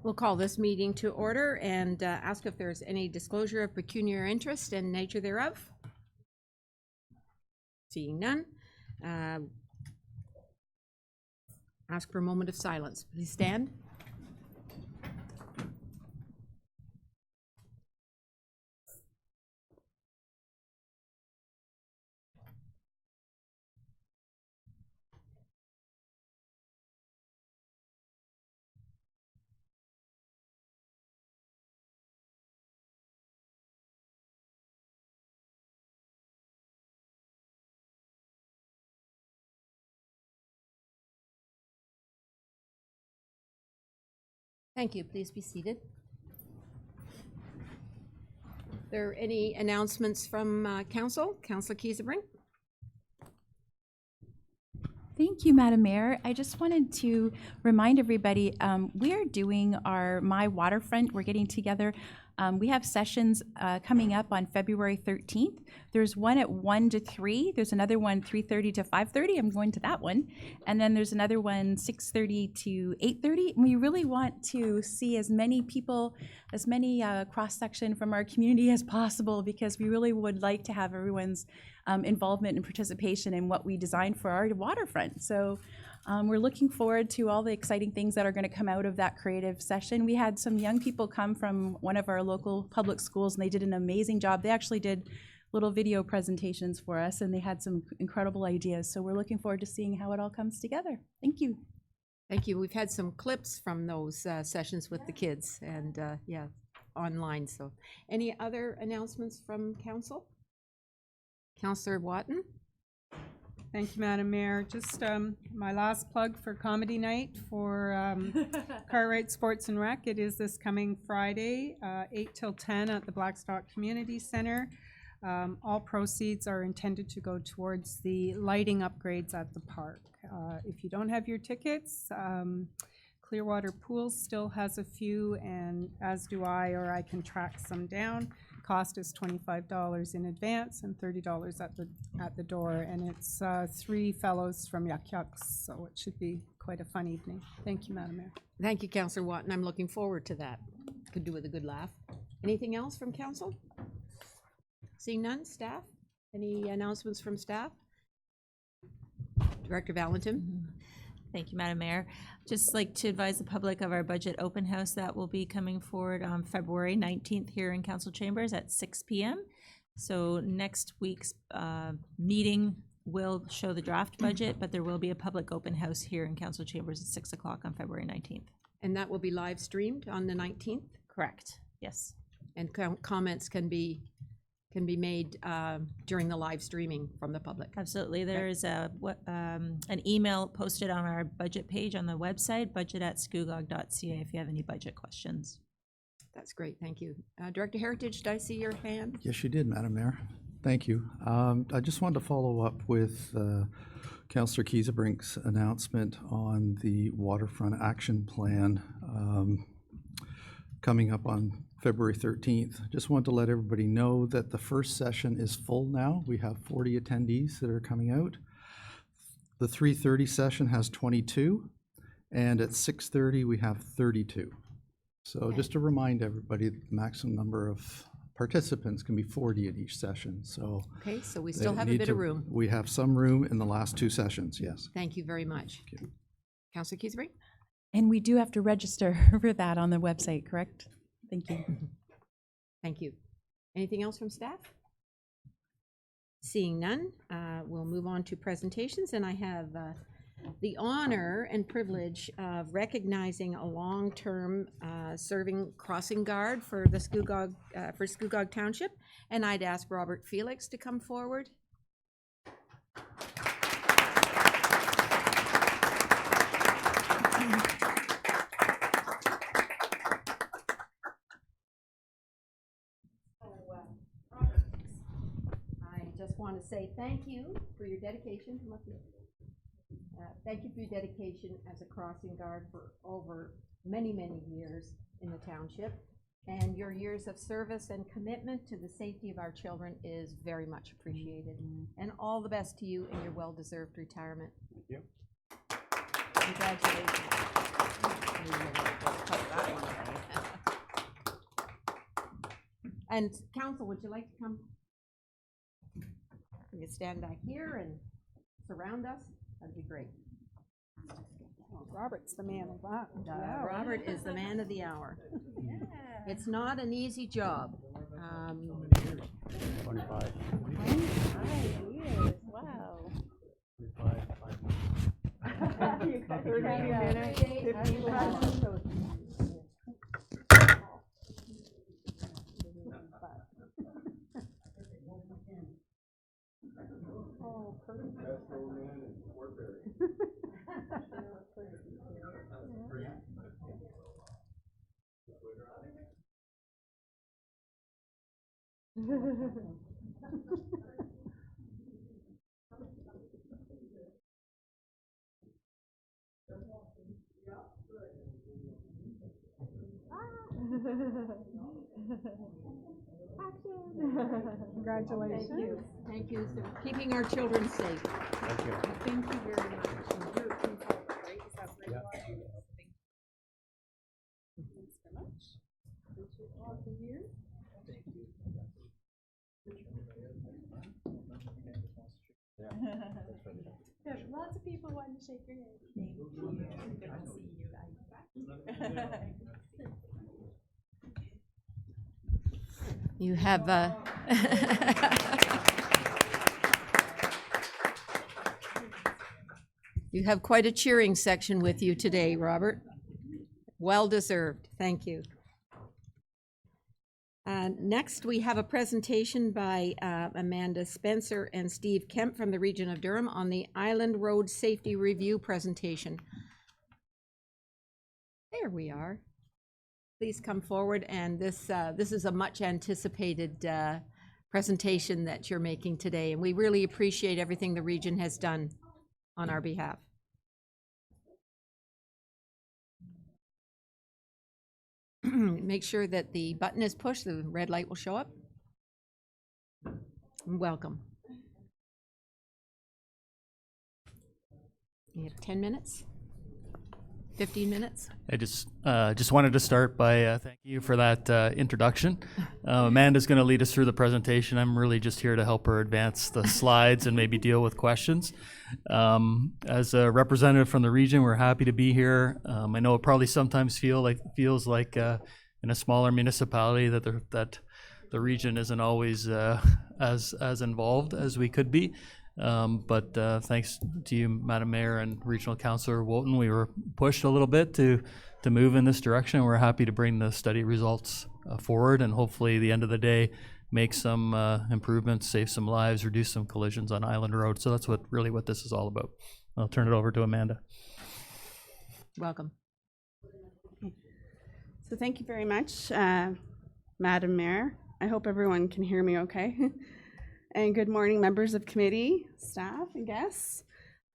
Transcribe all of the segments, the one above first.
We'll call this meeting to order and ask if there's any disclosure of pecuniary interest and nature thereof. Seeing none. Ask for a moment of silence. Please stand. Thank you. Please be seated. Are there any announcements from Council? Councillor Kiesebrink? Thank you, Madam Mayor. I just wanted to remind everybody, we are doing our My Waterfront. We're getting together. We have sessions coming up on February 13th. There's one at 1 to 3. There's another one 3:30 to 5:30. I'm going to that one. And then there's another one 6:30 to 8:30. And we really want to see as many people, as many cross-section from our community as possible, because we really would like to have everyone's involvement and participation in what we designed for our waterfront. So we're looking forward to all the exciting things that are going to come out of that creative session. We had some young people come from one of our local public schools, and they did an amazing job. They actually did little video presentations for us, and they had some incredible ideas. So we're looking forward to seeing how it all comes together. Thank you. Thank you. We've had some clips from those sessions with the kids and yeah, online. So any other announcements from Council? Councillor Watton? Thank you, Madam Mayor. Just my last plug for comedy night for Cartwright Sports and Rec. It is this coming Friday, 8 till 10 at the Blackstock Community Centre. All proceeds are intended to go towards the lighting upgrades at the park. If you don't have your tickets, Clearwater Pools still has a few, and as do I, or I can track some down. Cost is $25 in advance and $30 at the door, and it's 3 fellows from Yuck Yucks, so it should be quite a fun evening. Thank you, Madam Mayor. Thank you, Councillor Watton. I'm looking forward to that. Could do with a good laugh. Anything else from Council? Seeing none. Staff? Any announcements from staff? Director Valentin? Thank you, Madam Mayor. Just like to advise the public of our budget open house that will be coming forward on February 19th here in Council Chambers at 6 p.m. So next week's meeting will show the draft budget, but there will be a public open house here in Council Chambers at 6 o'clock on February 19th. And that will be live streamed on the 19th? Correct. Yes. And comments can be made during the live streaming from the public. Absolutely. There's an email posted on our budget page on the website, budget@scugog.ca, if you have any budget questions. That's great. Thank you. Director Heritage, did I see your hand? Yes, you did, Madam Mayor. Thank you. I just wanted to follow up with Councillor Kiesebrink's announcement on the Waterfront Action Plan coming up on February 13th. Just wanted to let everybody know that the first session is full now. We have 40 attendees that are coming out. The 3:30 session has 22, and at 6:30 we have 32. So just to remind everybody, the maximum number of participants can be 40 at each session. So Okay, so we still have a bit of room. We have some room in the last 2 sessions, yes. Thank you very much. Okay. Councillor Kiesebrink? And we do have to register for that on the website, correct? Thank you. Thank you. Anything else from staff? Seeing none, we'll move on to presentations, and I have the honor and privilege of recognizing a long-term serving crossing guard for the Scugog Township, and I'd ask Robert Felix to come forward. Want to say thank you for your dedication. Thank you for your dedication as a crossing guard for over many years in the township, and your years of service and commitment to the safety of our children is very much appreciated. And all the best to you in your well-deserved retirement. Thank you. Congratulations. And council, would you like to come? You can stand back here and surround us. That'd be great. Robert's the man of that. Robert is the man of the hour. It's not an easy job. 25. 25 years, wow. 30 minutes, 15 minutes. Congratulations. Thank you. Thank you for keeping our children safe. Thank you. Thank you very much. And you're from Culver, right? Is that where you are? Thanks so much. Appreciate all the years. Yeah, lots of people wanting to shake your hand. Thank you. Good to see you guys. You have, you have quite a cheering section with you today, Robert. Well deserved. Thank you. Next, we have a presentation by Amanda Spencer and Steve Kemp from the Region of Durham on the Island Road Safety Review presentation. There we are. Please come forward, and this is a much anticipated presentation that you're making today, and we really appreciate everything the region has done on our behalf. Make sure that the button is pushed, the red light will show up. Welcome. You have 10 minutes? 15 minutes? I just wanted to start by thanking you for that introduction. Amanda's going to lead us through the presentation. I'm really just here to help her advance the slides and maybe deal with questions. As a representative from the region, we're happy to be here. I know it probably sometimes feels like in a smaller municipality that the region isn't always as involved as we could be. But thanks to you, Madam Mayor and Regional Councillor Wolton, we were pushed a little bit to move in this direction. We're happy to bring the study results forward and hopefully at the end of the day make some improvements, save some lives, reduce some collisions on Island Road. So that's really what this is all about. I'll turn it over to Amanda. Welcome. So thank you very much, Madam Mayor. I hope everyone can hear me okay. And good morning, members of committee, staff, and guests.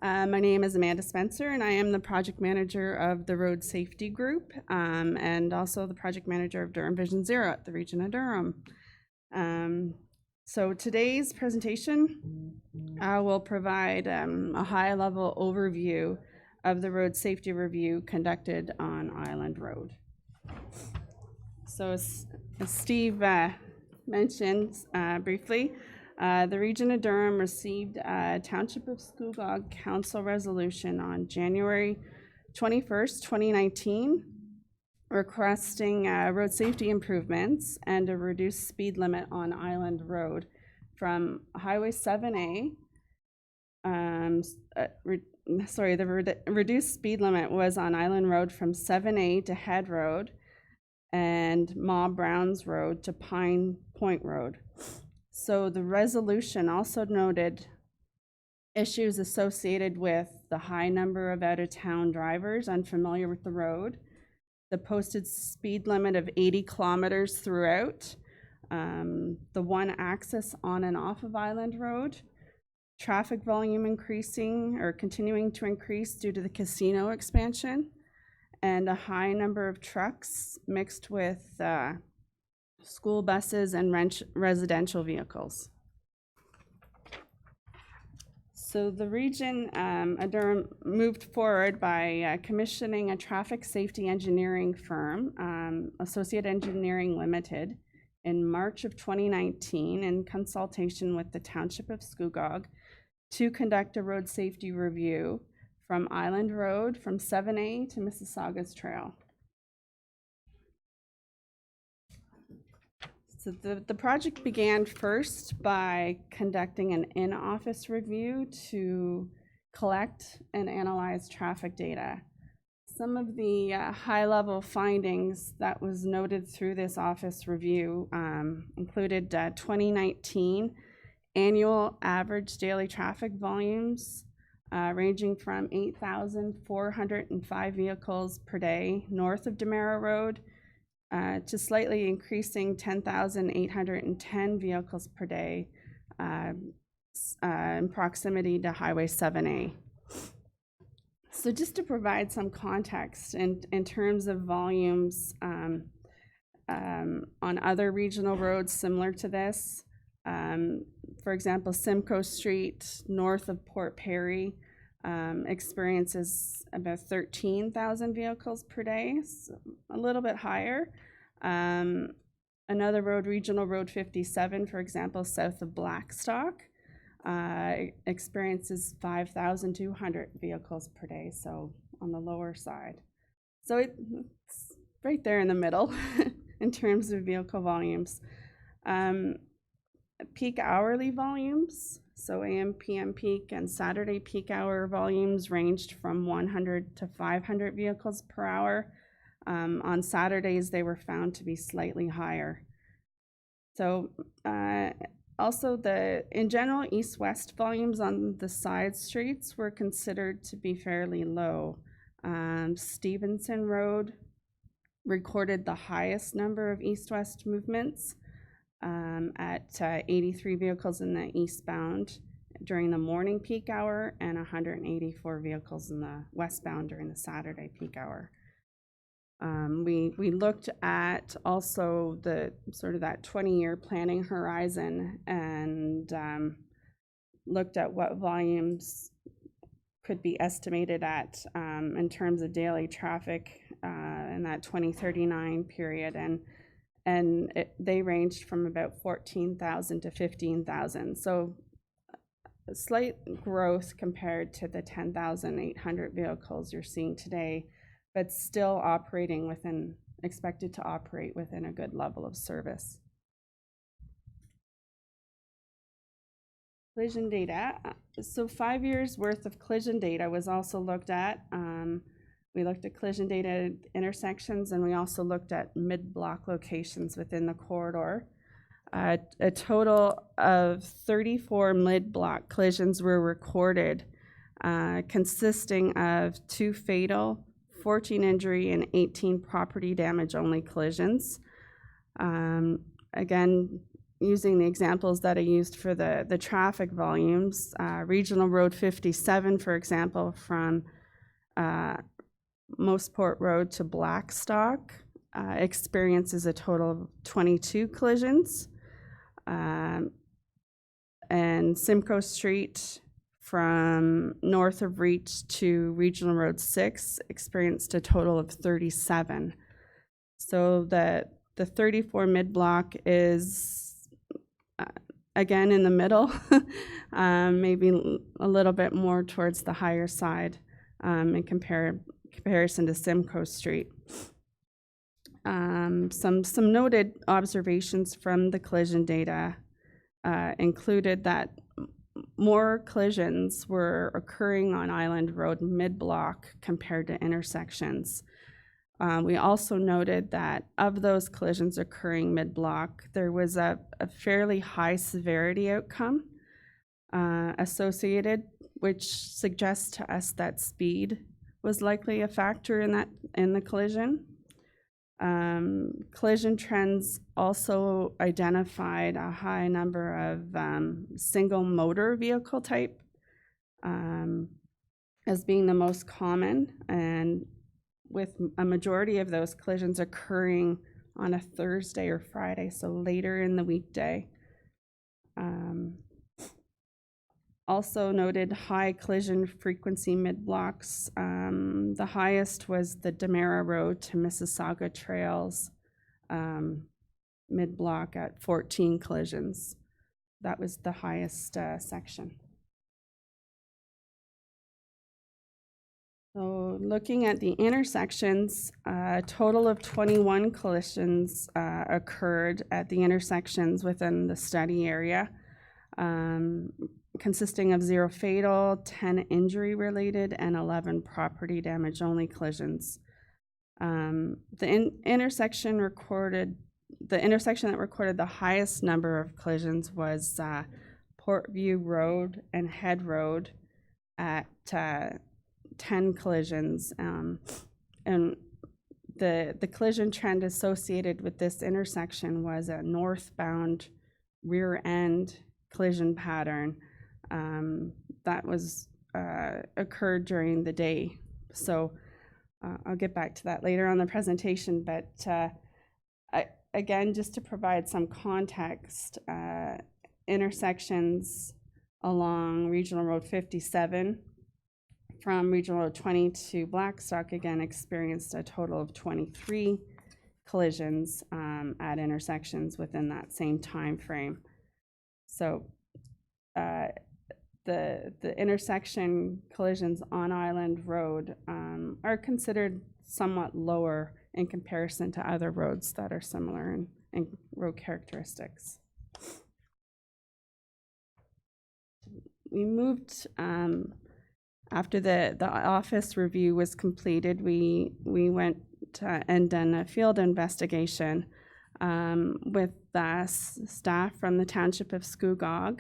My name is Amanda Spencer, and I am the project manager of the Road Safety Group, and also the project manager of Durham Vision Zero at the Region of Durham. So today's presentation, I will provide a high-level overview of the road safety review conducted on Island Road. So as Steve mentioned briefly, the Region of Durham received a Township of Scugog Council resolution on January 21st, 2019, requesting road safety improvements and a reduced speed limit on Island Road from Highway 7A. The reduced speed limit was on Island Road from 7A to Head Road and Ma Browns Road to Pine Point Road. So the resolution also noted issues associated with the high number of out-of-town drivers unfamiliar with the road, the posted speed limit of 80 kilometers throughout, the one access on and off of Island Road, traffic volume increasing or continuing to increase due to the casino expansion, and a high number of trucks mixed with school buses and residential vehicles. So the region, Durham moved forward by commissioning a traffic safety engineering firm, Associate Engineering Limited, in March of 2019 in consultation with the Township of Scugog to conduct a road safety review from Island Road from 7A to Mississauga's Trail. So the project began first by conducting an in-office review to collect and analyze traffic data. Some of the high-level findings that was noted through this office review included 2019 annual average daily traffic volumes ranging from 8,405 vehicles per day north of Demerara Road to slightly increasing 10,810 vehicles per day in proximity to Highway 7A. So just to provide some context in terms of volumes on other regional roads similar to this, for example, Simcoe Street north of Port Perry experiences about 13,000 vehicles per day, so a little bit higher. Another road, Regional Road 57, for example, south of Blackstock, experiences 5,200 vehicles per day, so on the lower side. So it's right there in the middle in terms of vehicle volumes. Peak hourly volumes, so AM, PM peak and Saturday peak hour volumes ranged from 100 to 500 vehicles per hour. On Saturdays, they were found to be slightly higher. So also in general, east-west volumes on the side streets were considered to be fairly low. Stevenson Road recorded the highest number of east-west movements at 83 vehicles in the eastbound during the morning peak hour and 184 vehicles in the westbound during the Saturday peak hour. We looked at also the sort of that 20-year planning horizon and looked at what volumes could be estimated at in terms of daily traffic in that 2039 period, and they ranged from about 14,000 to 15,000. So a slight growth compared to the 10,800 vehicles you're seeing today, but still expected to operate within a good level of service. Collision data. So 5 years worth of collision data was also looked at. We looked at collision data at intersections, and we also looked at mid-block locations within the corridor. A total of 34 mid-block collisions were recorded, consisting of 2 fatal, 14 injury, and 18 property damage only collisions. Again, using the examples that I used for the traffic volumes, Regional Road 57, for example, from Moseport Road to Blackstock experiences a total of 22 collisions. And Simcoe Street from north of Reach to Regional Road 6 experienced a total of 37. So the 34 mid-block is, again, in the middle, maybe a little bit more towards the higher side in comparison to Simcoe Street. Some noted observations from the collision data included that more collisions were occurring on Island Road mid-block compared to intersections. We also noted that of those collisions occurring mid-block, there was a fairly high severity outcome associated, which suggests to us that speed was likely a factor in the collision. Collision trends also identified a high number of single motor vehicle type as being the most common, and with a majority of those collisions occurring on a Thursday or Friday, so later in the weekday. also noted high collision frequency mid-blocks. The highest was the Demera Road to Mississauga Trails mid-block at 14 collisions. That was the highest section. So looking at the intersections, a total of 21 collisions occurred at the intersections within the study area, consisting of 0 fatal, 10 injury-related, and 11 property damage-only collisions. The intersection that recorded the highest number of collisions was Portview Road and Head Road at 10 collisions, and the collision trend associated with this intersection was a northbound rear end collision pattern that was occurred during the day. So I'll get back to that later on the presentation, but again, just to provide some context, intersections along Regional Road 57 from Regional Road 20 to Blackstock again experienced a total of 23 collisions at intersections within that same time frame. So the intersection collisions on Island Road are considered somewhat lower in comparison to other roads that are similar in road characteristics. We moved after the office review was completed. We went and done a field investigation with staff from the Township of Scugog,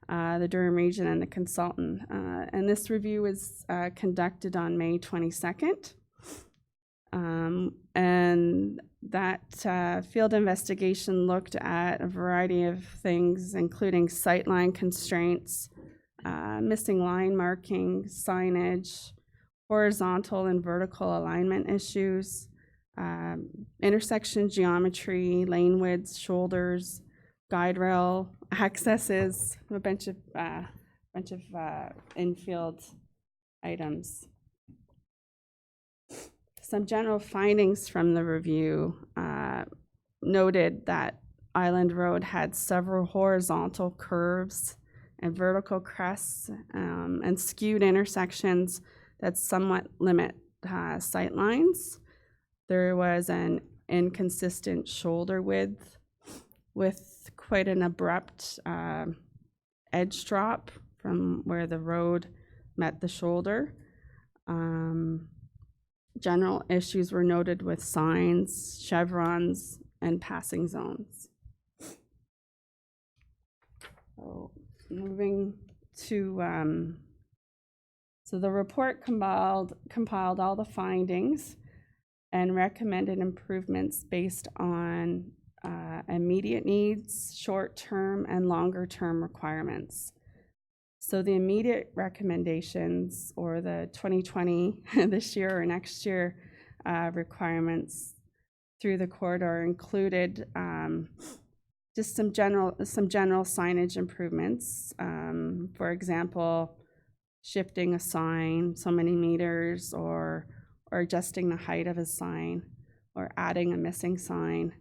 the Durham region, and the consultant. And this review was conducted on May 22nd. And that field investigation looked at a variety of things, including sightline constraints, missing line marking, signage, horizontal and vertical alignment issues, intersection geometry, lane widths, shoulders, guide rail accesses, a bunch of infield items. Some general findings from the review noted that Island Road had several horizontal curves and vertical crests and skewed intersections that somewhat limit sight lines. There was an inconsistent shoulder width with quite an abrupt edge drop from where the road met the shoulder. General issues were noted with signs, chevrons, and passing zones. So moving to, so the report compiled all the findings and recommended improvements based on immediate needs, short-term, and longer-term requirements. So the immediate recommendations, or the 2020, this year or next year requirements through the corridor, included just some general signage improvements. For example, shifting a sign so many meters, or adjusting the height of a sign, or adding a missing sign.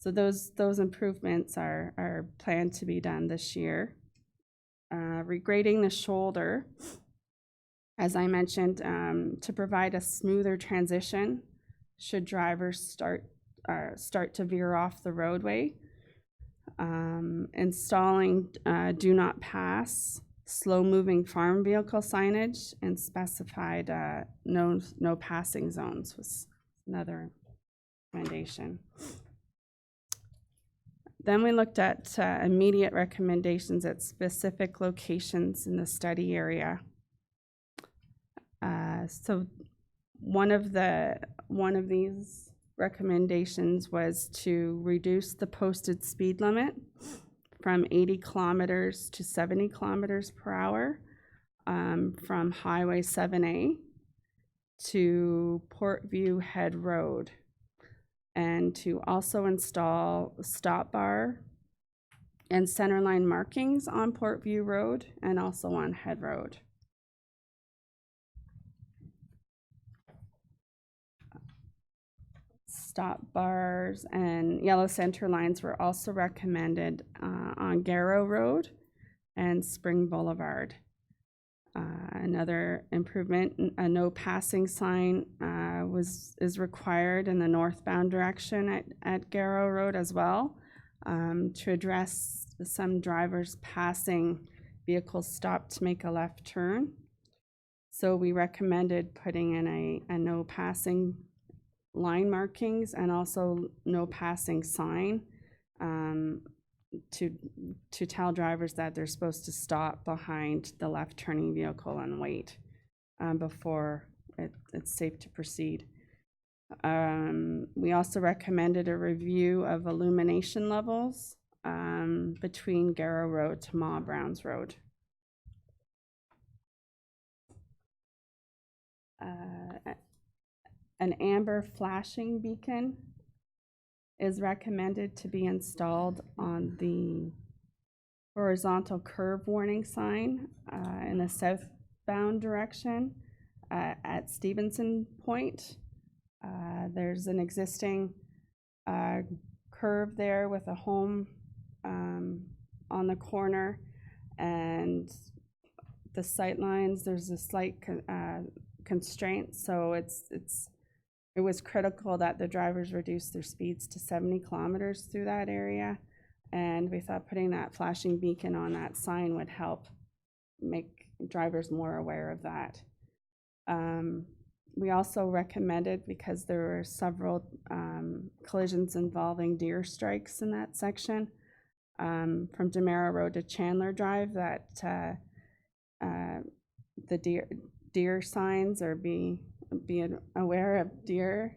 So those improvements are planned to be done this year. Regrading the shoulder, as I mentioned, to provide a smoother transition should drivers start to veer off the roadway. Installing do not pass, slow-moving farm vehicle signage, and specified no passing zones was another recommendation. Then we looked at immediate recommendations at specific locations in the study area. So one of these recommendations was to reduce the posted speed limit from 80 kilometers to 70 kilometers per hour from Highway 7A to Portview Head Road, and to also install a stop bar and centerline markings on Portview Road and also on Head Road. Stop bars and yellow center lines were also recommended on Garrow Road and Spring Boulevard. Another improvement, a no passing sign is required in the northbound direction at Garrow Road as well, to address some drivers passing vehicles stopped to make a left turn. So we recommended putting in a no passing line markings and also no passing sign to tell drivers that they're supposed to stop behind the left turning vehicle and wait before it's safe to proceed. We also recommended a review of illumination levels between Garrow Road to Ma Browns Road. An amber flashing beacon is recommended to be installed on the horizontal curve warning sign in the southbound direction at Stevenson Point. There's an existing curve there with a home on the corner, and the sight lines, there's a slight constraint, so it was critical that the drivers reduce their speeds to 70 kilometers through that area, and we thought putting that flashing beacon on that sign would help make drivers more aware of that. We also recommended, because there were several collisions involving deer strikes in that section, from Demerara Road to Chandler Drive, that the deer signs or being aware of deer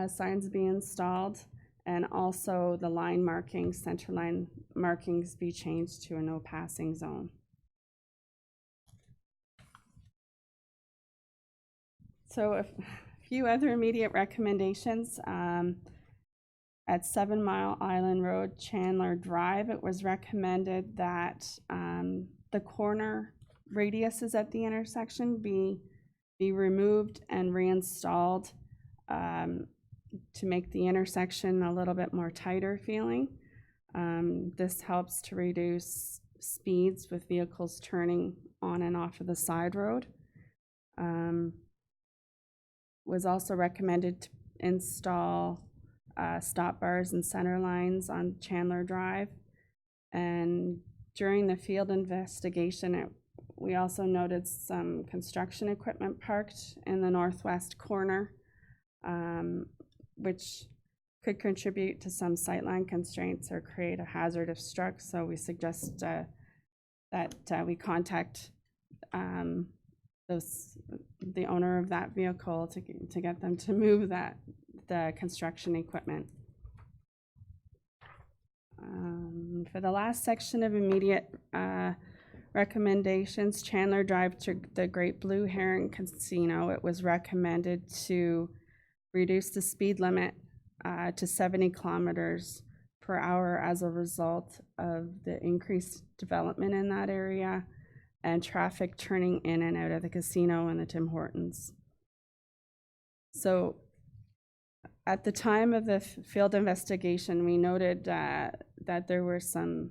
signs be installed, and also the line markings, center line markings, be changed to a no passing zone. So a few other immediate recommendations. At 7 Mile Island Road, Chandler Drive, it was recommended that the corner radiuses at the intersection be removed and reinstalled to make the intersection a little bit more tighter feeling. This helps to reduce speeds with vehicles turning on and off of the side road. Was also recommended to install stop bars and center lines on Chandler Drive. And during the field investigation, we also noted some construction equipment parked in the northwest corner, which could contribute to some sightline constraints or create a hazard if struck. So we suggest that we contact the owner of that vehicle to get them to move the construction equipment. For the last section of immediate recommendations, Chandler Drive to the Great Blue Heron Casino, it was recommended to reduce the speed limit to 70 kilometers per hour as a result of the increased development in that area and traffic turning in and out of the casino and the Tim Hortons. So at the time of the field investigation, we noted that there were some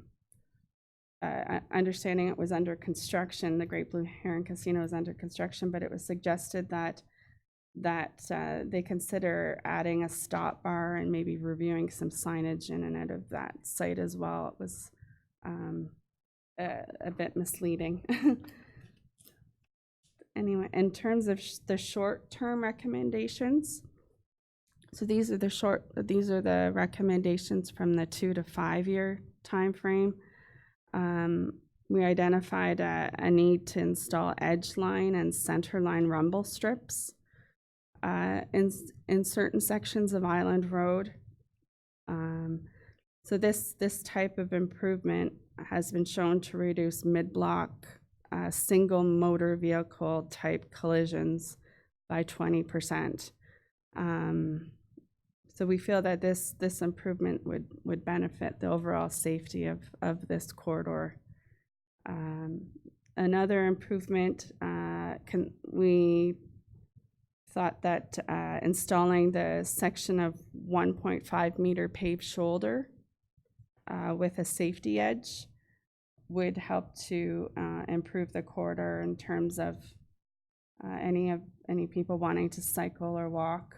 understanding it was under construction. The Great Blue Heron Casino is under construction, but it was suggested that they consider adding a stop bar and maybe reviewing some signage in and out of that site as well. It was a bit misleading. Anyway, in terms of the short-term recommendations, so these are the recommendations from the 2 to 5 year time frame. We identified a need to install edge line and center line rumble strips in certain sections of Island Road. So this type of improvement has been shown to reduce mid-block single motor vehicle type collisions by 20%. So So we feel that this improvement would benefit the overall safety of this corridor. Another improvement, we thought that installing the section of 1.5 meter paved shoulder with a safety edge would help to improve the corridor in terms of any people wanting to cycle or walk.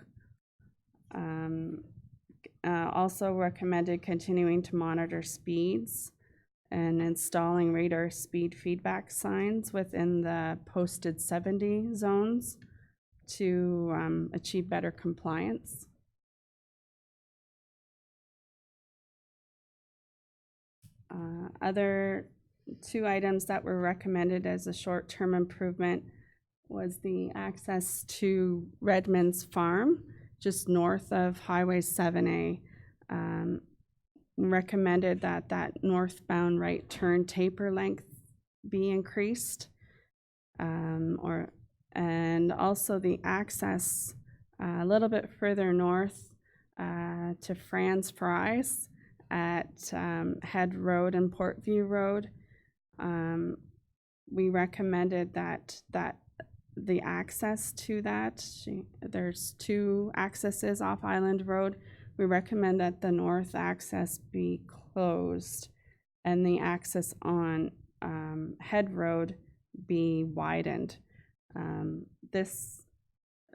Also recommended continuing to monitor speeds and installing radar speed feedback signs within the posted 70 zones to achieve better compliance. Other two items that were recommended as a short-term improvement was the access to Redmond's Farm, just north of Highway 7A. Recommended that northbound right turn taper length be increased, and also the access a little bit further north to Franz Fries at Head Road and Portview Road. We recommended that the access to that, there's two accesses off Island Road. We recommend that the north access be closed and the access on Head Road be widened.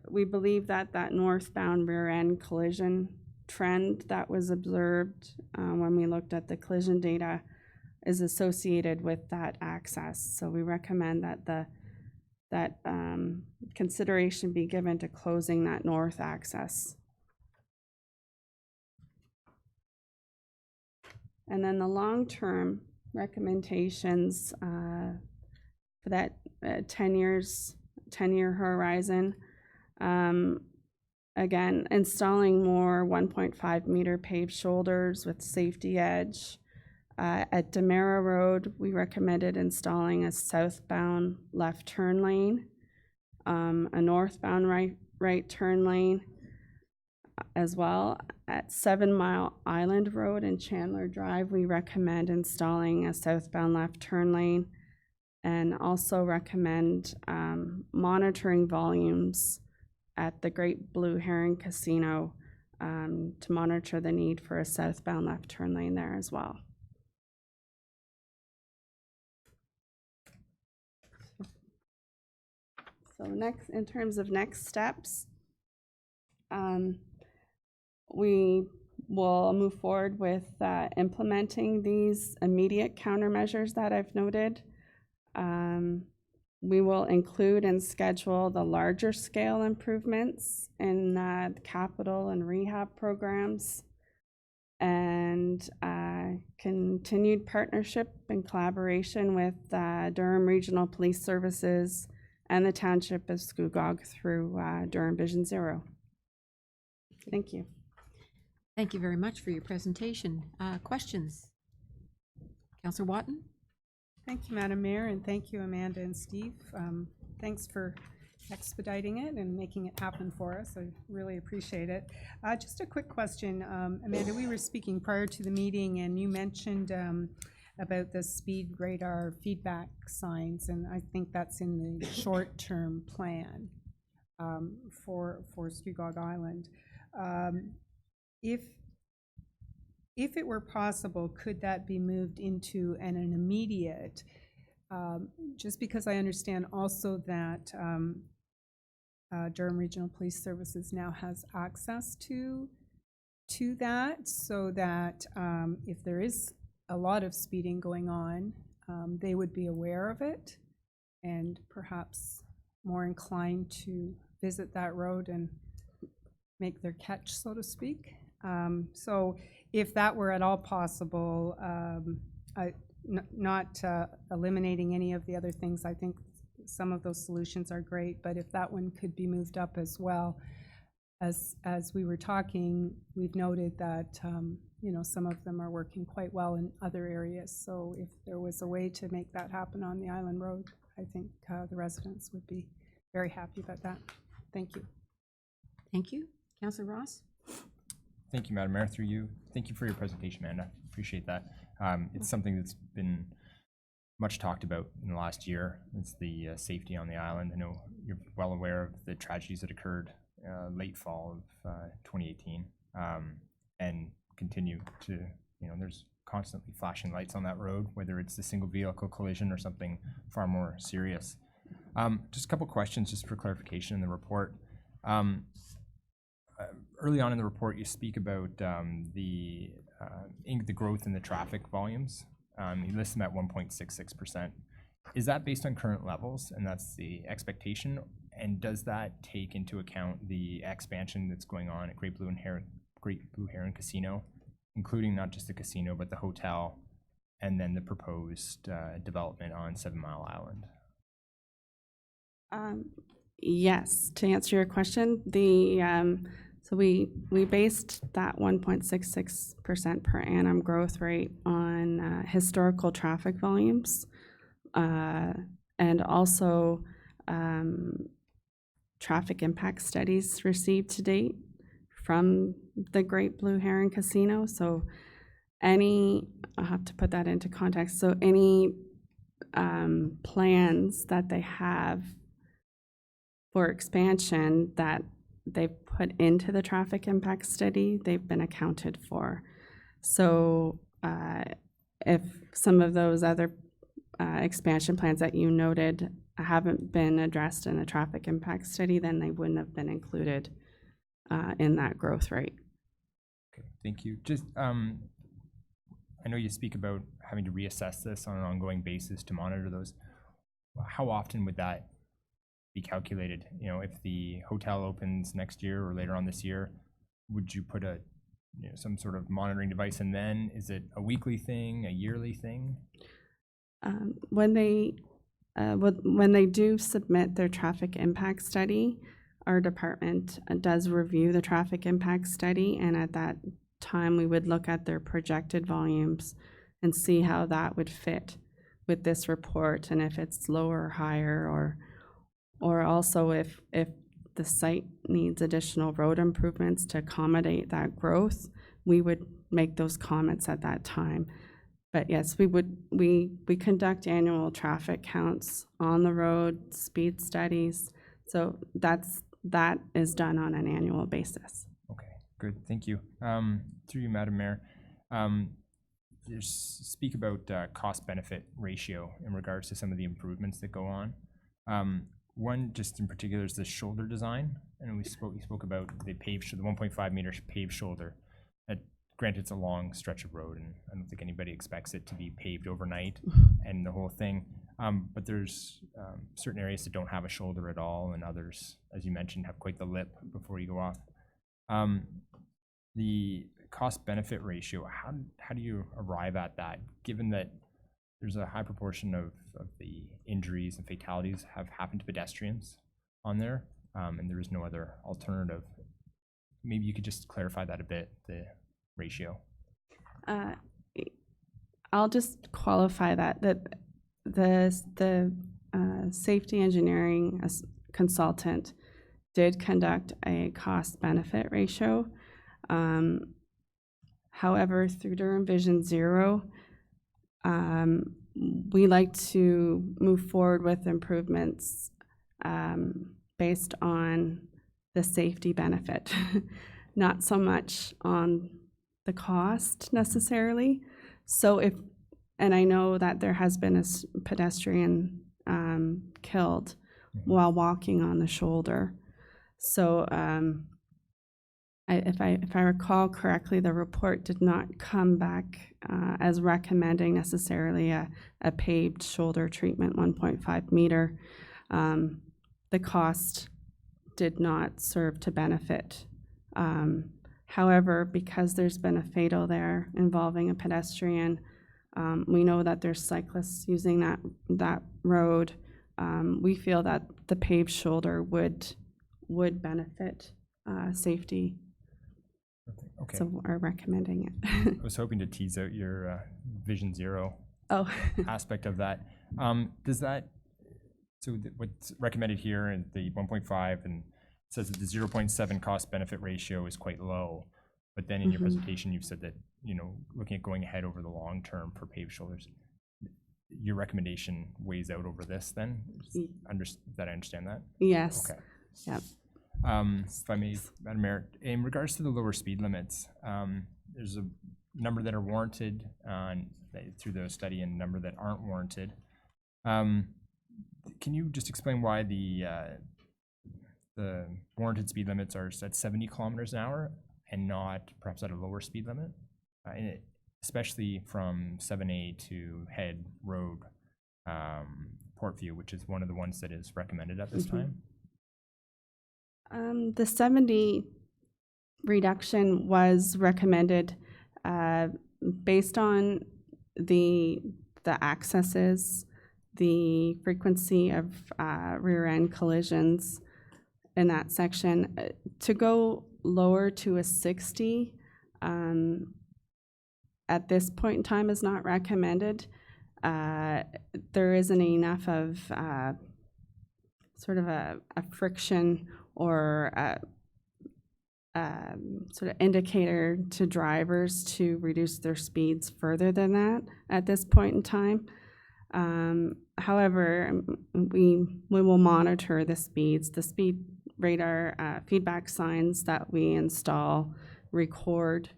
We believe that northbound rear end collision trend that was observed when we looked at the collision data is associated with that access. So we recommend that consideration be given to closing that north access. And then the long-term recommendations for that 10-year horizon, again, installing more 1.5 meter paved shoulders with safety edge. At Demera Road, we recommended installing a southbound left turn lane, a northbound right turn lane as well. At 7 Mile Island Road and Chandler Drive, we recommend installing a southbound left turn lane, and also recommend monitoring volumes at the Great Blue Heron Casino to monitor the need for a southbound left turn lane there as well. So next, in terms of next steps, we will move forward with implementing these immediate countermeasures that I've noted. We will include and schedule the larger scale improvements in the capital and rehab programs, and continued partnership and collaboration with Durham Regional Police Services and the Township of Scugog through Durham Vision Zero. Thank you. Thank you very much for your presentation. Questions? Councillor Watton? Thank you, Madam Mayor, and thank you, Amanda and Steve. Thanks for expediting it and making it happen for us. I really appreciate it. Just a quick question. Amanda, we were speaking prior to the meeting, and you mentioned about the speed radar feedback signs, and I think that's in the short-term plan for Scugog Island. If it were possible, could that be moved into an immediate, just because I understand also that Durham Regional Police Services now has access to that, so that if there is a lot of speeding going on, they would be aware of it and perhaps more inclined to visit that road and make their catch, so to speak. So if that were at all possible, not eliminating any of the other things, I think some of those solutions are great, but if that one could be moved up as well. As we were talking, we've noted that you know, some of them are working quite well in other areas, so if there was a way to make that happen on the Island Road, I think the residents would be very happy about that. Thank you. Thank you. Councillor Ross? Thank you, Madam Mayor, through you. Thank you for your presentation, Amanda. Appreciate that. It's something that's been much talked about in the last year. It's the safety on the island. I know you're well aware of the tragedies that occurred late fall of 2018 and continue to, there's constantly flashing lights on that road, whether it's a single vehicle collision or something far more serious. Just a couple questions just for clarification in the report. Early on in the report, you speak about the growth in the traffic volumes. You list them at 1.66%. Is that based on current levels, and that's the expectation? And does that take into account the expansion that's going on at Great Blue Heron Casino, including not just the casino but the hotel, and then the proposed development on 7 Mile Island? Yes, to answer your question, so we based that 1.66% per annum growth rate on historical traffic volumes, and also traffic impact studies received to date from the Great Blue Heron Casino. So I'll have to put that into context. So any plans that they have for expansion that they've put into the traffic impact study, they've been accounted for. So if some of those other expansion plans that you noted haven't been addressed in a traffic impact study, then they wouldn't have been included in that growth rate. Okay, thank you. Just, I know you speak about having to reassess this on an ongoing basis to monitor those. How often would that be calculated? If the hotel opens next year or later on this year, would you put some sort of monitoring device in then? Is it a weekly thing, a yearly thing? When they do submit their traffic impact study, our department does review the traffic impact study, and at that time we would look at their projected volumes and see how that would fit with this report, and if it's lower or higher, or also if the site needs additional road improvements to accommodate that growth, we would make those comments at that time. But yes, we conduct annual traffic counts on the road, speed studies, so that is done on an annual basis. Okay, good, thank you. Through you, Madam Mayor, speak about cost-benefit ratio in regards to some of the improvements that go on. One just in particular is the shoulder design, and we spoke about the 1.5 meter paved shoulder. Granted, it's a long stretch of road, and I don't think anybody expects it to be paved overnight and the whole thing. But there's certain areas that don't have a shoulder at all, and others, as you mentioned, have quite the lip before you go off. The cost-benefit ratio, how do you arrive at that, given that there's a high proportion of the injuries and fatalities have happened to pedestrians on there, and there is no other alternative? Maybe you could just clarify that a bit, the ratio. I'll just qualify that the safety engineering consultant did conduct a cost-benefit ratio. However, through Durham Vision Zero, we like to move forward with improvements based on the safety benefit, not so much on the cost necessarily. So and I know that there has been a pedestrian killed while walking on the shoulder. So if I recall correctly, the report did not come back as recommending necessarily a paved shoulder treatment, 1.5 meter. The cost did not serve to benefit. However, because there's been a fatal there involving a pedestrian, we know that there's cyclists using that road. We feel that the paved shoulder would benefit safety. Okay. So are recommending it. I was hoping to tease out your Vision Zero aspect of that. Does that, what's recommended here in the 1.5 and says that the 0.7 cost benefit ratio is quite low, But then in your Mhm. presentation, you've said that, looking at going ahead over the long term for paved shoulders, your recommendation weighs out over this then? That I understand that? Yes. Okay. Yep. If I may, Madam Mayor, in regards to the lower speed limits, there's a number that are warranted through the study and a number that aren't warranted. Can you just explain why the warranted speed limits are at 70 kilometers an hour and not perhaps at a lower speed limit? Especially from 7A to Head Road, Portview, which is one of the ones that is recommended at this time. The 70 reduction was recommended based on the accesses, the frequency of rear end collisions in that section. To go lower to a 60 at this point in time is not recommended. There isn't enough of sort of a friction or sort of indicator to drivers to reduce their speeds further than that at this point in time. However, we will monitor the speeds. The speed radar feedback signs that we install record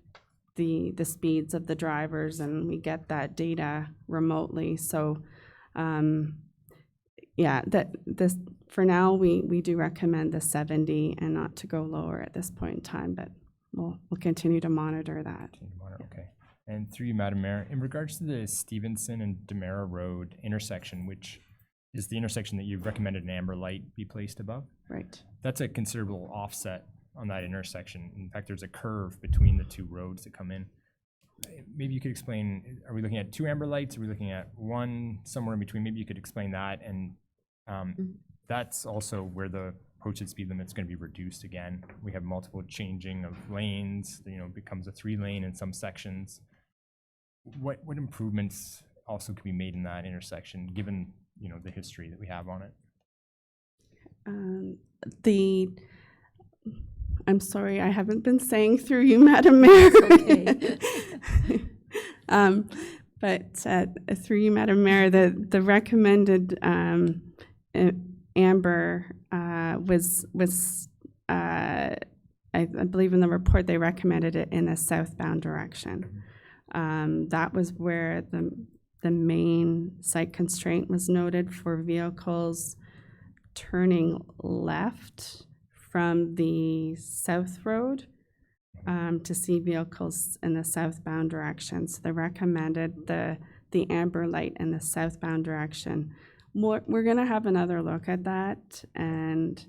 the speeds of the drivers, and we get that data remotely. So, yeah, for now we do recommend the 70 and not to go lower at this point in time, but we'll continue to monitor that. Okay. And through you, Madam Mayor, in regards to the Stevenson and Demera Road intersection, which is the intersection that you've recommended an amber light be placed above, Right. that's a considerable offset on that intersection. In fact, there's a curve between the two roads that come in. Maybe you could explain, are we looking at two amber lights? Are we looking at one somewhere in between? Maybe you could explain that. And that's also where the posted speed limit is going to be reduced again. We have multiple changing of lanes, it becomes a 3-lane in some sections. What improvements also could be made in that intersection, given, the history that we have on it? I'm sorry, I haven't been saying through you, Madam Mayor. okay. But through you, Madam Mayor, the recommended amber was I believe in the report they recommended it in a southbound direction. That was where the main site constraint was noted for vehicles turning left from the south road to see vehicles in the southbound direction. So they recommended the amber light in the southbound direction. We're going to have another look at that, and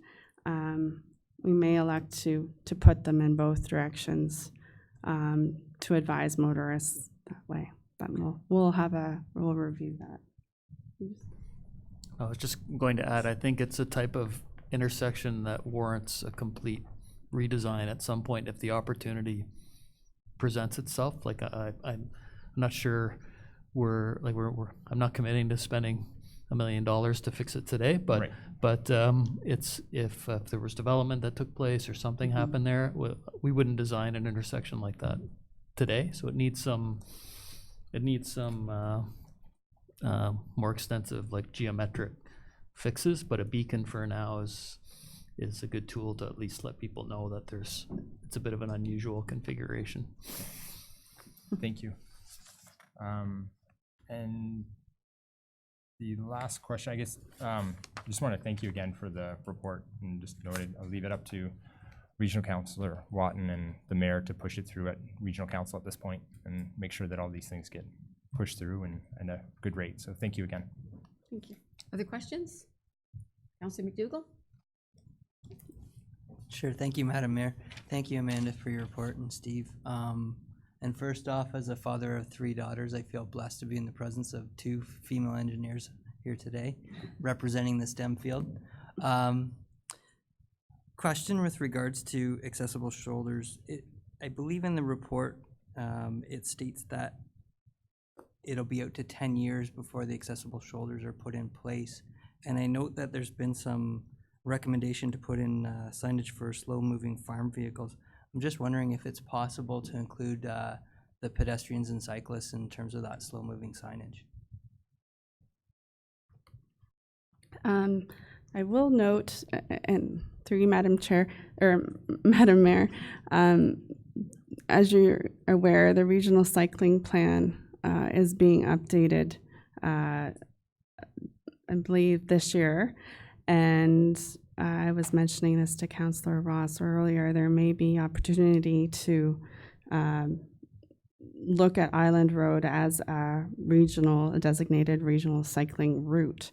we may elect to put them in both directions to advise motorists that way. But we'll review that. I was just going to add, I think it's a type of intersection that warrants a complete redesign at some point if the opportunity presents itself. Like I'm not sure I'm not committing to spending $1 million to fix it today, but Right. but it's if there was development that took place or something happened there, we wouldn't design an intersection like that today. So it needs some more extensive, like, geometric fixes, but a beacon for now is a good tool to at least let people know that it's a bit of an unusual configuration. Thank you. And the last question, I guess, just want to thank you again for the report, and just noted, I'll leave it up to Regional Councillor Watton and the mayor to push it through at Regional Council at this point and make sure that all these things get pushed through and at a good rate. So thank you again. Thank you. Other questions? Councillor McDougall? Sure. Thank you, Madam Mayor. Thank you, Amanda, for your report, and Steve. And first off, as a father of 3 daughters, I feel blessed to be in the presence of 2 female engineers here today, representing the STEM field. Question with regards to accessible shoulders. I believe in the report, it states that it'll be out to 10 years before the accessible shoulders are put in place. And I note that there's been some recommendation to put in signage for slow-moving farm vehicles. I'm just wondering if it's possible to include the pedestrians and cyclists in terms of that slow-moving signage. I will note, and through you, Madam Chair, or Madam Mayor, as you're aware, the regional cycling plan is being updated, I believe, this year. And I was mentioning this to Councillor Ross earlier. There may be opportunity to look at Island Road as a designated regional cycling route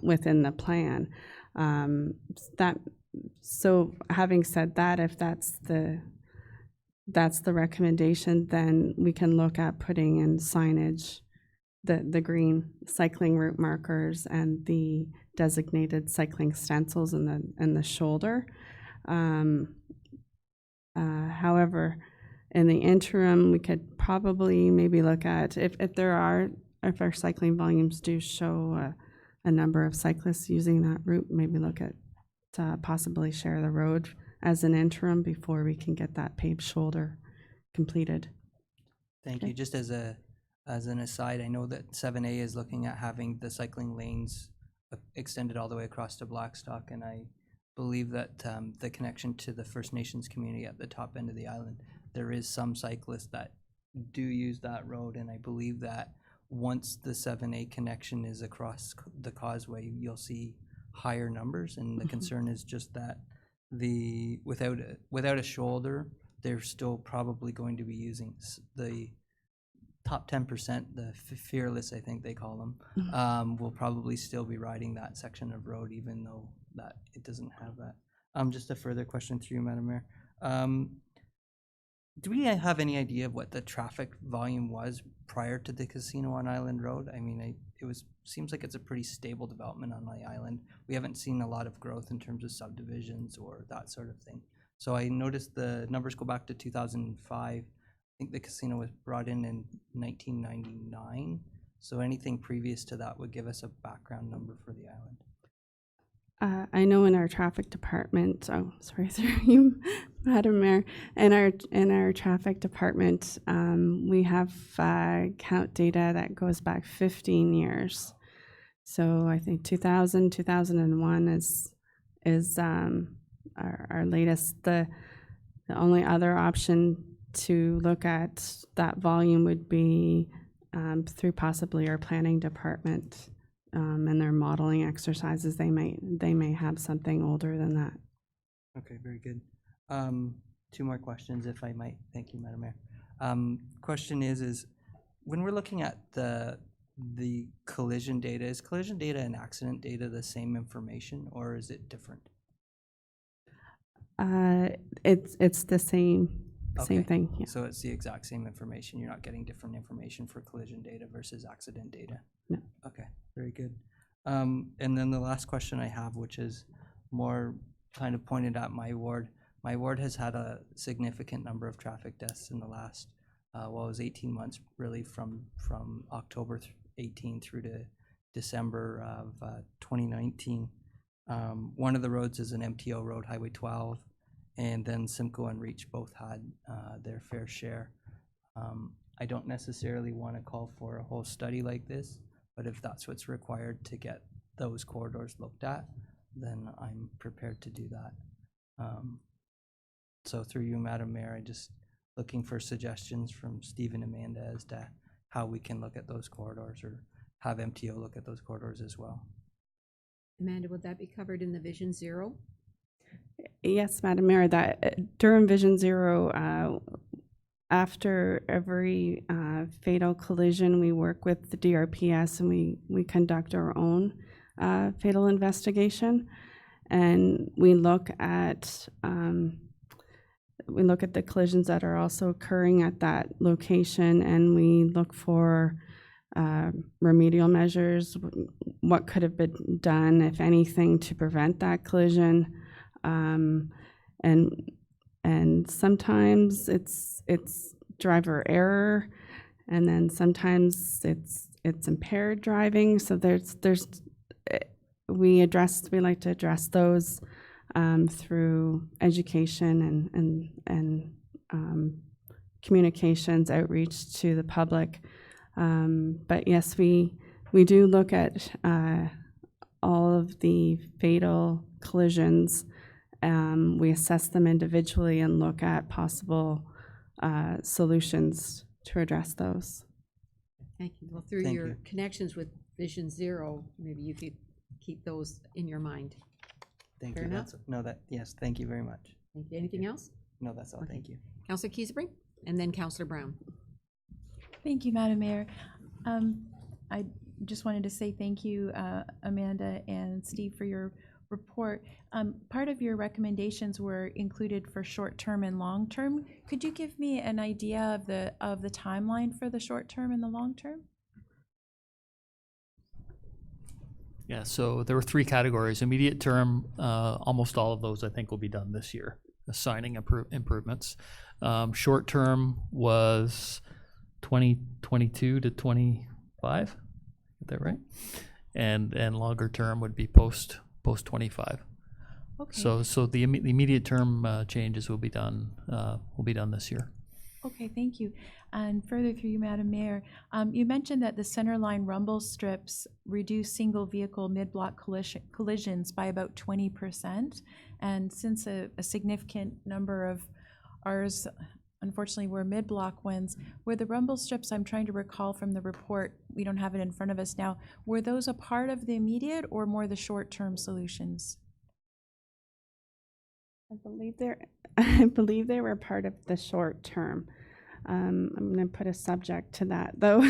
within the plan. So having said that, if that's the recommendation, then we can look at putting in signage, the green cycling route markers and the designated cycling stencils in the shoulder. However, in the interim, we could probably maybe look at if our cycling volumes do show a number of cyclists using that route, maybe look at possibly share the road as an interim before we can get that paved shoulder completed. Thank you. Just as an aside, I know that 7A is looking at having the cycling lanes extended all the way across to Blackstock, and I believe that the connection to the First Nations community at the top end of the island, there is some cyclists that do use that road, and I believe that once the 7A connection is across the causeway, you'll see higher numbers, and the concern is just that without a shoulder, they're still probably going to be using the top 10%, the fearless, I think they call them, will probably still be riding that section of road, even though that it doesn't have that. Just a further question through you, Madam Mayor. Do we have any idea of what the traffic volume was prior to the casino on Island Road? I mean, seems like it's a pretty stable development on the island. We haven't seen a lot of growth in terms of subdivisions or that sort of thing. So I noticed the numbers go back to 2005. I think the casino was brought in 1999. So anything previous to that would give us a background number for the island. I know in our traffic department, through you, Madam Mayor, in our traffic department, we have count data that goes back 15 years. So I think 2001 is our latest. The only other option to look at that volume would be through possibly our planning department. And their modeling exercises, they may have something older than that. Okay, very good. 2 more questions, if I might. Thank you, Madam Mayor. Question is when we're looking at the collision data, is collision data and accident data the same information, or is it different? It's the same Okay. thing. Yeah. So it's the exact same information. You're not getting different information for collision data versus accident data? No. Okay, very good. And then the last question I have, which is more kind of pointed at my ward. My ward has had a significant number of traffic deaths in the last, it was 18 months, really from October 18 through to December of 2019. One of the roads is an MTO road, Highway 12, and then Simcoe and Reach both had their fair share. I don't necessarily want to call for a whole study like this, but if that's what's required to get those corridors looked at, then I'm prepared to do that. So through you, Madam Mayor, I just looking for suggestions from Steve and Amanda as to how we can look at those corridors or have MTO look at those corridors as well. Amanda, would that be covered in the Vision Zero? Yes, Madam Mayor, that during Vision Zero, after every fatal collision, we work with the DRPS and we conduct our own fatal investigation, and we look at the collisions that are also occurring at that location, and we look for remedial measures, what could have been done, if anything, to prevent that collision. And sometimes it's driver error, and then sometimes it's impaired driving. So we like to address those through education and communications, outreach to the public. But yes, we do look at all of the fatal collisions. We assess them individually and look at possible solutions to address those. Thank you. Well, through Thank your you. connections with Vision Zero, maybe you could keep those in your mind. Thank Fair you. enough? Yes, thank you very much. Thank you. Anything else? No, that's all. Okay. Thank you. Councillor Keisebring, and then Councillor Brown. Thank you, Madam Mayor. I just wanted to say thank you, Amanda and Steve, for your report. Part of your recommendations were included for short-term and long-term. Could you give me an idea of the timeline for the short-term and the long-term? Yeah, so there were 3 categories. Immediate term, almost all of those I think will be done this year, assigning improvements. Short term was 2022 to 25, is that right? And longer term would be post 25. Okay. So the immediate term changes will be done this year. Okay, thank you. And further through you, Madam Mayor, you mentioned that the centerline rumble strips reduce single vehicle mid-block collisions by about 20%. And since a significant number of ours, unfortunately, were mid-block ones, were the rumble strips, I'm trying to recall from the report, we don't have it in front of us now, were those a part of the immediate or more the short-term solutions? I believe they were part of the short term. I'm going to put a subject to that, though.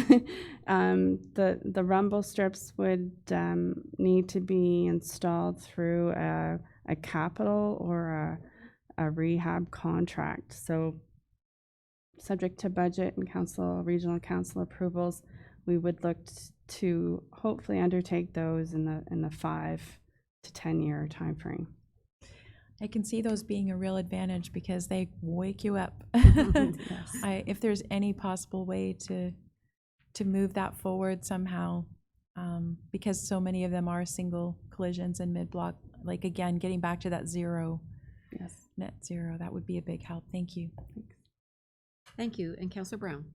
The rumble strips would need to be installed through a capital or a rehab contract. So, subject to budget and regional council approvals, we would look to hopefully undertake those in the 5 to 10 year time frame. I can see those being a real advantage because they wake you up. Yes. If there's any possible way to move that forward somehow, because so many of them are single collisions and mid-block, like again, getting back to that Yes. net zero, that would be a big help. Thank you. Thank you. And Councillor Brown.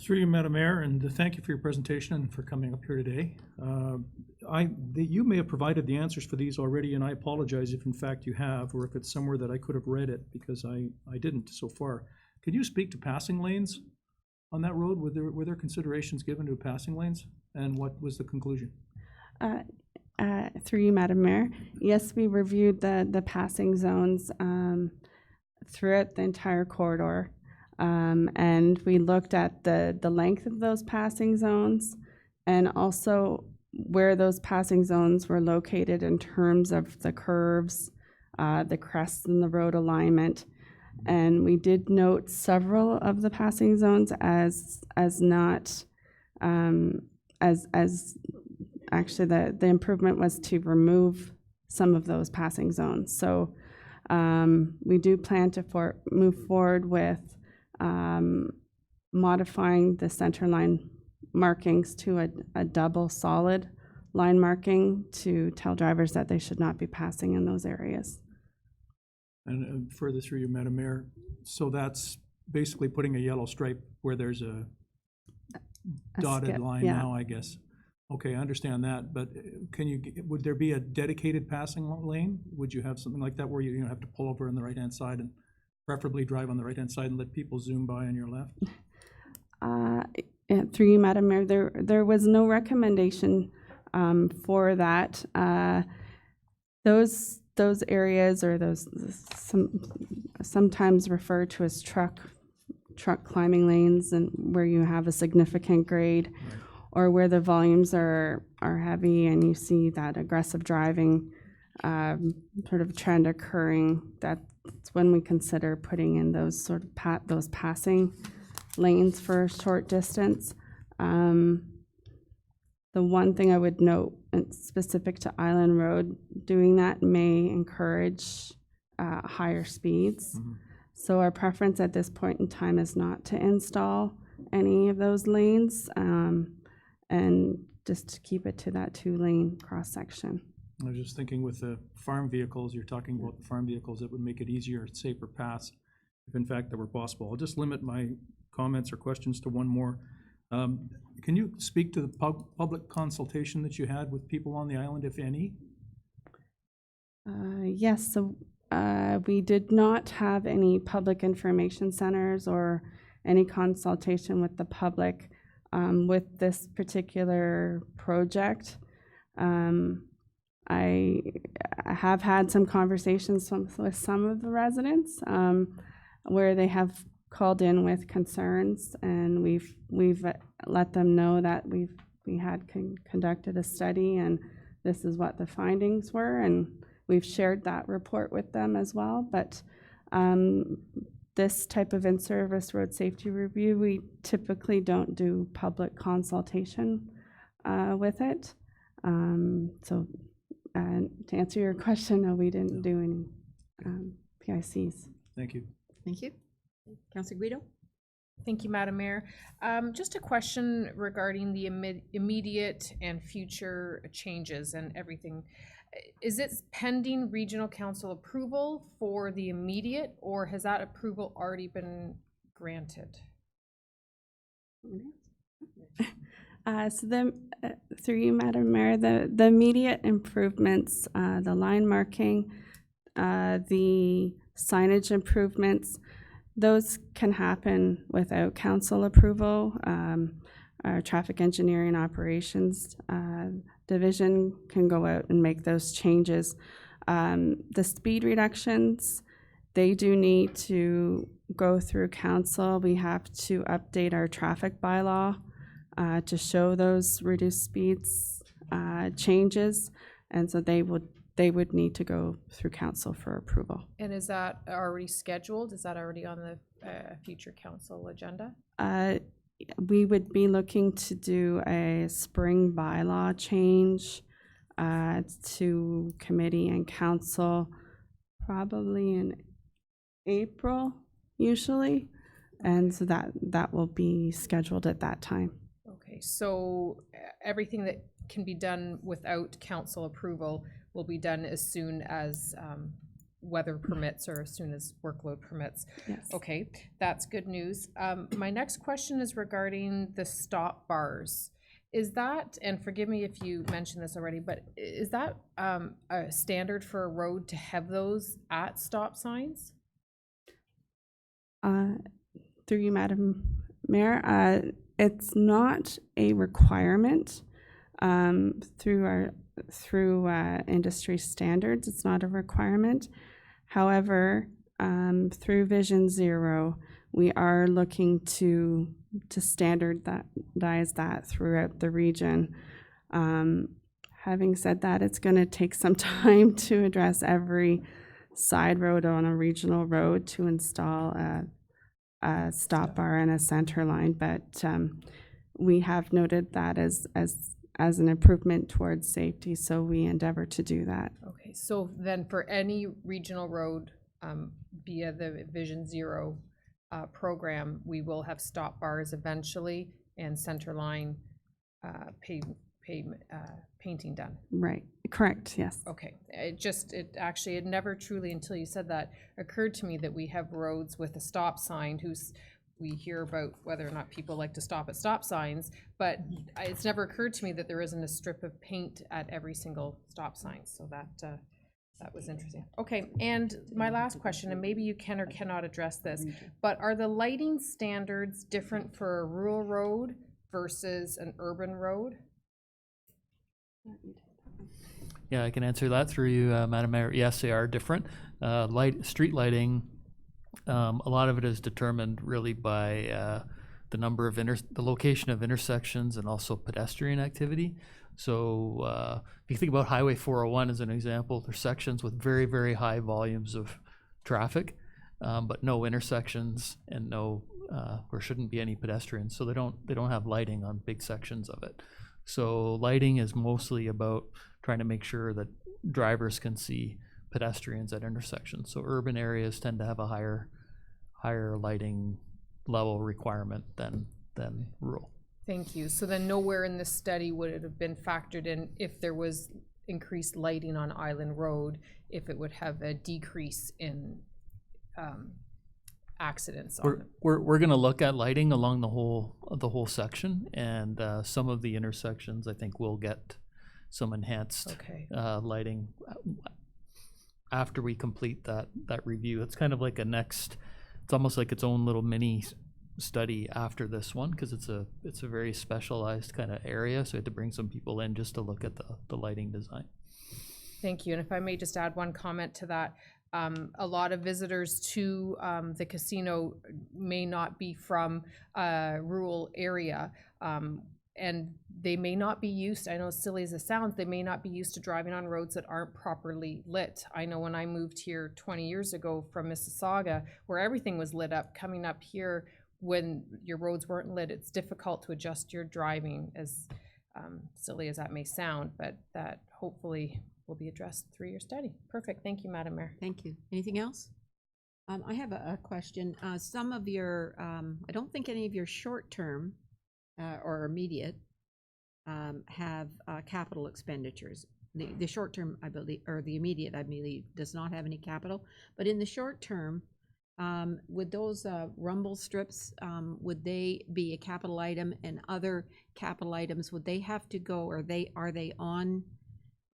Through you, Madam Mayor, and thank you for your presentation and for coming up here today. You may have provided the answers for these already, and I apologize if in fact you have, or if it's somewhere that I could have read it, because I didn't so far. Could you speak to passing lanes on that road? Were there considerations given to passing lanes, and what was the conclusion? Through you, Madam Mayor, yes, we reviewed the passing zones throughout the entire corridor. And we looked at the length of those passing zones and also where those passing zones were located in terms of the curves, the crests in the road alignment. And we did note several of the passing zones as not, as actually the improvement was to remove some of those passing zones. So we do plan to move forward with modifying the center line markings to a double solid line marking to tell drivers that they should not be passing in those areas. And further through you, Madam Mayor, so that's basically putting a yellow stripe where there's a dotted skip, line yeah. now, I guess. Okay, I understand that, but would there be a dedicated passing lane? Would you have something like that where you have to pull over on the right-hand side and preferably drive on the right-hand side and let people zoom by on your left? Through you, Madam Mayor, there was no recommendation for that. Those areas or those sometimes referred to as truck climbing lanes, and where you have a significant grade, right, or where the volumes are heavy and you see that aggressive driving sort of trend occurring. That's when we consider putting in those sort of those passing lanes for a short distance. The one thing I would note, and specific to Island Road, doing that may encourage higher speeds. Mm-hmm. So our preference at this point in time is not to install any of those lanes, and just to keep it to that 2-lane cross section. I was just thinking with the farm vehicles, you're talking about the farm vehicles, it would make it easier, safer paths, if in fact that were possible. I'll just limit my comments or questions to one more. Can you speak to the public consultation that you had with people on the island, if any? Yes, so we did not have any public information centers or any consultation with the public with this particular project. I have had some conversations with some of the residents where they have called in with concerns, and we've let them know that we had conducted a study and this is what the findings were, and we've shared that report with them as well. But this type of in-service road safety review, we typically don't do public consultation with it. So to answer your question, no, we didn't do any PICs. Thank you. Thank you. Councilor Guido? Thank you, Madam Mayor. Just a question regarding the immediate and future changes and everything. Is it pending regional council approval for the immediate, or has that approval already been granted? So through you, Madam Mayor, the immediate improvements, the line marking, the signage improvements, those can happen without council approval. Our traffic engineering operations division can go out and make those changes. The speed reductions, they do need to go through council. We have to update our traffic bylaw to show those reduced speeds changes, and so they would need to go through council for approval. And is that already scheduled? Is that already on the future council agenda? We would be looking to do a spring bylaw change to committee and council probably in April usually, and so that will be scheduled at that time. Okay, so everything that can be done without council approval will be done as soon as weather permits or as soon as workload permits. Yes. Okay, that's good news. My next question is regarding the stop bars. Is that, and forgive me if you mentioned this already, but is that a standard for a road to have those at stop signs? Through you, Madam Mayor, it's not a requirement through industry standards. It's not a requirement. However, through Vision Zero, we are looking to standardize that throughout the region. Having said that, it's going to take some time to address every side road on a regional road to install a stop bar and a center line, but we have noted that as an improvement towards safety, so we endeavor to do that. Okay, so then for any regional road via the Vision Zero program, we will have stop bars eventually and center line painting done. Right, correct, yes. Okay, it actually, it never truly, until you said that, occurred to me that we have roads with a stop sign we hear about whether or not people like to stop at stop signs, but it's never occurred to me that there isn't a strip of paint at every single stop sign, so that was interesting. Okay, and my last question, and maybe you can or cannot address this, but are the lighting standards different for a rural road versus an urban road? Yeah, I can answer that through you, Madam Mayor. Yes, they are different. Street lighting, a lot of it is determined really by the number of the location of intersections and also pedestrian activity. So if you think about Highway 401 as an example, there's sections with very, very high volumes of traffic, but no intersections and there shouldn't be any pedestrians. So they don't have lighting on big sections of it. So lighting is mostly about trying to make sure that drivers can see pedestrians at intersections. So urban areas tend to have a higher lighting level requirement than rural. Thank you. So then nowhere in this study would it have been factored in if there was increased lighting on Island Road, if it would have a decrease in accidents on it. We're gonna look at lighting along the whole section, and some of the intersections, I think, will get some enhanced Okay. lighting after we complete that review. It's kind of like it's almost like its own little mini study after this one, because it's a very specialized kind of area, so we had to bring some people in just to look at the lighting design. Thank you. And if I may just add one comment to that, a lot of visitors to the casino may not be from a rural area. And they may not be used, I know as silly as it sounds, they may not be used to driving on roads that aren't properly lit. I know when I moved here 20 years ago from Mississauga, where everything was lit up, coming up here when your roads weren't lit, it's difficult to adjust your driving, as silly as that may sound, but that hopefully will be addressed through your study. Perfect. Thank you, Madam Mayor. Thank you. Anything else? I have a question. Some of your, I don't think any of your short-term or immediate have capital expenditures. The short-term, I believe, or the immediate, I believe, does not have any capital. But in the short term, would those rumble strips, would they be a capital item, and other capital items, would they have to go, or are they on,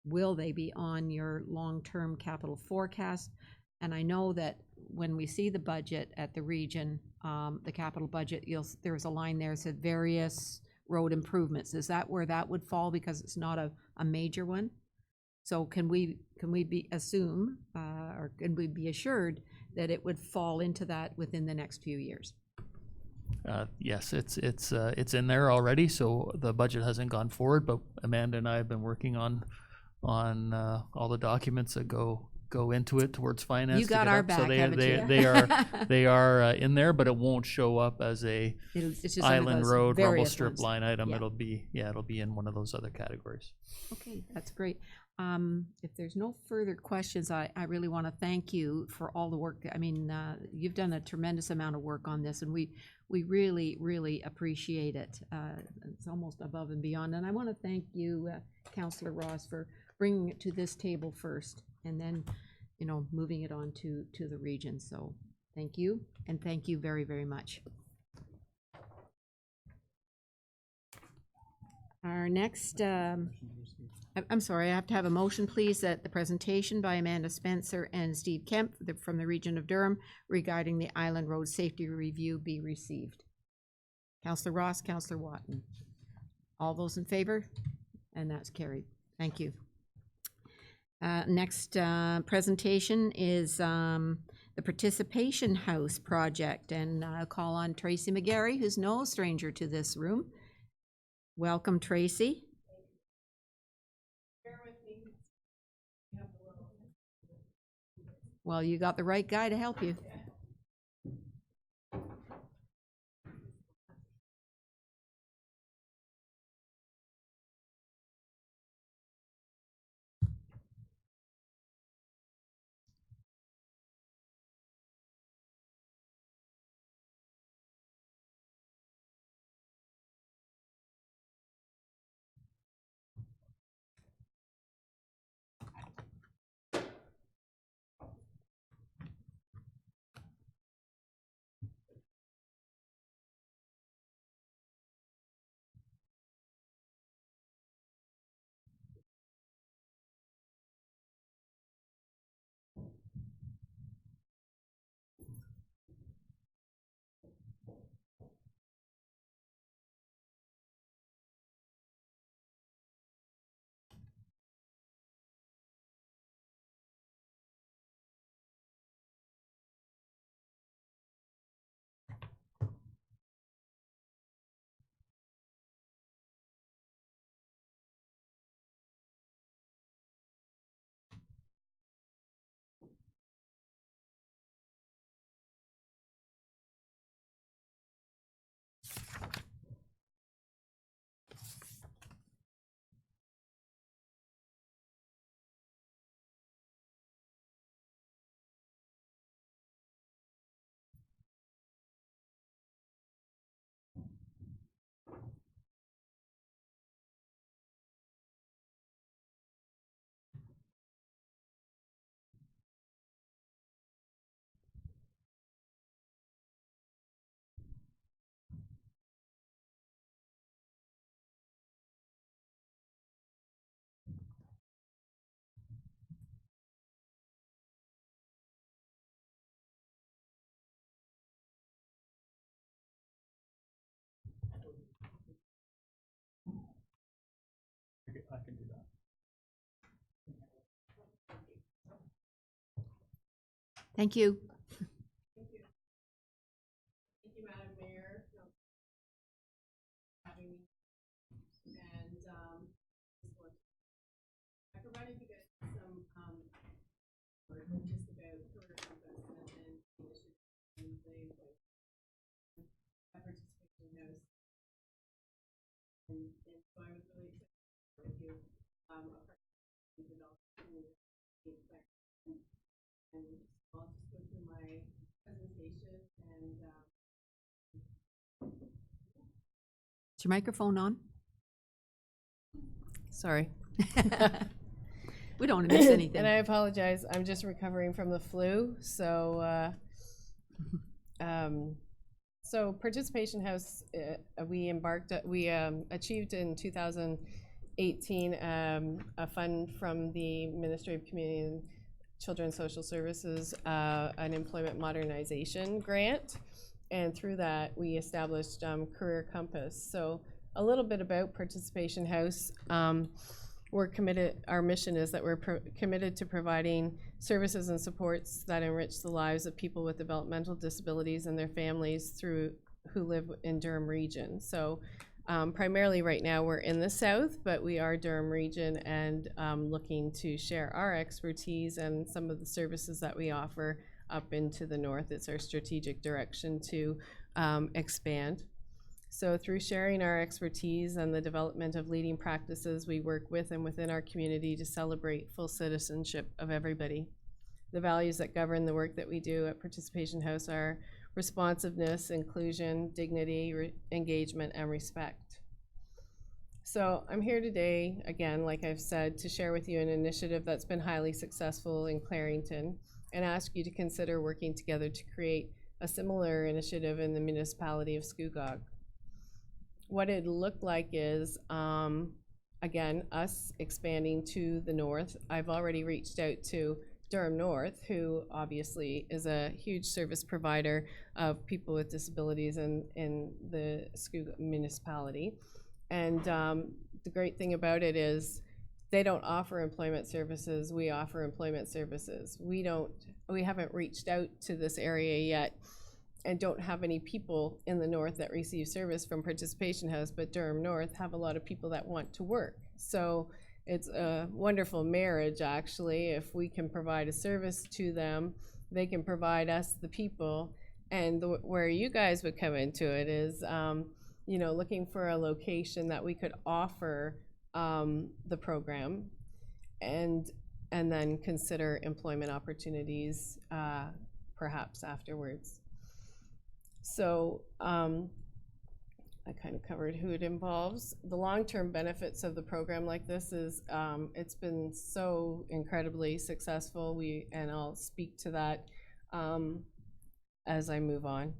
will they be on your long-term capital forecast? And I know that when we see the budget at the region, the capital budget, there's a line there that said various road improvements. Is that where that would fall, because it's not a major one? So can we assume, or can we be assured that it would fall into that within the next few years? Yes, it's in there already, so the budget hasn't gone forward, but Amanda and I have been working on all the documents that go into it towards finance. You to got get our up. back, So haven't you? they are in there, but it won't show up as a It's just under Island those Road rumble various strip ones. line item. Yeah. It'll be in one of those other categories. Okay, that's great. If there's no further questions, I really want to thank you for all the work. I mean, you've done a tremendous amount of work on this, and we really, really appreciate it. It's almost above and beyond. And I want to thank you, Councillor Ross, for bringing it to this table first, and then, moving it on to the region. So thank you, and thank you very, very much. Our next, I'm sorry, I have to have a motion, please, that the presentation by Amanda Spencer and Steve Kemp from the region of Durham regarding the Island Road Safety Review be received. Councillor Ross, Councillor Watton. All those in favor? And that's carried. Thank you. Next presentation is the Participation House project, and I'll call on Tracy McGarry, who's no stranger to this room. Welcome, Tracy. Well, you got the right guy to help you. I can do that. Thank you. Thank you, Madam Mayor. Having me. And, I provided you guys some, work just about career compass and then initiatives and the participation house. And so I was really excited with you, a partnership development and I'll just go through my presentation and, is your microphone on? Sorry. We don't want to miss anything. And I apologize, I'm just recovering from the flu, so, so Participation House, we achieved in 2018 a fund from the Ministry of Community and Children's Social Services, an employment modernization grant. And through that, we established Career Compass. So a little bit about Participation House. We're committed, our mission is that we're committed to providing services and supports that enrich the lives of people with developmental disabilities and their families who live in Durham Region. So primarily right now we're in the south, but we are Durham Region and looking to share our expertise and some of the services that we offer up into the north. It's our strategic direction to expand. So through sharing our expertise and the development of leading practices, we work with and within our community to celebrate full citizenship of everybody. The values that govern the work that we do at Participation House are responsiveness, inclusion, dignity, engagement, and respect. So I'm here today, again, like I've said, to share with you an initiative that's been highly successful in Clarington and ask you to consider working together to create a similar initiative in the municipality of Scugog. What it looked like is, again, us expanding to the north. I've already reached out to Durham North, who obviously is a huge service provider of people with disabilities in the Scugog municipality. And the great thing about it is they don't offer employment services, we offer employment services. We haven't reached out to this area yet and don't have any people in the north that receive service from Participation House, but Durham North have a lot of people that want to work. So it's a wonderful marriage, actually. If we can provide a service to them, they can provide us the people. And where you guys would come into it is, you know, looking for a location that we could offer the program and then consider employment opportunities perhaps afterwards. So I kind of covered who it involves. The long-term benefits of the program like this is it's been so incredibly successful. And I'll speak to that as I move on.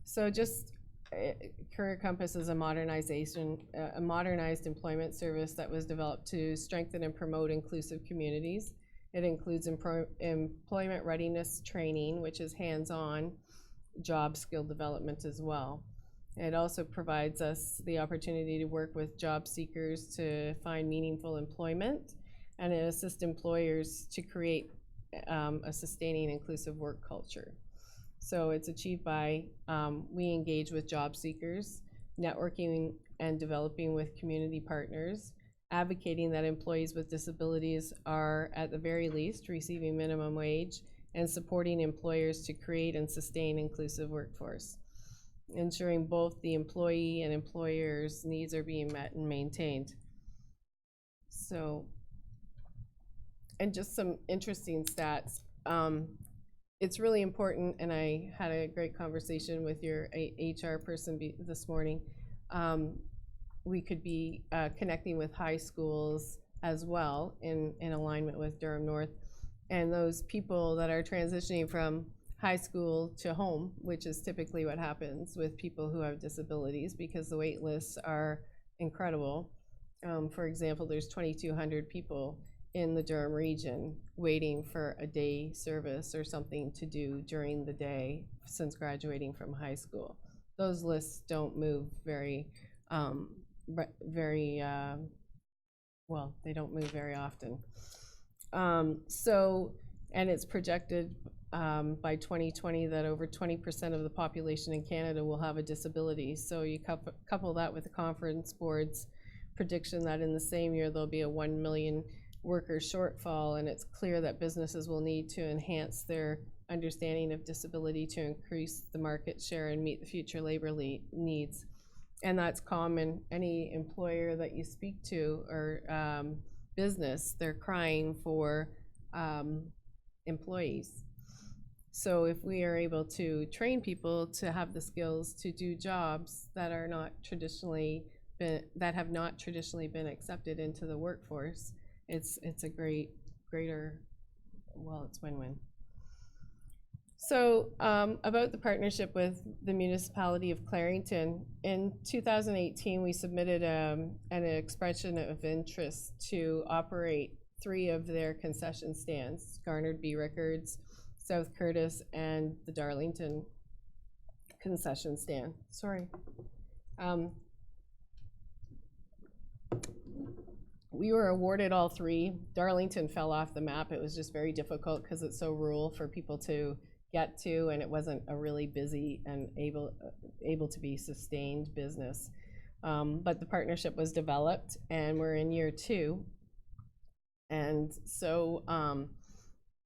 So just Career Compass is a modernized employment service that was developed to strengthen and promote inclusive communities. It includes employment readiness training, which is hands-on job skill development as well. It also provides us the opportunity to work with job seekers to find meaningful employment, and it assists employers to create a sustaining inclusive work culture. So it's achieved by, we engage with job seekers, networking and developing with community partners, advocating that employees with disabilities are at the very least receiving minimum wage, and supporting employers to create and sustain inclusive workforce, ensuring both the employee and employer's needs are being met and maintained. So, and just some interesting stats. It's really important, and I had a great conversation with your HR person this morning. We could be connecting with high schools as well in alignment with Durham North. And those people that are transitioning from high school to home, which is typically what happens with people who have disabilities because the wait lists are incredible. For example, there's 2,200 people in the Durham region waiting for a day service or something to do during the day since graduating from high school. Those lists don't move very very, well, they don't move very often. And it's projected by 2020 that over 20% of the population in Canada will have a disability. So you couple that with the Conference Board's prediction that in the same year there'll be a 1 million worker shortfall, and it's clear that businesses will need to enhance their understanding of disability to increase the market share and meet the future labor needs. And that's common. Any employer that you speak to or business, they're crying for employees. So if we are able to train people to have the skills to do jobs that are not traditionally that have not traditionally been accepted into the workforce, it's a greater, well, it's win-win. So about the partnership with the municipality of Clarington, in 2018 we submitted an expression of interest to operate 3 of their concession stands: Garnered B. Rickards, South Curtis, and the Darlington concession stand. Sorry. We were awarded all 3. Darlington fell off the map. It was just very difficult because it's so rural for people to get to, and it wasn't a really busy and able to be sustained business. But the partnership was developed, and we're in year 2. And so,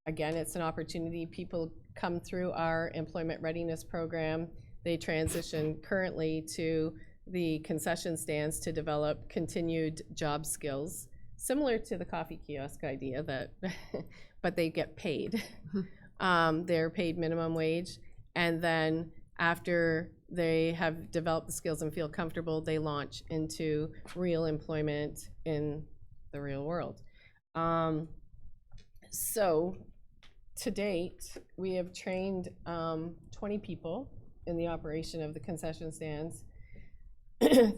again, it's an opportunity. People come through our employment readiness program. They transition currently to the concession stands to develop continued job skills, similar to the coffee kiosk idea, that but they get paid. They're paid minimum wage, and then after they have developed the skills and feel comfortable, they launch into real employment in the real world. So to date, we have trained 20 people in the operation of the concession stands.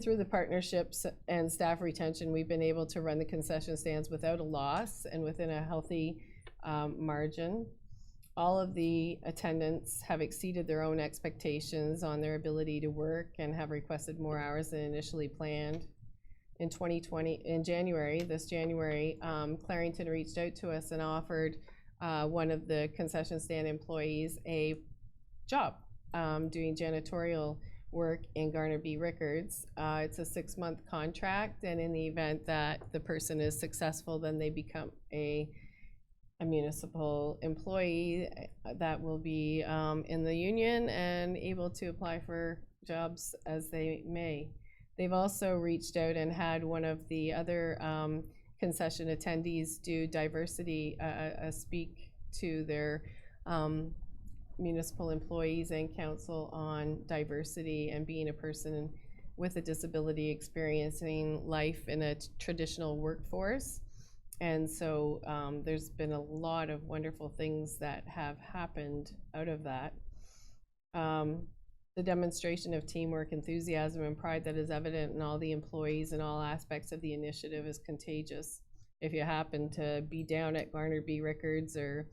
Through the partnerships and staff retention, we've been able to run the concession stands without a loss and within a healthy margin. All of the attendants have exceeded their own expectations on their ability to work and have requested more hours than initially planned. In 2020, in January, this January, Clarington reached out to us and offered one of the concession stand employees a job doing janitorial work in Garnered B. Rickards. It's a 6-month contract, and in the event that the person is successful, then they become a municipal employee that will be in the union and able to apply for jobs as they may. They've also reached out and had one of the other concession attendees do diversity, speak to their municipal employees and council on diversity and being a person with a disability experiencing life in a traditional workforce. And so there's been a lot of wonderful things that have happened out of that. The demonstration of teamwork, enthusiasm, and pride that is evident in all the employees and all aspects of the initiative is contagious. If you happen to be down at Garnered B. Rickards or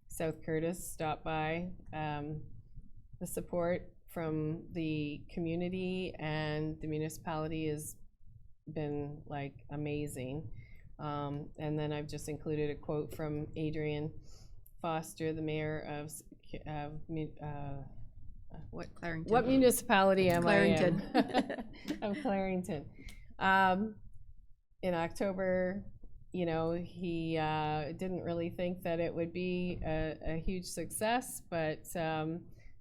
South Curtis, stop by. The support from the community and the municipality has been like amazing. And then I've just included a quote from Adrian Foster, the mayor of Clarington. What municipality am Clarington. I in? Of Clarington. In October, you know, he didn't really think that it would be a huge success, but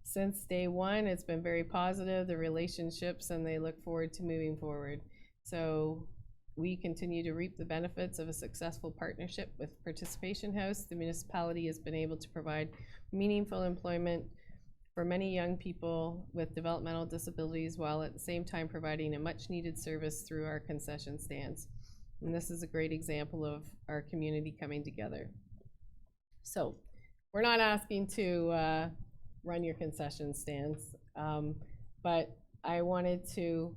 since day one, it's been very positive, the relationships, and they look forward to moving forward. So we continue to reap the benefits of a successful partnership with Participation House. The municipality has been able to provide meaningful employment for many young people with developmental disabilities, while at the same time providing a much-needed service through our concession stands. And this is a great example of our community coming together. So we're not asking to run your concession stands, but I wanted to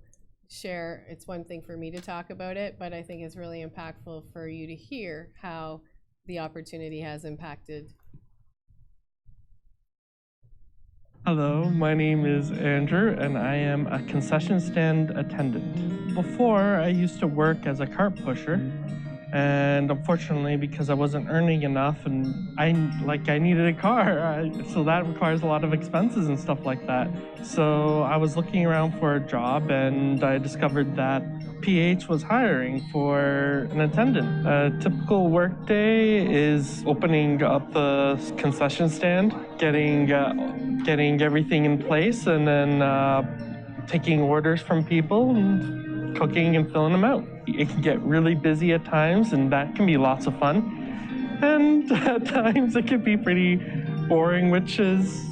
share, it's one thing for me to talk about it, but I think it's really impactful for you to hear how the opportunity has impacted Hello, my name is Andrew, and I am a concession stand attendant. Before, I used to work as a cart pusher, and unfortunately, because I wasn't earning enough and I needed a car, so that requires a lot of expenses and stuff like that. So I was looking around for a job, and I discovered that PH was hiring for an attendant. A typical workday is opening up the concession stand, getting everything in place, and then taking orders from people and cooking and filling them out. It can get really busy at times, and that can be lots of fun. And at times it can be pretty boring, which is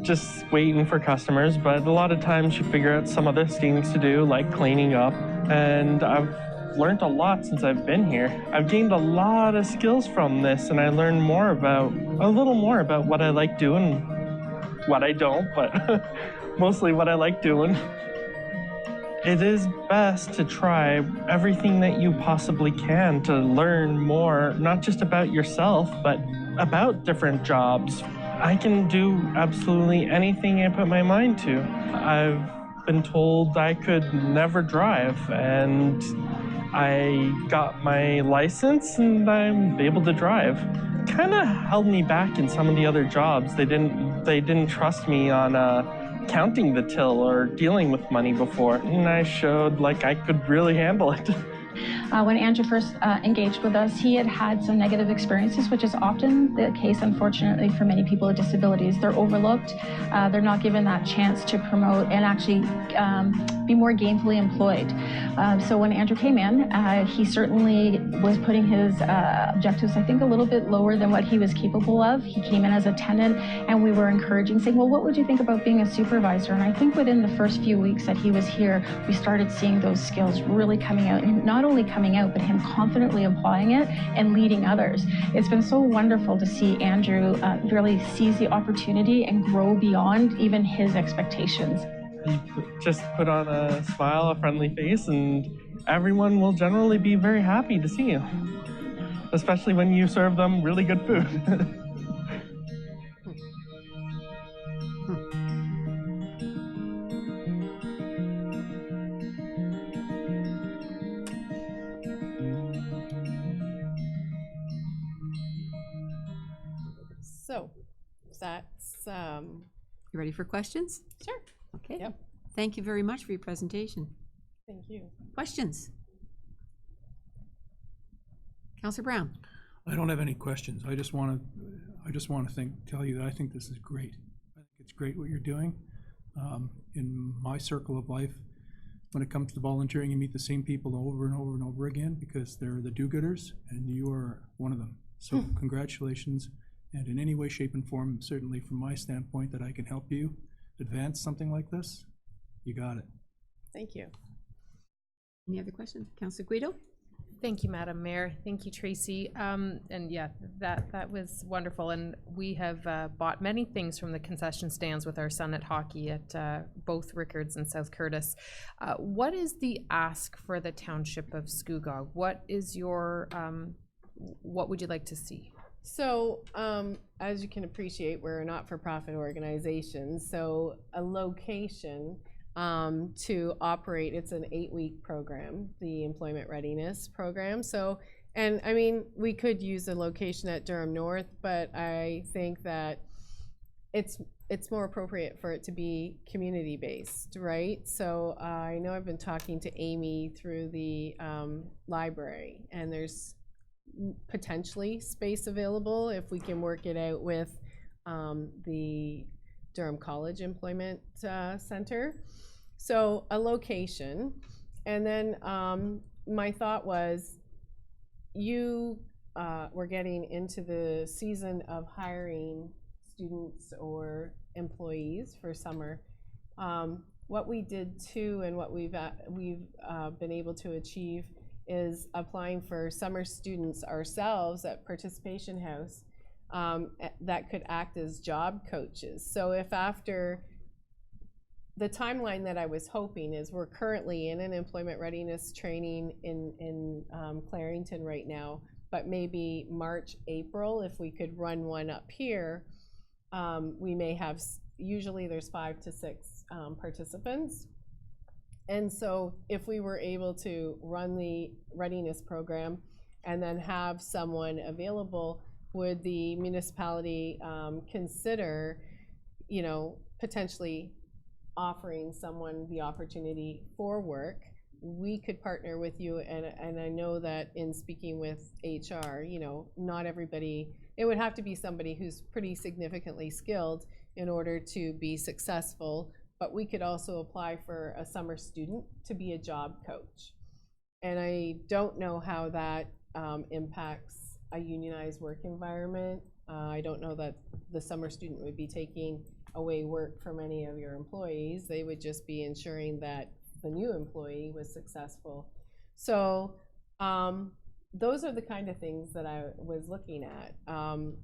just waiting for customers. But a lot of times you figure out some other things to do, like cleaning up. And I've learned a lot since I've been here. I've gained a lot of skills from this, and I learned a little more about what I like doing, what I don't, but mostly what I like doing. It is best to try everything that you possibly can to learn more, not just about yourself, but about different jobs. I can do absolutely anything I put my mind to. I've been told I could never drive, and I got my license and I'm able to drive. Kind of held me back in some of the other jobs. They didn't trust me on counting the till or dealing with money before, and I showed I could really handle it. When Andrew first engaged with us, he had some negative experiences, which is often the case, unfortunately, for many people with disabilities. They're overlooked, they're not given that chance to promote and actually be more gainfully employed. So when Andrew came in, he certainly was putting his objectives, I think, a little bit lower than what he was capable of. He came in as a tenant, and we were encouraging, saying, well, what would you think about being a supervisor? And I think within the first few weeks that he was here, we started seeing those skills really coming out, and not only coming out, but him confidently applying it and leading others. It's been so wonderful to see Andrew really seize the opportunity and grow beyond even his expectations. You just put on a smile, a friendly face, and everyone will generally be very happy to see you, especially when you serve them really good food. So, that's, You ready for questions? sure, Okay. Yep. Thank you very much for your presentation. thank you. Questions? Counselor Brown? I don't have any questions. I just want to tell you that I think this is great. I think it's great what you're doing. In my circle of life, when it comes to volunteering, you meet the same people over and over and over again because they're the do-gooders, and you are one of them. So congratulations. And in any way, shape, and form, certainly from my standpoint, that I can help you advance something like this, you got it. Thank you. Any other questions? Counselor Guido? Thank you, Madam Mayor. Thank you, Tracy. And yeah, that was wonderful. And we have bought many things from the concession stands with our son at hockey at both Rickards and South Curtis. What is the ask for the township of Scugog? What is your, what would you like to see? So, as you can appreciate, we're a not-for-profit organization, so a location to operate, it's an 8-week program, the Employment Readiness Program. So, and I mean, we could use a location at Durham North, but I think that it's more appropriate for it to be community-based, right? So I know I've been talking to Amy through the library, and there's potentially space available if we can work it out with the Durham College Employment Center. So a location, and then my thought was you were getting into the season of hiring students or employees for summer. What we did too, and what we've been able to achieve, is applying for summer students ourselves at Participation House that could act as job coaches. So if after the timeline that I was hoping is, we're currently in an employment readiness training in Clarington right now, but maybe March, April, if we could run one up here, we may have, usually there's 5 to 6 participants. And so if we were able to run the readiness program and then have someone available, would the municipality consider, you know, potentially offering someone the opportunity for work? We could partner with you, and I know that in speaking with HR, you know, not everybody, it would have to be somebody who's pretty significantly skilled in order to be successful, but we could also apply for a summer student to be a job coach. And I don't know how that impacts a unionized work environment. I don't know that the summer student would be taking away work from any of your employees. They would just be ensuring that the new employee was successful. So those are the kind of things that I was looking at.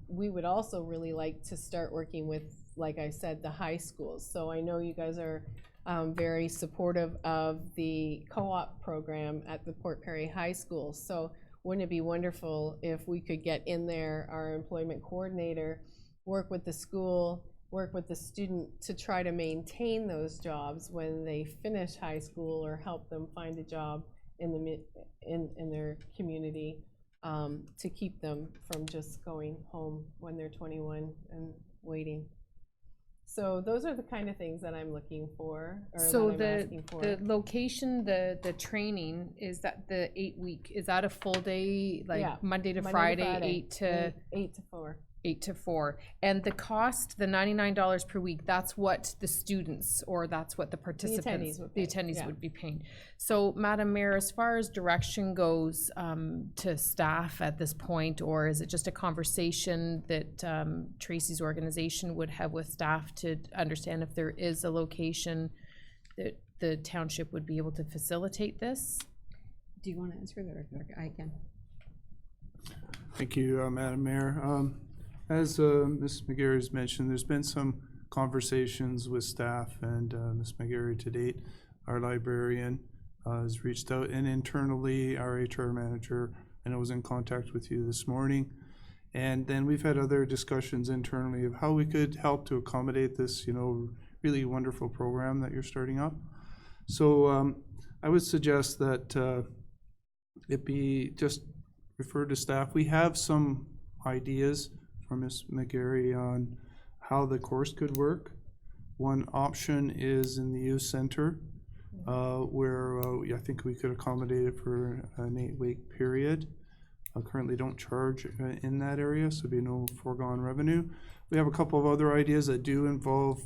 We would also really like to start working with, like I said, the high schools. So I know you guys are very supportive of the co-op program at the Port Perry High School. So wouldn't it be wonderful if we could get in there, our employment coordinator, work with the school, work with the student to try to maintain those jobs when they finish high school, or help them find a job in their community, to keep them from just going home when they're 21 and waiting. So those are the kind of things that I'm looking for, or So that I'm asking for. the location, the training, is that the 8-week, is that a full day, like Yeah, Monday to Monday to Friday, Friday, 8 to 8 to 4. 8 to 4? And the cost, the $99 per week, that's what the students, or that's what the participants, would the pay, attendees yeah. would be paying. So, Madam Mayor, as far as direction goes to staff at this point, or is it just a conversation that Tracy's organization would have with staff to understand if there is a location that the township would be able to facilitate this? Do you want to answer that, or I can? Thank you, Madam Mayor. As Ms. McGarry has mentioned, there's been some conversations with staff, and Ms. McGarry to date, our librarian, has reached out, and internally, our HR manager, I know, was in contact with you this morning. And then we've had other discussions internally of how we could help to accommodate this, you know, really wonderful program that you're starting up. So I would suggest that it be just referred to staff. We have some ideas from Ms. McGarry on how the course could work. One option is in the youth center, where I think we could accommodate it for an 8-week period. Currently don't charge in that area, so there'd be no foregone revenue. We have a couple of other ideas that do involve,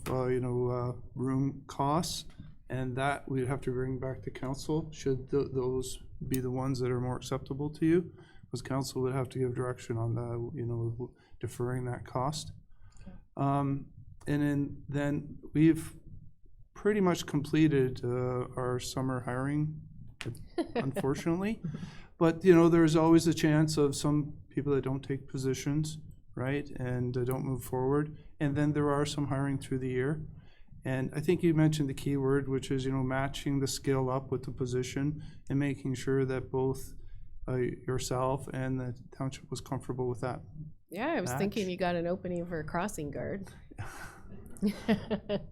room costs, and that we'd have to bring back to council should those be the ones that are more acceptable to you, because council would have to give direction on the, deferring that cost. And then we've pretty much completed our summer hiring, unfortunately. But, there's always a chance of some people that don't take positions, right, and don't move forward. And then there are some hiring through the year. And I think you mentioned the key word, which is, matching the skill up with the position and making sure that both yourself and the township was comfortable with that. Yeah, I was thinking you got an opening for a crossing guard.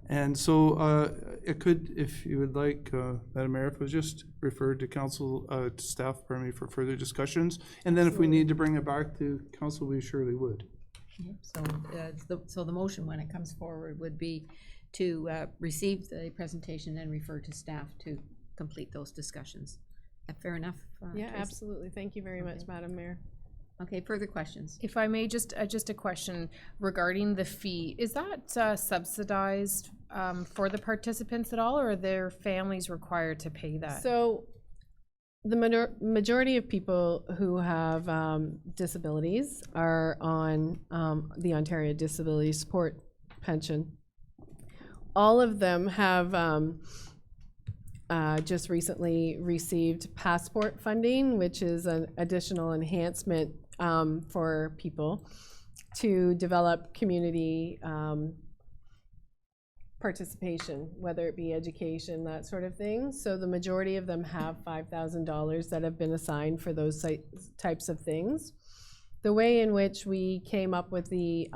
And so it could, if you would like, Madam Mayor, if it was just referred to council, to staff, pardon me, for further discussions. And then if we need to bring it back to council, we surely would. So the motion, when it comes forward, would be to receive the presentation and refer to staff to complete those discussions. Fair enough? Yeah, Tracy? absolutely. Thank you very much, Madam Mayor. Okay, further questions? If I may, just a question regarding the fee. Is that subsidized for the participants at all, or are their families required to pay that? So the majority of people who have disabilities are on the Ontario Disability Support Pension. All of them have just recently received passport funding, which is an additional enhancement for people to develop community participation, whether it be education, that sort of thing. So the majority of them have $5,000 that have been assigned for those types of things. The way in which we came up with the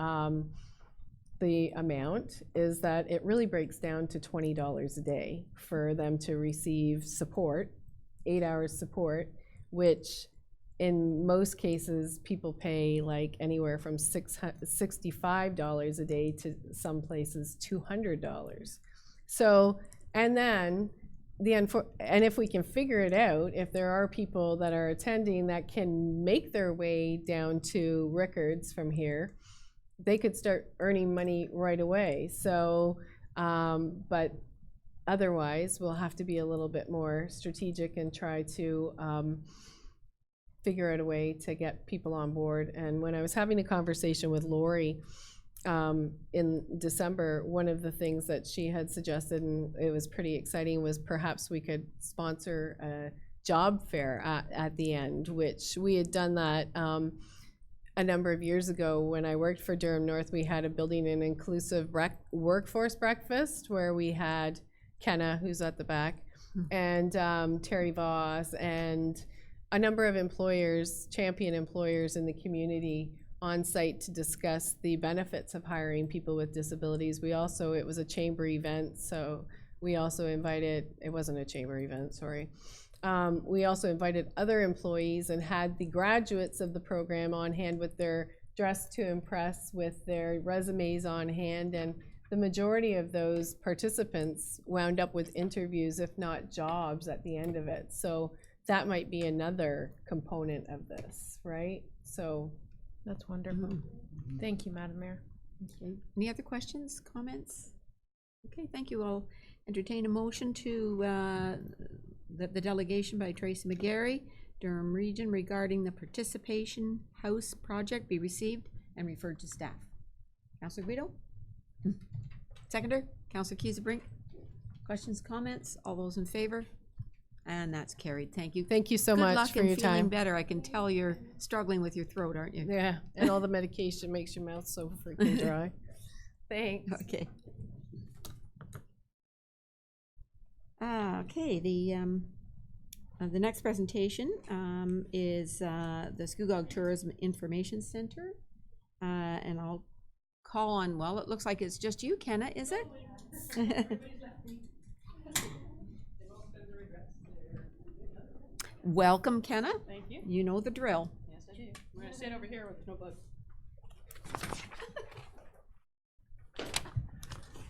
the amount is that it really breaks down to $20 a day for them to receive support, 8 hours support, which in most cases, people pay like anywhere from $65 a day to some places $200. So, and then and if we can figure it out, if there are people that are attending that can make their way down to Rickards from here, they could start earning money right away. So, but otherwise, we'll have to be a little bit more strategic and try to figure out a way to get people on board. And when I was having a conversation with Lori in December, one of the things that she had suggested, and it was pretty exciting, was perhaps we could sponsor a job fair at the end, which we had done that a number of years ago when I worked for Durham North. We had a building and inclusive workforce breakfast where we had Kenna, who's at the back, and Terry Voss, and a number of employers, champion employers in the community on site to discuss the benefits of hiring people with disabilities. We also, it was a chamber event, so we also invited, it wasn't a chamber event, sorry. We also invited other employees and had the graduates of the program on hand with their dress to impress, with their resumes on hand, and the majority of those participants wound up with interviews, if not jobs, at the end of it. So that might be another component of this, right? So That's wonderful. Thank you, Madam Mayor. Okay. Any other questions, comments? Okay, thank you. I'll entertain a motion to that the delegation by Tracy McGarry, Durham Region, regarding the participation house project be received and referred to staff. Councillor Guido? Seconder? Councillor Kiesebrink? Questions, comments? All those in favor? And that's carried. Thank you. thank you so Good much luck for in your feeling time. better. I can tell you're struggling with your throat, aren't you? Yeah, and all the medication makes your mouth so freaking dry. Thanks. Okay. Okay, the next presentation is the Scugog Tourism Information Center. And I'll call on, well, it looks like it's just you, Kenna, is it? Welcome, Kenna. Thank you. You know the drill. Yes, I do. We're gonna sit over here with no bug.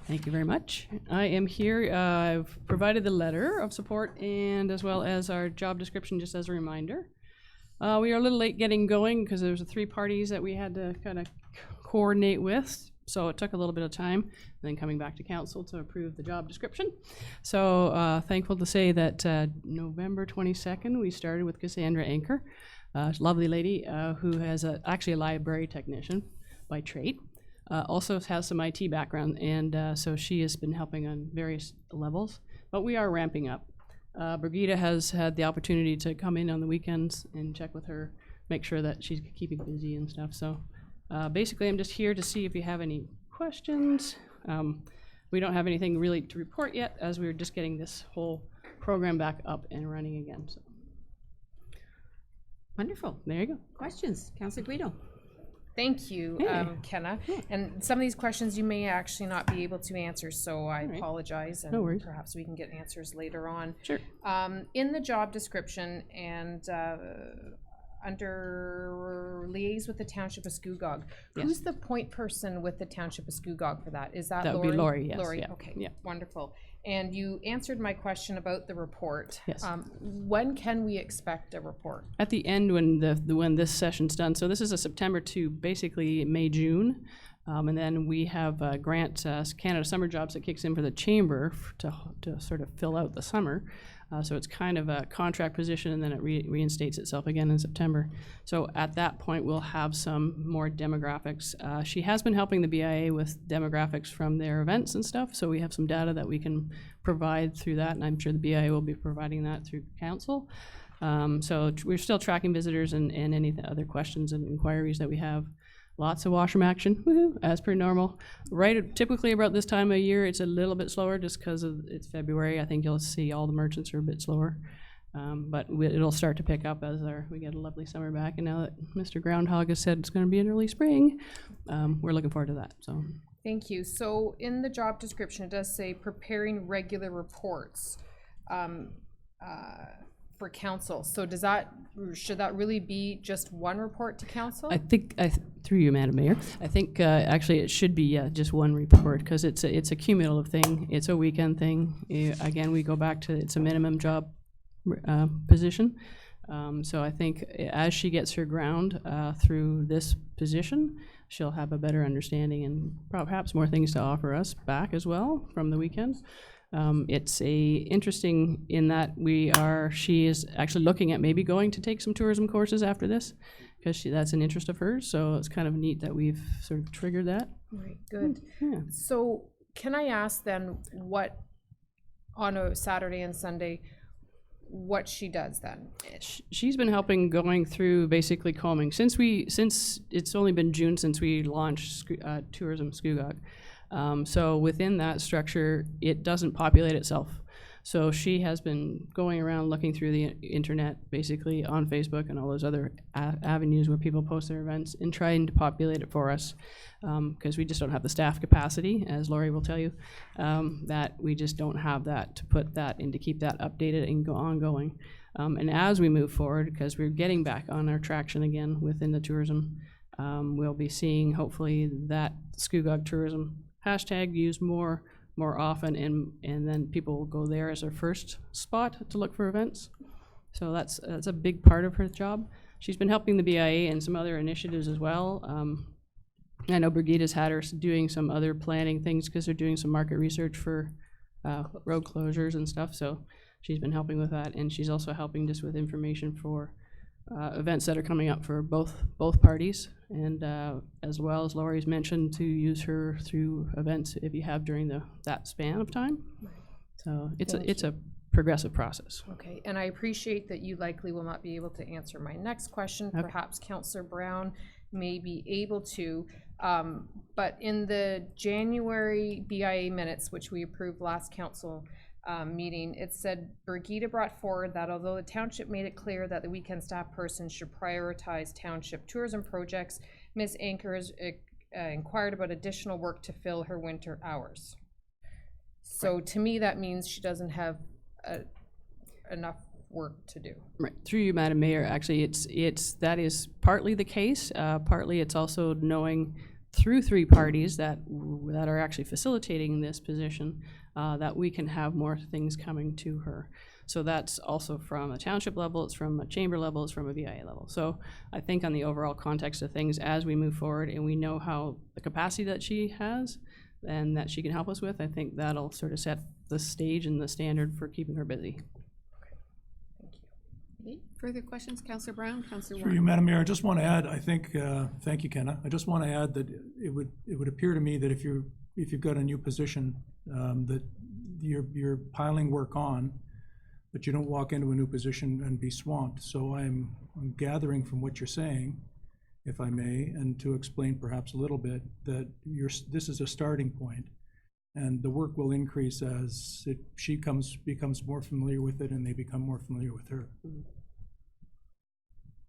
Thank you very much. I am here, I've provided the letter of support and as well as our job description, just as a reminder. We are a little late getting going because there's 3 parties that we had to kind of coordinate with, so it took a little bit of time, and then coming back to council to approve the job description. So thankful to say that November 22nd, we started with Cassandra Anker, a lovely lady who has actually a library technician by trade. Also has some IT background, and so she has been helping on various levels, but we are ramping up. Brigida has had the opportunity to come in on the weekends and check with her, make sure that she's keeping busy and stuff. So basically I'm just here to see if you have any questions. We don't have anything really to report yet, as we're just getting this whole program back up and running again. So. Wonderful. There you go. Questions? Councillor Guido. Thank you, Hey. Kenna. And some of these questions you may actually not be able to answer, so I right. apologize, and No worries. perhaps we can get answers later on. Sure. In the job description and under liaise with the Township of Scugog, Yes. who's the point person with the Township of Scugog for that? Is that That would Lori? be Lori, yes, Lori, yeah, okay, yeah. wonderful. And you answered my question about the report. Yes. When can we expect a report? At the end, when when this session's done, so this is a September to basically May, June, and then we have a grant, Canada Summer Jobs, that kicks in for the chamber to sort of fill out the summer. So it's kind of a contract position, and then it reinstates itself again in September. So at that point, we'll have some more demographics. She has been helping the BIA with demographics from their events and stuff, so we have some data that we can provide through that, and I'm sure the BIA will be providing that through council. So we're still tracking visitors and any other questions and inquiries that we have. Lots of washroom action, woohoo, as per normal. Typically about this time of year, it's a little bit slower just because it's February. I think you'll see all the merchants are a bit slower. But it'll start to pick up as we get a lovely summer back. And now that Mr. Groundhog has said it's going to be an early spring, we're looking forward to that. So Thank you. So in the job description, it does say preparing regular reports for council. So does that, should that really be just one report to council? I think, through you, Madam Mayor, I think actually it should be just one report, because it's a cumulative thing. It's a weekend thing. Again, we go back to, it's a minimum job position. So I think as she gets her ground through this position, she'll have a better understanding and perhaps more things to offer us back as well from the weekend. It's interesting in that she is actually looking at maybe going to take some tourism courses after this, because that's an interest of hers. So it's kind of neat that we've sort of triggered that. Right, good. Yeah. So can I ask then what, on a Saturday and Sunday, what she does then? She's been helping going through basically combing since it's only been June since we launched Tourism Scugog. So within that structure, it doesn't populate itself. So she has been going around looking through the internet, basically on Facebook and all those other avenues where people post their events, and trying to populate it for us, because we just don't have the staff capacity, as Lori will tell you, that we just don't have that to put that in to keep that updated and ongoing. And as we move forward, because we're getting back on our traction again within the tourism, we'll be seeing hopefully that Scugog tourism hashtag used more often, and then people will go there as their first spot to look for events. So that's a big part of her job. She's been helping the BIA and some other initiatives as well. I know Brigida's had her doing some other planning things because they're doing some market research for road closures and stuff. So she's been helping with that, and she's also helping just with information for events that are coming up for both parties, and as well as Lori's mentioned, to use her through events if you have during that span of time. So it's a progressive process. Okay, and I appreciate that you likely will not be able to answer my next question. Okay. Perhaps Councillor Brown may be able to, but in the January BIA minutes, which we approved last council meeting, it said Brigida brought forward that although the township made it clear that the weekend staff person should prioritize township tourism projects, Ms. Ankers inquired about additional work to fill her winter hours. So to me, that means she doesn't have enough work to do. Right, through you, Madam Mayor, actually that is partly the case. Partly it's also knowing through three parties that are actually facilitating this position, that we can have more things coming to her. So that's also from a township level, it's from a chamber level, it's from a BIA level. So I think on the overall context of things, as we move forward and we know how the capacity that she has and that she can help us with, I think that'll sort of set the stage and the standard for keeping her busy. Okay. Further questions, Councillor Brown, Councillor Through you, Madam Mayor, I just want to add, I think, thank you, Kenna. I just want to add that it would appear to me that if you've got a new position, that you're piling work on, but you don't walk into a new position and be swamped. So I'm gathering from what you're saying, if I may, and to explain perhaps a little bit, that this is a starting point, and the work will increase as she becomes more familiar with it and they become more familiar with her.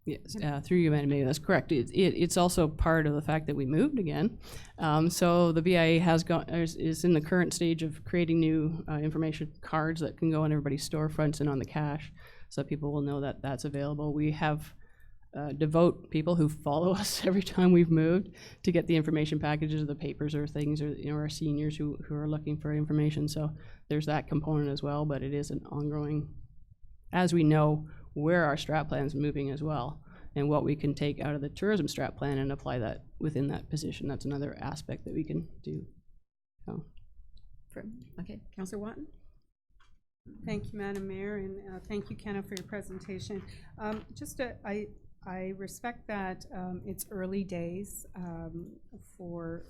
Yes, through you, Madam Mayor, that's correct. It's also part of the fact that we moved again. So the BIA is in the current stage of creating new information cards that can go on everybody's storefronts and on the cash, so people will know that that's available. We have devote people who follow us every time we've moved to get the information packages of the papers or things, or our seniors who are looking for information. So there's that component as well, but it is an ongoing, as we know where our strat plan is moving as well, and what we can take out of the tourism strat plan and apply that within that position. That's another aspect that we can do. So. Okay, Councillor Watton. Thank you, Madam Mayor, and thank you, Kenna, for your presentation. I respect that it's early days for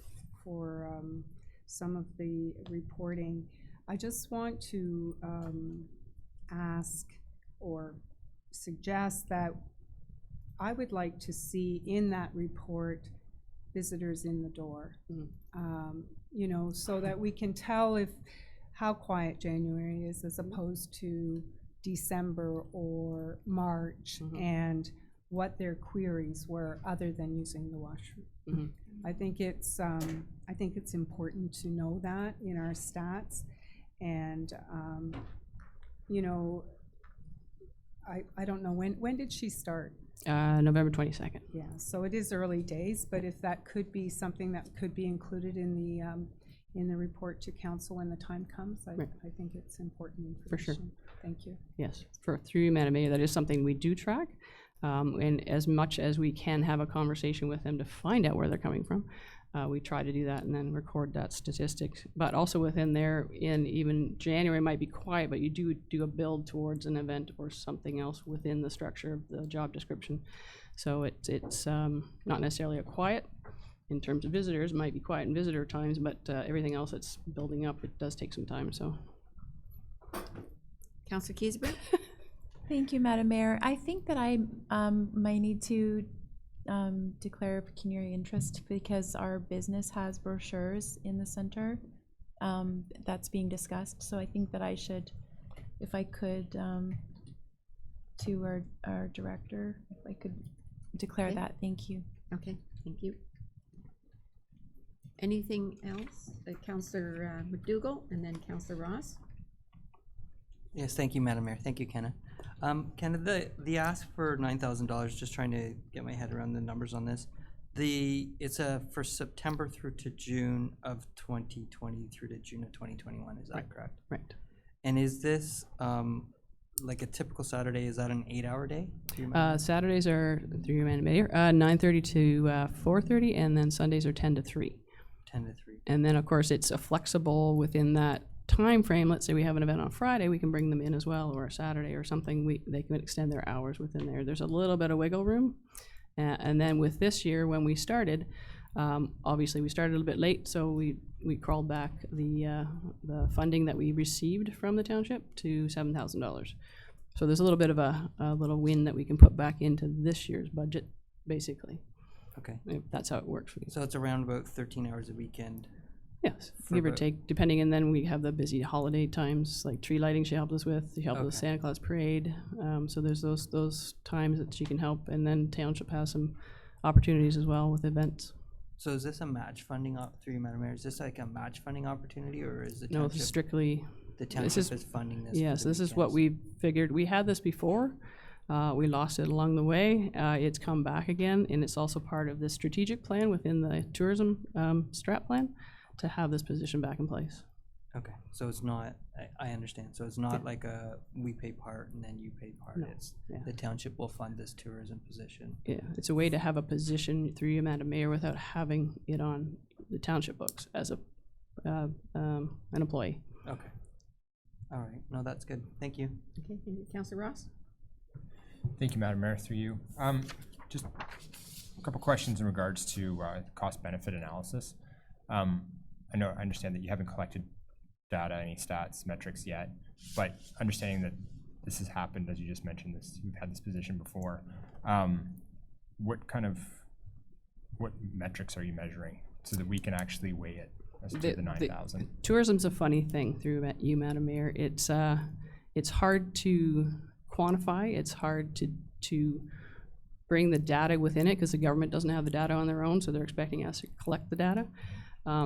some of the reporting. I just want to ask or suggest that I would like to see in that report visitors in the door, you know, so that we can tell how quiet January is as opposed to December or March, and what their queries were other than using the washroom. I think it's important to know that in our stats. And, you know, I don't know, when did she start? November 22nd. Yeah, so it is early days, but if that could be something that could be included in the report to council when the time comes, I think it's important information. For sure. Thank you. Yes, through you, Madam Mayor, that is something we do track. And as much as we can have a conversation with them to find out where they're coming from, we try to do that and then record that statistics. But also within there, in even January might be quiet, but you do a build towards an event or something else within the structure of the job description. So it's not necessarily a quiet in terms of visitors, might be quiet in visitor times, but everything else that's building up, it does take some time, so. Councillor Keysberg? Thank you, Madam Mayor. I think that I might need to declare pecuniary interest because our business has brochures in the center that's being discussed. So I think that I should, if I could, to our director, if I could declare that. Thank you. Okay, thank you. Anything else? Councillor McDougall and then Councillor Ross. Yes, thank you, Madam Mayor. Thank you, Kenna. Kenna, the ask for $9,000, just trying to get my head around the numbers on this. It's for September through to June of 2020 through to June of 2021, is that correct? Right. And is this like a typical Saturday, is that an 8-hour day? Saturdays are, through you, Madam Mayor, 9:30 to 4:30, and then Sundays are 10 to 3. 10 to 3. And then, of course, it's a flexible within that time frame. Let's say we have an event on Friday, we can bring them in as well, or a Saturday or something. They can extend their hours within there. There's a little bit of wiggle room. And then with this year, when we started, obviously we started a little bit late, so we crawled back the funding that we received from the township to $7,000. So there's a little bit of a little win that we can put back into this year's budget, basically. Okay. That's how it works for you. So it's around about 13 hours a weekend. Yes, give or take, depending, and then we have the busy holiday times, like tree lighting she helped us with, she helped with Santa Claus parade, so there's those times that she can help, and then township has some opportunities as well with events. So is this a match funding, through you, Madam Mayor, is this like a match funding opportunity, or is the township? No, this is strictly. The township is funding this? Yes, this is what we figured. We had this before. We lost it along the way. It's come back again, and it's also part of the strategic plan within the tourism strat plan to have this position back in place. Okay, so it's not, I understand, so it's not like a, we pay part and then you pay part, No. it's, the township will fund this tourism position. Yeah, it's a way to have a position through you, Madam Mayor, without having it on the township books as an employee. Okay, all right, no, that's good, thank you. Okay, thank you. Councillor Ross? Thank you, Madam Mayor, through you. Just a couple questions in regards to cost-benefit analysis. I understand that you haven't collected data, any stats, metrics yet, but understanding that this has happened, as you just mentioned, we've had this position before. What metrics are you measuring so that we can actually weigh it as to the 9,000? Tourism's a funny thing through you, Madam Mayor. It's hard to quantify. It's hard to bring the data within it because the government doesn't have the data on their own, so they're expecting us to collect the data.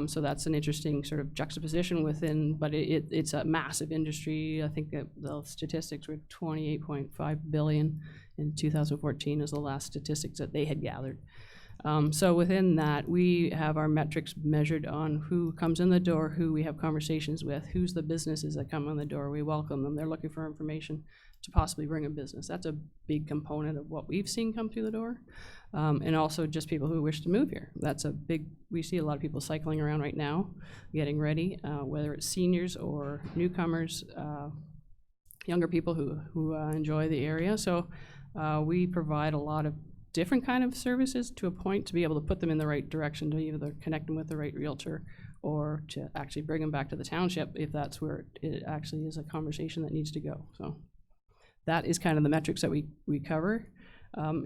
So that's an interesting sort of juxtaposition within, but it's a massive industry. I think that the statistics were 28.5 billion in 2014 is the last statistics that they had gathered. So within that, we have our metrics measured on who comes in the door, who we have conversations with, who's the businesses that come in the door. We welcome them. They're looking for information to possibly bring a business. That's a big component of what we've seen come through the door. And also just people who wish to move here. That's a big, we see a lot of people cycling around right now, getting ready, whether it's seniors or newcomers, younger people who enjoy the area. So we provide a lot of different kind of services to a point to be able to put them in the right direction, to either connect them with the right realtor or to actually bring them back to the township if that's where it actually is a conversation that needs to go. So that is kind of the metrics that we cover.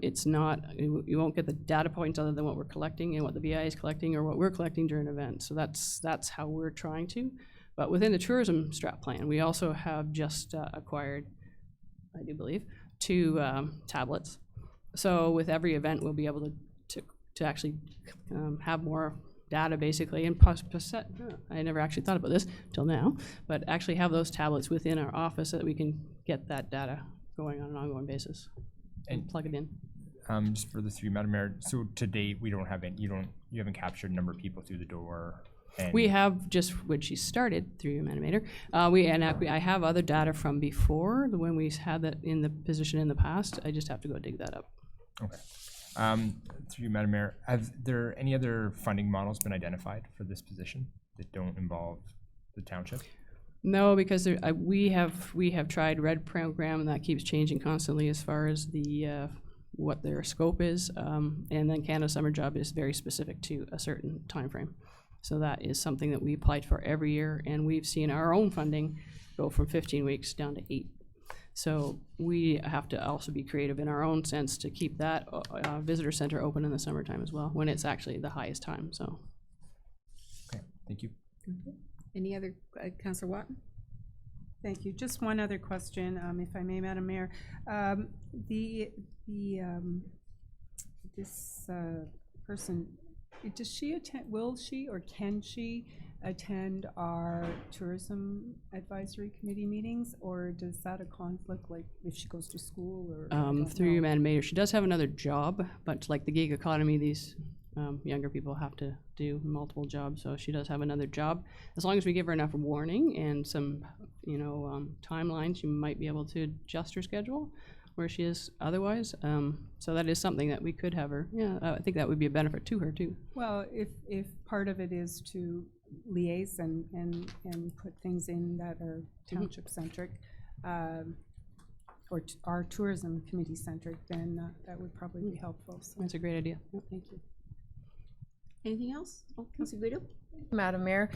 It's not, you won't get the data points other than what we're collecting and what the BI is collecting or what we're collecting during events. So that's how we're trying to. But within the tourism strat plan, we also have just acquired, I do believe, 2 tablets So with every event, we'll be able to actually have more data basically, and I never actually thought about this till now, but actually have those tablets within our office so that we can get that data going on an ongoing basis and plug it in. Just for the three, Madam Mayor, so to date, we don't have any, you haven't captured a number of people through the door? And We have just when she started through Madam Mayor. I have other data from before when we had that in the position in the past. I just have to go dig that up. Okay. Through you, Madam Mayor, have there any other funding models been identified for this position that don't involve the township? No, because we have tried RED program, and that keeps changing constantly as far as the what their scope is, and then Canada Summer Job is very specific to a certain time frame. So that is something that we applied for every year, and we've seen our own funding go from 15 weeks down to 8. So we have to also be creative in our own sense to keep that visitor center open in the summertime as well, when it's actually the highest time. So. Okay, thank you. Any other, Councillor Watton? Thank you. Just one other question, if I may, Madam Mayor. This person, does she attend, will she or can she attend our tourism advisory committee meetings, or does that a conflict, like if she goes to school or? Through you, Madam Mayor, she does have another job, but like the gig economy, these younger people have to do multiple jobs, so she does have another job. As long as we give her enough warning and some, timeline, she might be able to adjust her schedule where she is otherwise. So that is something that we could have her. Yeah, I think that would be a benefit to her too. Well, if part of it is to liaise and put things in that are township-centric, or our tourism committee-centric, then that would probably be helpful. So. That's a great idea. Thank you. Anything else? Oh, Councillor Guido? Madam Mayor,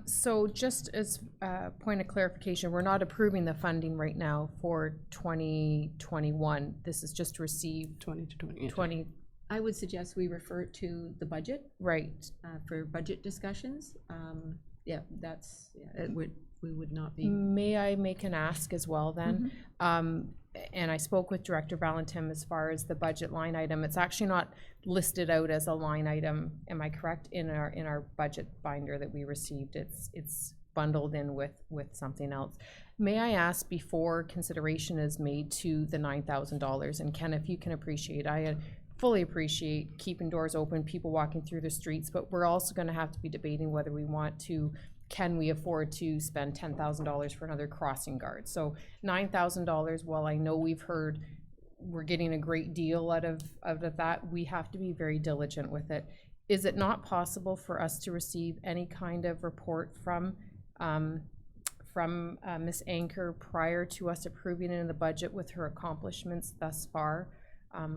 so just as a point of clarification, we're not approving the funding right now for 2021. This is just received 20. I would suggest we refer it to the budget. Right. For budget discussions. Yeah, we would not be. May I make an ask as well then? And I spoke with Director Valentin as far as the budget line item. It's actually not listed out as a line item, am I correct, in our budget binder that we received? It's bundled in with something else. May I ask, before consideration is made to the $9,000, and Ken, if you can appreciate, I fully appreciate keeping doors open, people walking through the streets, but we're also going to have to be debating whether we want to, can we afford to spend $10,000 for another crossing guard? So $9,000, while I know we've heard we're getting a great deal out of that, we have to be very diligent with it. Is it not possible for us to receive any kind of report from Ms. Anker prior to us approving it in the budget with her accomplishments thus far?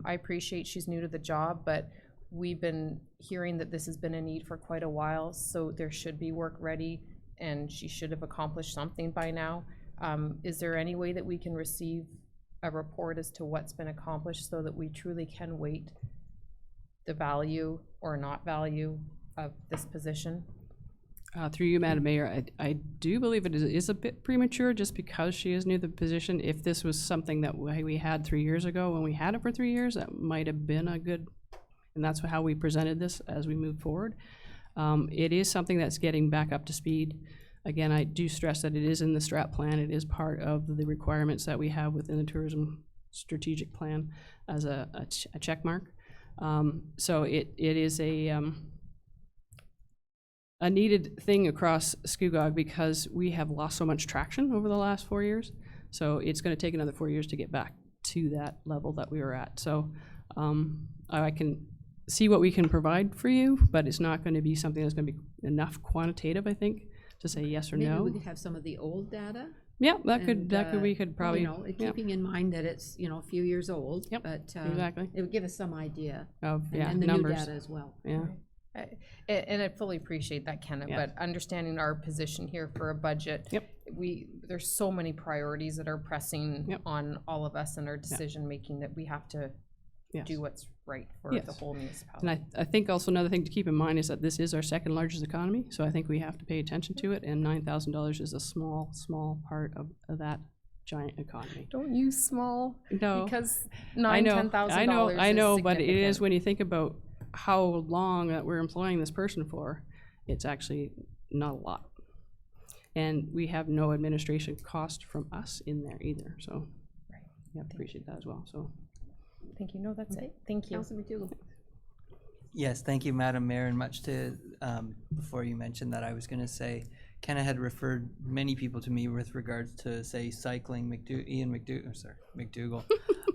I appreciate she's new to the job, but we've been hearing that this has been a need for quite a while, so there should be work ready, and she should have accomplished something by now. Is there any way that we can receive a report as to what's been accomplished so that we truly can weight the value or not value of this position? Through you, Madam Mayor, I do believe it is a bit premature just because she is new to the position. If this was something that we had 3 years ago, when we had it for 3 years, that might have been a good, and that's how we presented this as we move forward. It is something that's getting back up to speed. Again, I do stress that it is in the strat plan. It is part of the requirements that we have within the tourism strategic plan as a check mark. So it is a needed thing across Scugog because we have lost so much traction over the last 4 years. So it's going to take another 4 years to get back to that level that we were at. So I can see what we can provide for you, but it's not going to be something that's going to be enough quantitative, I think, to say yes or Maybe no. we could have some of the old data. Yeah, we could probably, keeping in mind that it's, a few years old. Yep, but exactly. It would give us some idea of and the numbers. new data as well. Yeah. And I fully appreciate that, Kenneth, but understanding our position here for a budget, there's so many priorities that are pressing on all of us in our decision making that we have to do what's right for the whole municipality. And I think also another thing to keep in mind is that this is our second largest economy, so I think we have to pay attention to it, and $9,000 is a small part of that giant economy. Don't use small, No. because I know, $9,000, I know, but it is significant. when you think about how long that we're employing this person for, it's actually not a lot. And we have no administration cost from us in there either, so yeah, appreciate that as well, so. Thank you. No, that's it. Thank you. Councilor McDougall. Yes, thank you, Madam Mayor, and much to, before you mentioned that, I was gonna say, Kenna had referred many people to me with regards to, say, cycling, McDougall.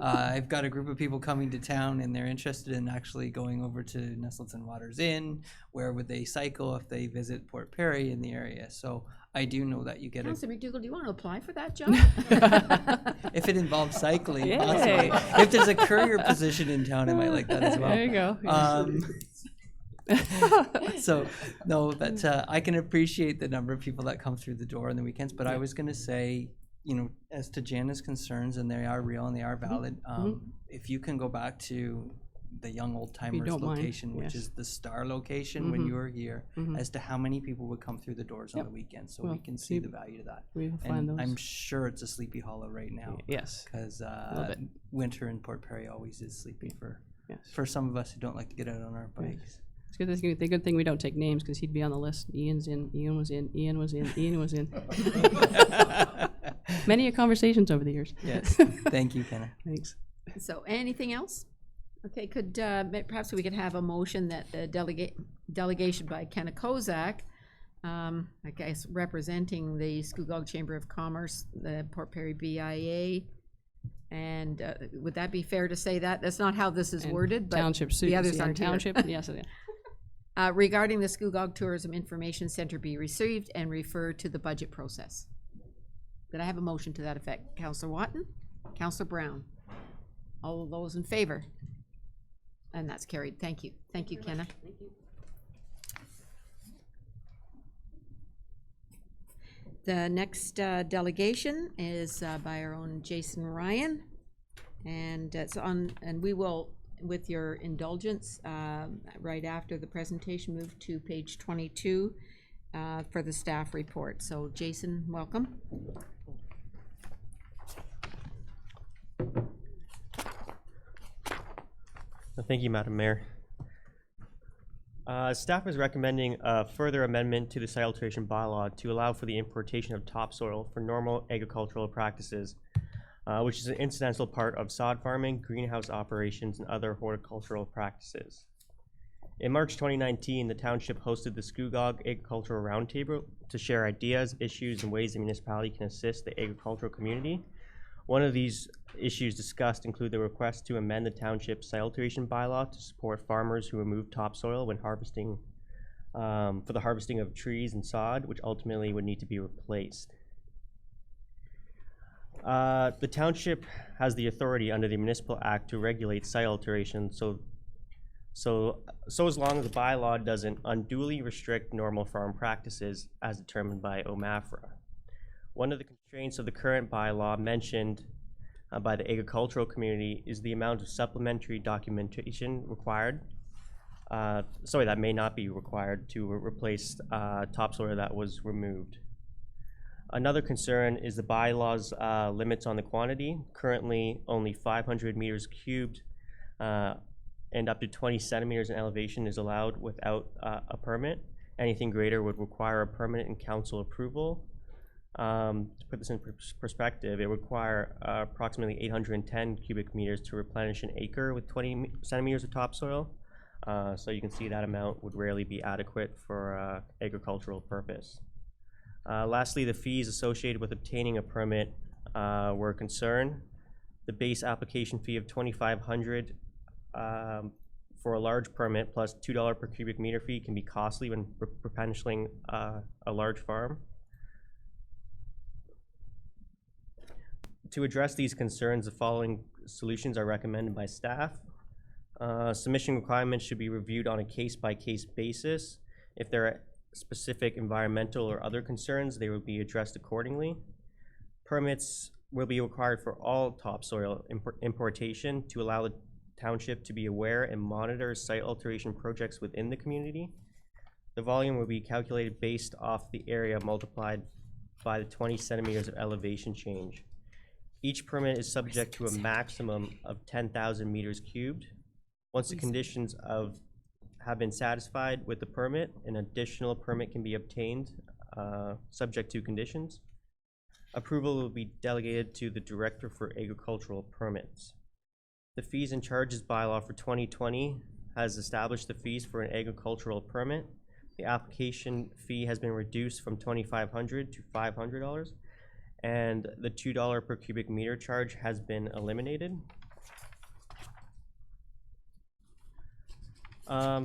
I've got a group of people coming to town and they're interested in actually going over to Nestleton Waters Inn. Where would they cycle if they visit Port Perry in the area? So I do know that you get a, Councilor McDougall, do you want to apply for that job? if it involves cycling, Yay. possibly. If there's a courier position in town, I might like that as well. There you go. So no, but I can appreciate the number of people that come through the door on the weekends. But I was going to say, you know, as to Jana's concerns, and they are real and they are valid. If you can go back to the Young Old Timers don't mind, location, which yes. is the star location when you were here, as to how many people would come through the doors on the weekend, so we Well, can see the value of that. We'll And find those. I'm sure it's a Sleepy Hollow right now. Yes. Because Love it. winter in Port Perry always is sleepy for Yes. some of us who don't like to get out on our bikes. It's good, the good thing we don't take names, because he'd be on the list. Ian's in, Ian was in, Ian was in, Ian was in. Many conversations over the years. Yes, thank you, Kenna. Thanks. So anything else? Okay, could, perhaps we could have a motion that the delegation by Kenna Kozak, I guess representing the Scugog Chamber of Commerce, the Port Perry BIA, and would that be fair to say that? That's not how this is And worded, but Township, the others yeah, aren't here. township, yes, it is. Regarding the Scugog Tourism Information Center be received and referred to the budget process. Did I have a motion to that effect? Councillor Watton? Councillor Brown? All of those in favor? And that's carried. Thank you. Thank you, Kenna. Thank you. The next delegation is by our own Jason Ryan. And it's on, and we will, with your indulgence, right after the presentation, move to page 22 for the staff report. So Jason, welcome. Thank you, Madam Mayor. Staff is recommending a further amendment to the site alteration bylaw to allow for the importation of topsoil for normal agricultural practices, which is an incidental part of sod farming, greenhouse operations, and other horticultural practices. In March 2019, the township hosted the Scugog Agricultural Roundtable to share ideas, issues, and ways the municipality can assist the agricultural community. One of these issues discussed include the request to amend the township site alteration bylaw to support farmers who remove topsoil when harvesting, for the harvesting of trees and sod, which ultimately would need to be replaced. The township has the authority under the Municipal Act to regulate site alteration, so as long as the bylaw doesn't unduly restrict normal farm practices as determined by OMAFRA. One of the constraints of the current bylaw mentioned by the agricultural community is the amount of supplementary documentation required. That may not be required to replace topsoil that was removed. Another concern is the bylaw's limits on the quantity. Currently, only 500 meters cubed and up to 20 centimeters in elevation is allowed without a permit. Anything greater would require a permit and council approval. To put this in perspective, it would require approximately 810 cubic meters to replenish an acre with 20 centimeters of topsoil. So you can see that amount would rarely be adequate for agricultural purpose. Lastly, the fees associated with obtaining a permit were a concern. The base application fee of $2,500 for a large permit plus $2 per cubic meter fee can be costly when replenishing a large farm. To address these concerns, the following solutions are recommended by staff. Submission requirements should be reviewed on a case-by-case basis. If there are specific environmental or other concerns, they will be addressed accordingly. Permits will be required for all topsoil importation to allow the township to be aware and monitor site alteration projects within the community. The volume will be calculated based off the area multiplied by the 20 centimeters of elevation change. Each permit is subject to a maximum of 10,000 meters cubed. Once the conditions have been satisfied with the permit, an additional permit can be obtained, subject to conditions. Approval will be delegated to the Director for Agricultural Permits. The fees and charges bylaw for 2020 has established the fees for an agricultural permit. The application fee has been reduced from $2,500 to $500, and the $2 per cubic meter charge has been eliminated.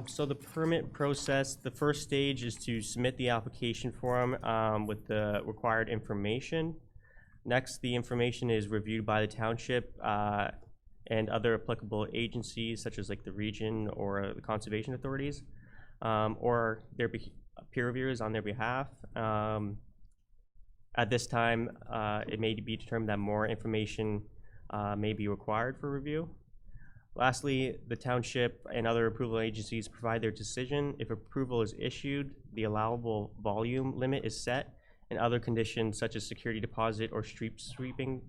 So the permit process, the first stage is to submit the application form with the required information. Next, the information is reviewed by the township and other applicable agencies such as like the region or the conservation authorities, or their peer reviewers on their behalf. At this time, it may be determined that more information may be required for review. Lastly, the township and other approval agencies provide their decision. If approval is issued, the allowable volume limit is set, and other conditions such as security deposit or street sweeping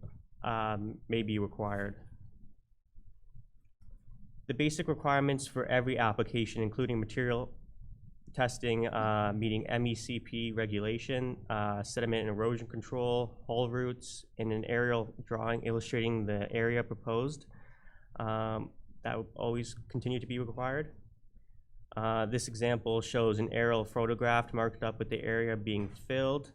may be required. The basic requirements for every application, including material testing, meeting MECP regulation, sediment and erosion control, haul routes, and an aerial drawing illustrating the area proposed, that will always continue to be required. This example shows an aerial photograph marked up with the area being filled.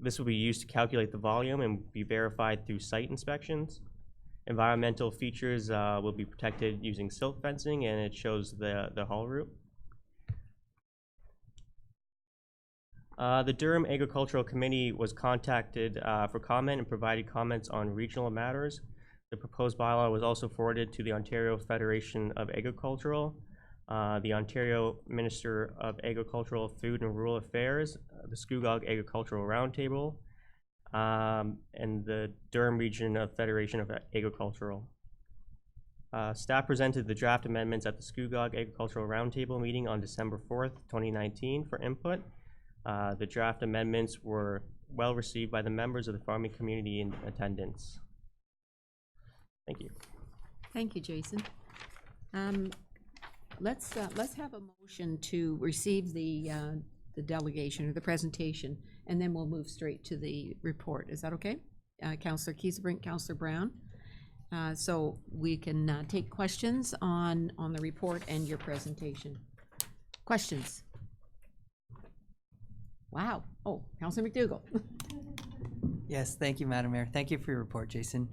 This will be used to calculate the volume and be verified through site inspections. Environmental features will be protected using silt fencing, and it shows the haul route. The Durham Agricultural Committee was contacted for comment and provided comments on regional matters. The proposed bylaw was also forwarded to the Ontario Federation of Agricultural, the Ontario Minister of Agricultural, Food and Rural Affairs, the Scugog Agricultural Roundtable, and the Durham Region of Federation of Agricultural. Staff presented the draft amendments at the Scugog Agricultural Roundtable meeting on December 4th, 2019 for input. The draft amendments were well received by the members of the farming community in attendance. Thank you. Thank you, Jason. Let's have a motion to receive the delegation or the presentation, and then we'll move straight to the report. Is that okay? Councillor Kiesebrink, Councillor Brown. So we can take questions on the report and your presentation. Questions? Wow. Oh, Councillor McDougall. Yes, thank you, Madam Mayor. Thank you for your report, Jason.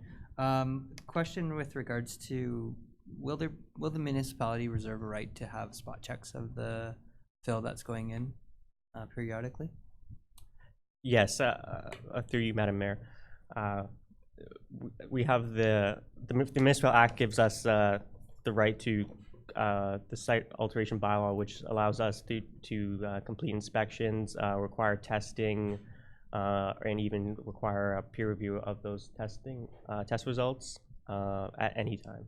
Question with regards to, will the municipality reserve a right to have spot checks of the fill that's going in periodically? Yes, through you, Madam Mayor. We have the Municipal Act gives us the right to the site alteration bylaw, which allows us to complete inspections, require testing, and even require a peer review of those test results at any time.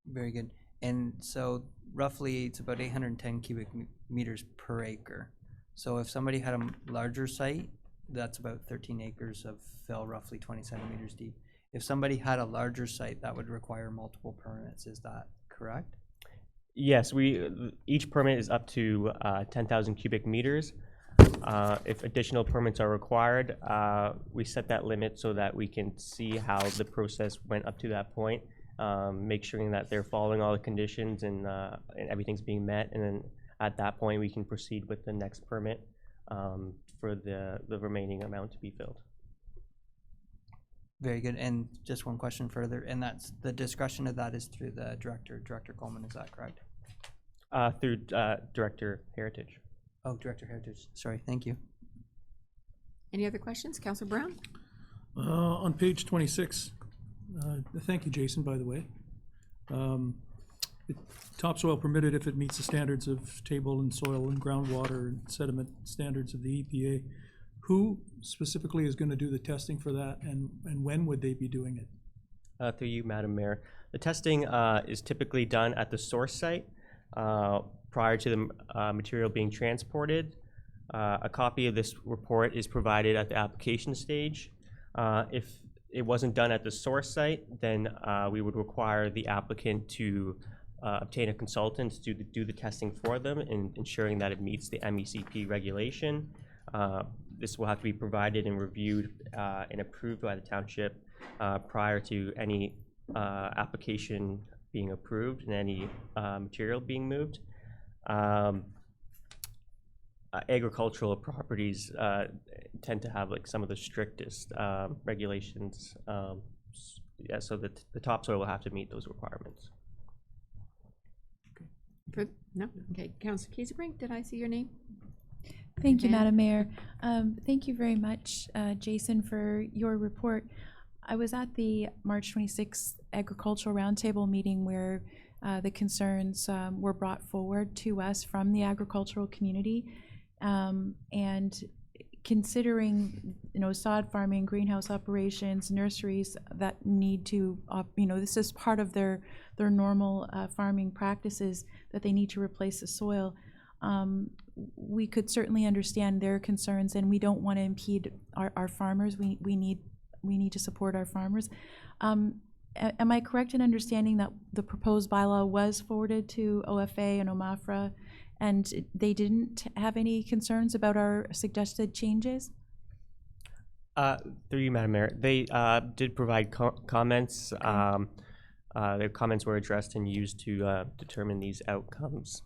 Very good. And so roughly it's about 810 cubic meters per acre. So if somebody had a larger site, that's about 13 acres of fill, roughly 20 centimeters deep. If somebody had a larger site, that would require multiple permits. Is that correct? Yes, each permit is up to 10,000 cubic meters. If additional permits are required, we set that limit so that we can see how the process went up to that point, make sure that they're following all the conditions and everything's being met, and then at that point we can proceed with the next permit for the remaining amount to be filled. Very good. And just one question further, and that's the discretion of that is through the Director Coleman, is that correct? Through Director Heritage. Oh, Director Heritage. Sorry, thank you. Any other questions? Councillor Brown? On page 26, thank you, Jason, by the way. Topsoil permitted if it meets the standards of table and soil and groundwater and sediment standards of the EPA. Who specifically is going to do the testing for that, and when would they be doing it? Through you, Madam Mayor. The testing is typically done at the source site prior to the material being transported. A copy of this report is provided at the application stage. If it wasn't done at the source site, then we would require the applicant to obtain a consultant to do the testing for them and ensuring that it meets the MECP regulation. This will have to be provided and reviewed and approved by the township prior to any application being approved and any material being moved. Agricultural properties tend to have like some of the strictest regulations. Yeah, so that the topsoil will have to meet those requirements. No? Okay, Councillor Kiesebrink, did I see your name? Thank you, Van? Madam Mayor. Thank you very much, Jason, for your report. I was at the March 26th Agricultural Roundtable meeting where the concerns were brought forward to us from the agricultural community. And considering, sod farming, greenhouse operations, nurseries that need to, this is part of their normal farming practices, that they need to replace the soil. We could certainly understand their concerns, and we don't want to impede our farmers. We need to support our farmers. Am I correct in understanding that the proposed bylaw was forwarded to OFA and OMAFRA, and they didn't have any concerns about our suggested changes? Through you, Madam Mayor, they did provide comments. Their comments were addressed and used to determine these outcomes.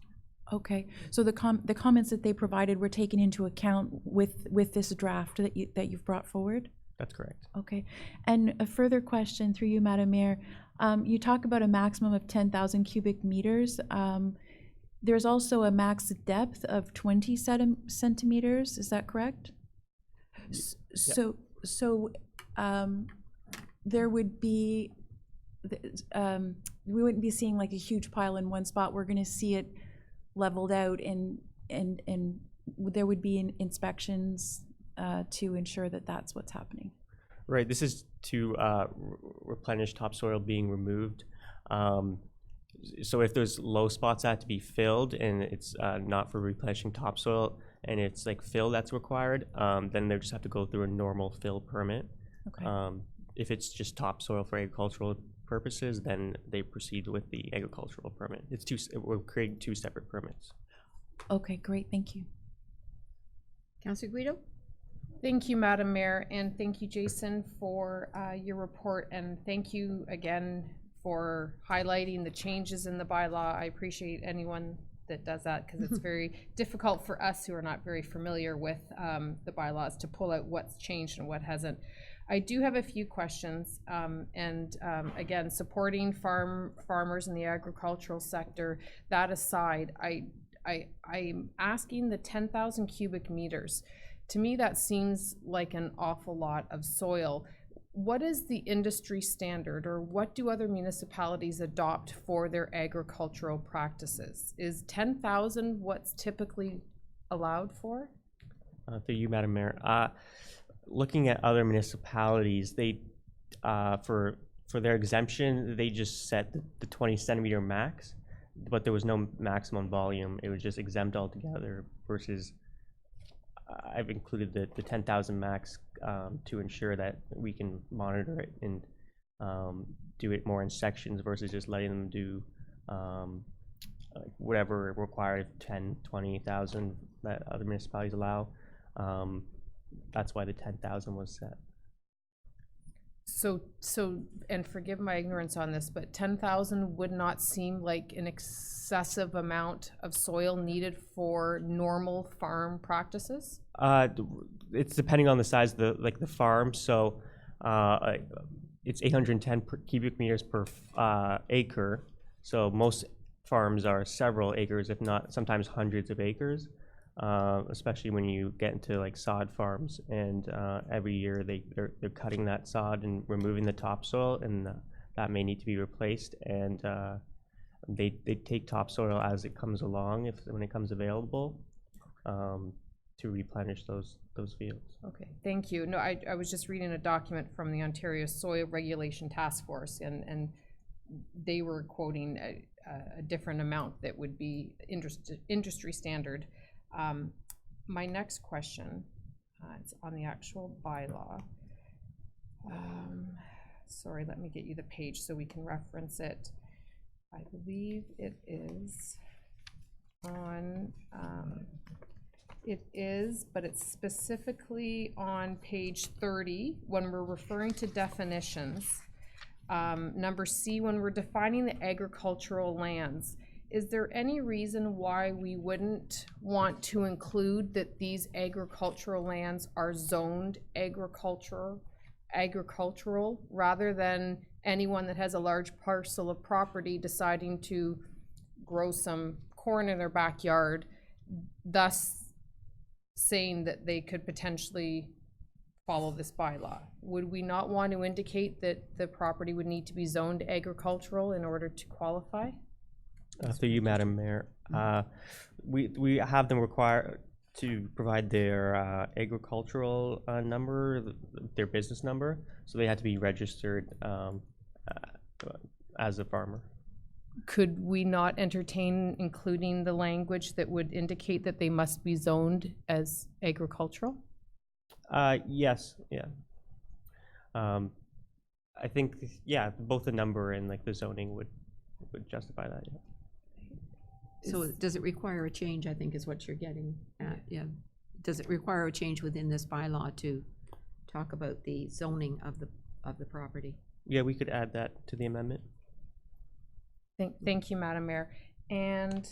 Okay, so the comments that they provided were taken into account with this draft that you've brought forward? That's correct. Okay, and a further question through you, Madam Mayor. You talk about a maximum of 10,000 cubic meters. There's also a max depth of 20 centimeters, is that correct? So there would be, we wouldn't be seeing like a huge pile in one spot. We're gonna see it leveled out, and there would be inspections to ensure that that's what's happening. Right, this is to replenish topsoil being removed. So if there's low spots that have to be filled and it's not for replenishing topsoil and it's like fill that's required, then they just have to go through a normal fill permit. Okay. If it's just topsoil for agricultural purposes, then they proceed with the agricultural permit. We're creating two separate permits. Okay, great, thank you. Councillor Guido? Thank you, Madam Mayor, and thank you, Jason, for your report, and thank you again for highlighting the changes in the bylaw. I appreciate anyone that does that, because it's very difficult for us who are not very familiar with the bylaws to pull out what's changed and what hasn't. I do have a few questions, and again, supporting farmers in the agricultural sector. That aside, I'm asking the 10,000 cubic meters. To me, that seems like an awful lot of soil. What is the industry standard, or what do other municipalities adopt for their agricultural practices? Is 10,000 what's typically allowed for? Through you, Madam Mayor. Looking at other municipalities, they for their exemption, they just set the 20 centimeter max, but there was no maximum volume. It was just exempt altogether, versus I've included the 10,000 max to ensure that we can monitor it and do it more in sections versus just letting them do whatever required, 10, 20,000 that other municipalities allow. That's why the 10,000 was set. So, and forgive my ignorance on this, but 10,000 would not seem like an excessive amount of soil needed for normal farm practices? It's depending on the size of the farm. So it's 810 cubic meters per acre. So most farms are several acres, if not sometimes hundreds of acres. Especially when you get into like sod farms, and every year they're cutting that sod and removing the topsoil, and that may need to be replaced. And they take topsoil as it comes along, when it comes available, to replenish those fields. Okay, thank you. No, I was just reading a document from the Ontario Soil Regulation Task Force, and they were quoting a different amount that would be industry standard. My next question, it's on the actual bylaw. Sorry, let me get you the page so we can reference it. I believe it is on, but it's specifically on page 30 when we're referring to definitions. Number C, when we're defining the agricultural lands, is there any reason why we wouldn't want to include that these agricultural lands are zoned agricultural rather than anyone that has a large parcel of property deciding to grow some corn in their backyard, thus saying that they could potentially follow this bylaw? Would we not want to indicate that the property would need to be zoned agricultural in order to qualify? Through you, Madam Mayor, we have them require to provide their agricultural number, their business number, so they had to be registered as a farmer. Could we not entertain including the language that would indicate that they must be zoned as agricultural? Yes, yeah. I think, yeah, both the number and like the zoning would justify that, yeah. So does it require a change, I think is what you're getting at, yeah. Does it require a change within this bylaw to talk about the zoning of the property? Yeah, we could add that to the amendment. Thank you, Madam Mayor. And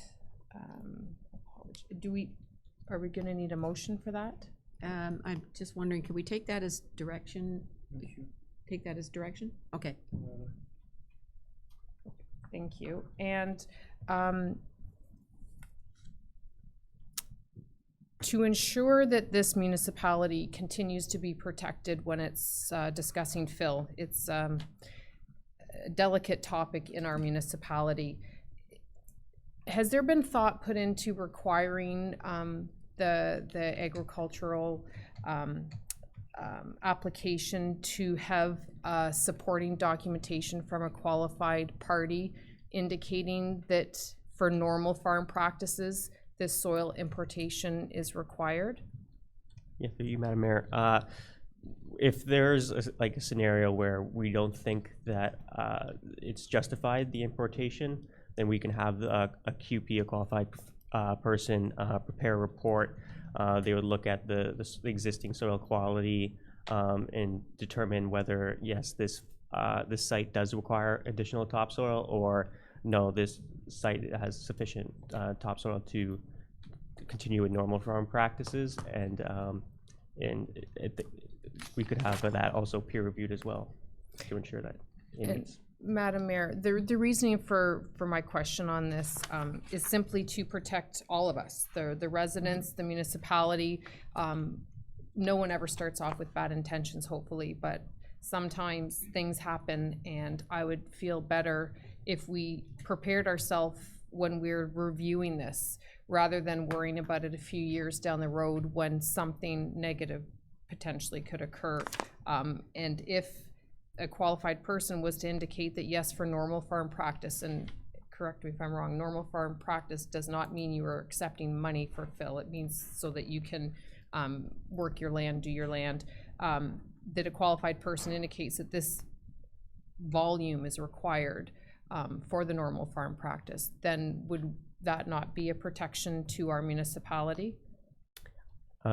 are we gonna need a motion for that? I'm just wondering, can we take that as direction? Take that as direction? Okay. Thank you. And to ensure that this municipality continues to be protected when it's discussing fill, it's a delicate topic in our municipality. Has there been thought put into requiring the agricultural application to have supporting documentation from a qualified party indicating that for normal farm practices, this soil importation is required? Yeah, through you, Madam Mayor. If there's like a scenario where we don't think that it's justified, the importation, then we can have a QP, a qualified person, prepare a report. They would look at the existing soil quality and determine whether, yes, this site does require additional topsoil, or no, this site has sufficient topsoil to continue with normal farm practices, and we could have that also peer reviewed as well to ensure that it meets. Madam Mayor, the reasoning for my question on this is simply to protect all of us, the residents, the municipality. No one ever starts off with bad intentions, hopefully, but sometimes things happen, and I would feel better if we prepared ourselves when we're reviewing this, rather than worrying about it a few years down the road when something negative potentially could occur. And if a qualified person was to indicate that yes, for normal farm practice, and correct me if I'm wrong, normal farm practice does not mean you are accepting money for fill. It means so that you can work your land, do your land. That a qualified person indicates that this volume is required for the normal farm practice, then would that not be a protection to our municipality?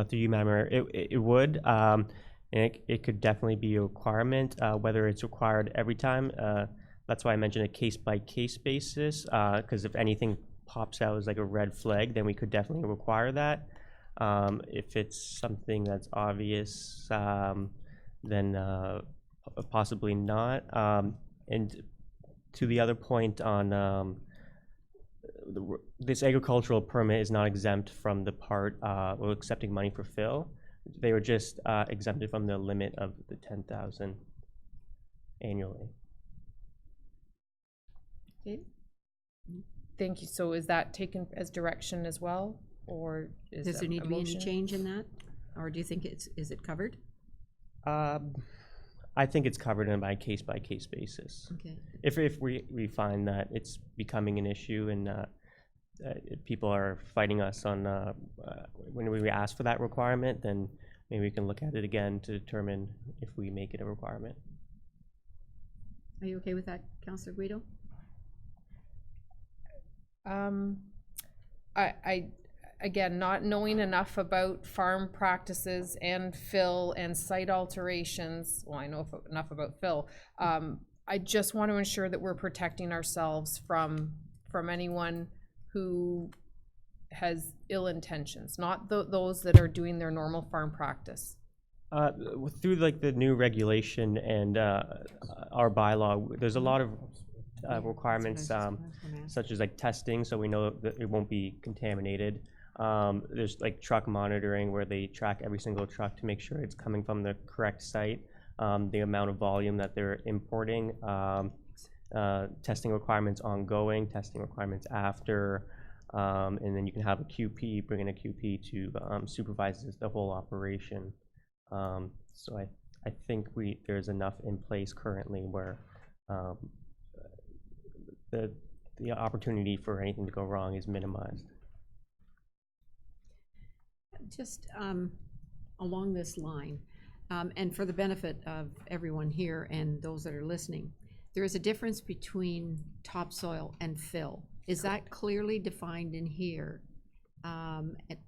Through you, Madam Mayor, it would. And it could definitely be a requirement, whether it's required every time. That's why I mentioned a case-by-case basis, because if anything pops out as like a red flag, then we could definitely require that. If it's something that's obvious, then possibly not. And to the other point on this agricultural permit is not exempt from the part of accepting money for fill. They were just exempted from the limit of the 10,000 annually. Okay. Thank you. So is that taken as direction as well, or is Does that there need a to be any motion? change in that? Or do you think is it covered? I think it's covered on a case-by-case basis. Okay. If we find that it's becoming an issue and people are fighting us on when we ask for that requirement, then maybe we can look at it again to determine if we make it a requirement. Are you okay with that, Councillor Guido? Again, not knowing enough about farm practices and fill and site alterations, well, I know enough about fill. I just want to ensure that we're protecting ourselves from anyone who has ill intentions, not those that are doing their normal farm practice. Through like the new regulation and our bylaw, there's a lot of requirements such as like testing, so we know that it won't be contaminated. There's like truck monitoring where they track every single truck to make sure it's coming from the correct site, the amount of volume that they're importing, testing requirements ongoing, testing requirements after, and then you can have a QP, bring in a QP to supervise the whole operation. So I think there's enough in place currently where the opportunity for anything to go wrong is minimized. Just along this line, and for the benefit of everyone here and those that are listening, there is a difference between topsoil and fill. Is that clearly defined in here?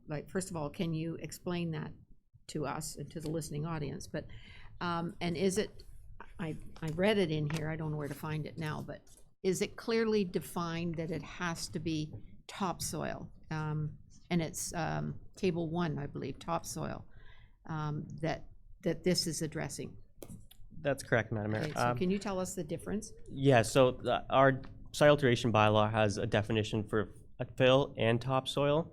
Like, first of all, can you explain that to us and to the listening audience? But and is it? I read it in here. I don't know where to find it now, but is it clearly defined that it has to be topsoil? And it's table 1, I believe, topsoil, that this is addressing. That's correct, Madam Mayor. Okay, so can you tell us the difference? Yeah, so our site alteration bylaw has a definition for fill and topsoil.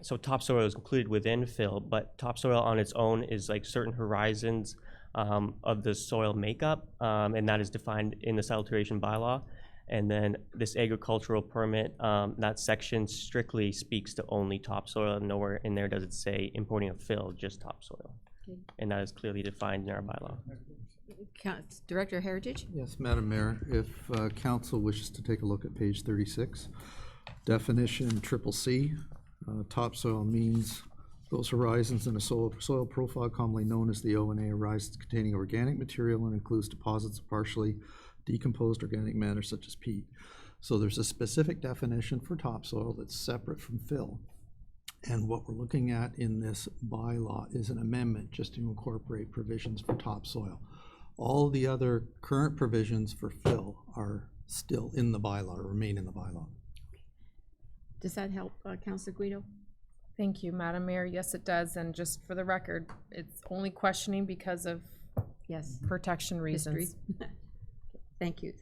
So topsoil is included within fill, but topsoil on its own is like certain horizons of the soil makeup, and that is defined in the site alteration bylaw. And then this agricultural permit, that section strictly speaks to only topsoil. Nowhere in there does it say importing of fill, just topsoil. Okay. And that is clearly defined in our bylaw. Director Heritage? Yes, Madam Mayor, if council wishes to take a look at page 36, definition C, topsoil means those horizons in a soil profile commonly known as the O&A horizons containing organic material and includes deposits of partially decomposed organic matter such as peat. So there's a specific definition for topsoil that's separate from fill. And what we're looking at in this bylaw is an amendment just to incorporate provisions for topsoil. All the other current provisions for fill are still in the bylaw, or remain in the bylaw. Does that help, Councillor Guido? Thank you, Madam Mayor. Yes, it does. And just for the record, it's only questioning because of protection reasons. Thank you,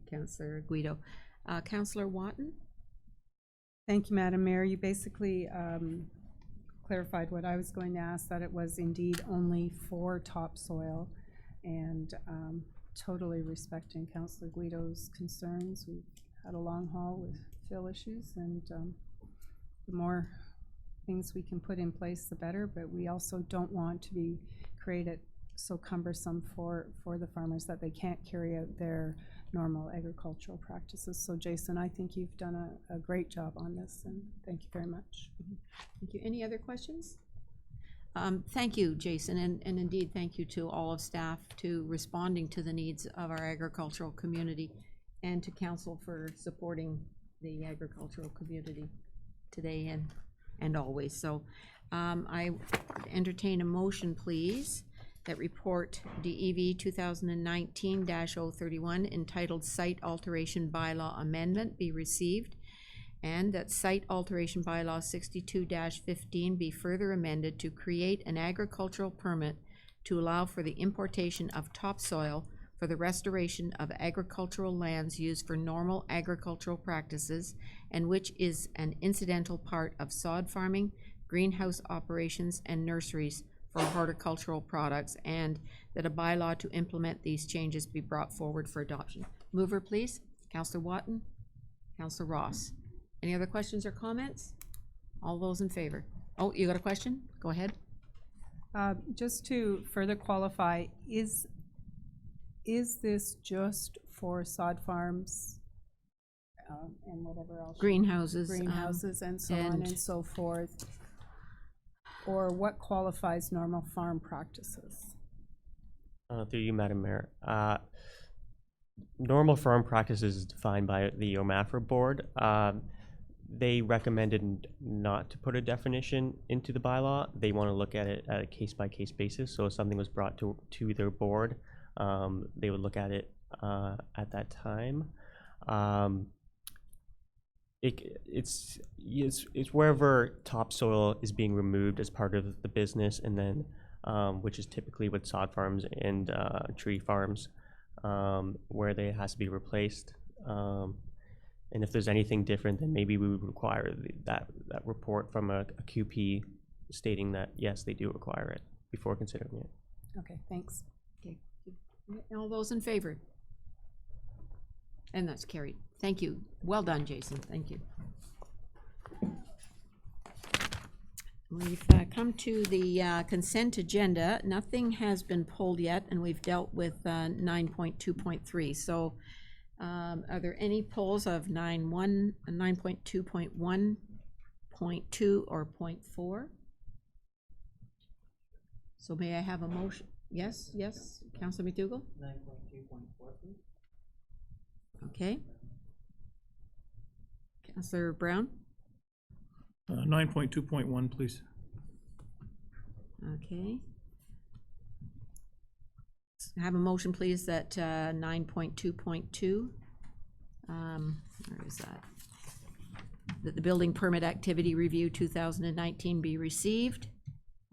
Councillor Guido. Councillor Watton? Thank you, Madam Mayor. You basically clarified what I was going to ask, that it was indeed only for topsoil, and totally respecting Councillor Guido's concerns. We've had a long haul with fill issues, and the more things we can put in place, the better, but we also don't want to be created so cumbersome for the farmers that they can't carry out their normal agricultural practices. So Jason, I think you've done a great job on this, and thank you very much. Thank you. Any other questions? Thank you, Jason, and indeed thank you to all of staff to responding to the needs of our agricultural community, and to council for supporting the agricultural community today and always. So I entertain a motion, please, that report DEV 2019-031 entitled Site Alteration Bylaw Amendment be received, and that Site Alteration Bylaw 62-15 be further amended to create an agricultural permit to allow for the importation of topsoil for the restoration of agricultural lands used for normal agricultural practices, and which is an incidental part of sod farming, greenhouse operations, and nurseries for horticultural products, and that a bylaw to implement these changes be brought forward for adoption. Mover, please. Councillor Watton. Councillor Ross. Any other questions or comments? All those in favor? Oh, you got a question? Go ahead. Just to further qualify, is this just for sod farms and whatever else? Greenhouses. Greenhouses and so on and so forth. or what qualifies normal farm practices? Through you, Madam Mayor. Normal farm practices is defined by the OMAFRA board. They recommended not to put a definition into the bylaw. They want to look at it at a case-by-case basis. So if something was brought to their board, they would look at it at that time. It's wherever topsoil is being removed as part of the business, and then which is typically with sod farms and tree farms, where they has to be replaced. And if there's anything different, then maybe we would require that report from a QP stating that yes, they do require it before considering it. Okay, thanks. Okay. All those in favor? And that's carried. Thank you. Well done, Jason. Thank you. We've come to the consent agenda. Nothing has been pulled yet, and we've dealt with 9.2.3. So are there any polls of 9.2.1, .2, or .4? So may I have a motion? Yes, yes, Councilor McDougall? 9.2.4, please. Okay. Councilor Brown? 9.2.1, please. Okay. I have a motion, please, that 9.2.2, where is that? That the building permit activity review 2019 be received,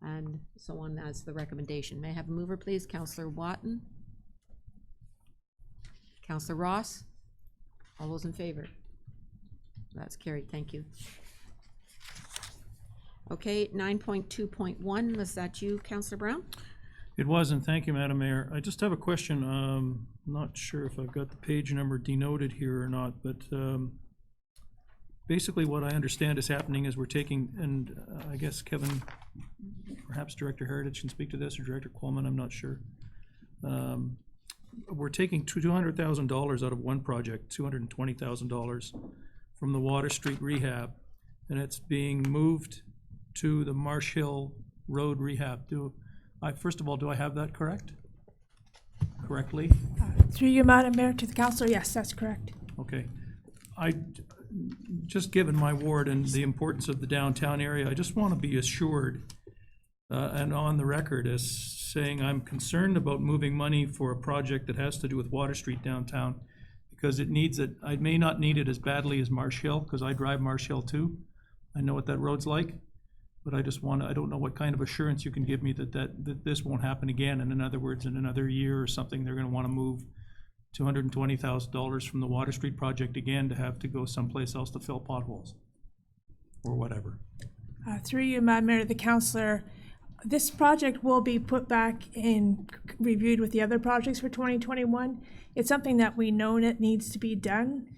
and so on as the recommendation. May I have a mover, please? Councillor Watton? Councillor Ross? All those in favor? That's carried. Thank you. Okay, 9.2.1, was that you, Councillor Brown? It was, and thank you, Madam Mayor. I just have a question. I'm not sure if I've got the page number denoted here or not, but basically what I understand is happening is we're taking, and I guess Kevin, perhaps Director Heritage can speak to this, or Director Coleman, I'm not sure. We're taking $200,000 out of one project, $220,000 from the Water Street rehab, and it's being moved to the Marsh Hill Road rehab. First of all, do I have that correctly? Through you, Madam Mayor, to the councillor, yes, that's correct. Okay. Just given my ward and the importance of the downtown area, I just want to be assured and on the record as saying I'm concerned about moving money for a project that has to do with Water Street downtown, because it needs it. I may not need it as badly as Marsh Hill, because I drive Marsh Hill too. I know what that road's like, but I don't know what kind of assurance you can give me that this won't happen again. And in other words, in another year or something, they're going to want to move $220,000 from the Water Street project again to have to go someplace else to fill potholes or whatever. Through you, Madam Mayor, to the councillor, this project will be put back and reviewed with the other projects for 2021. It's something that we know that needs to be done.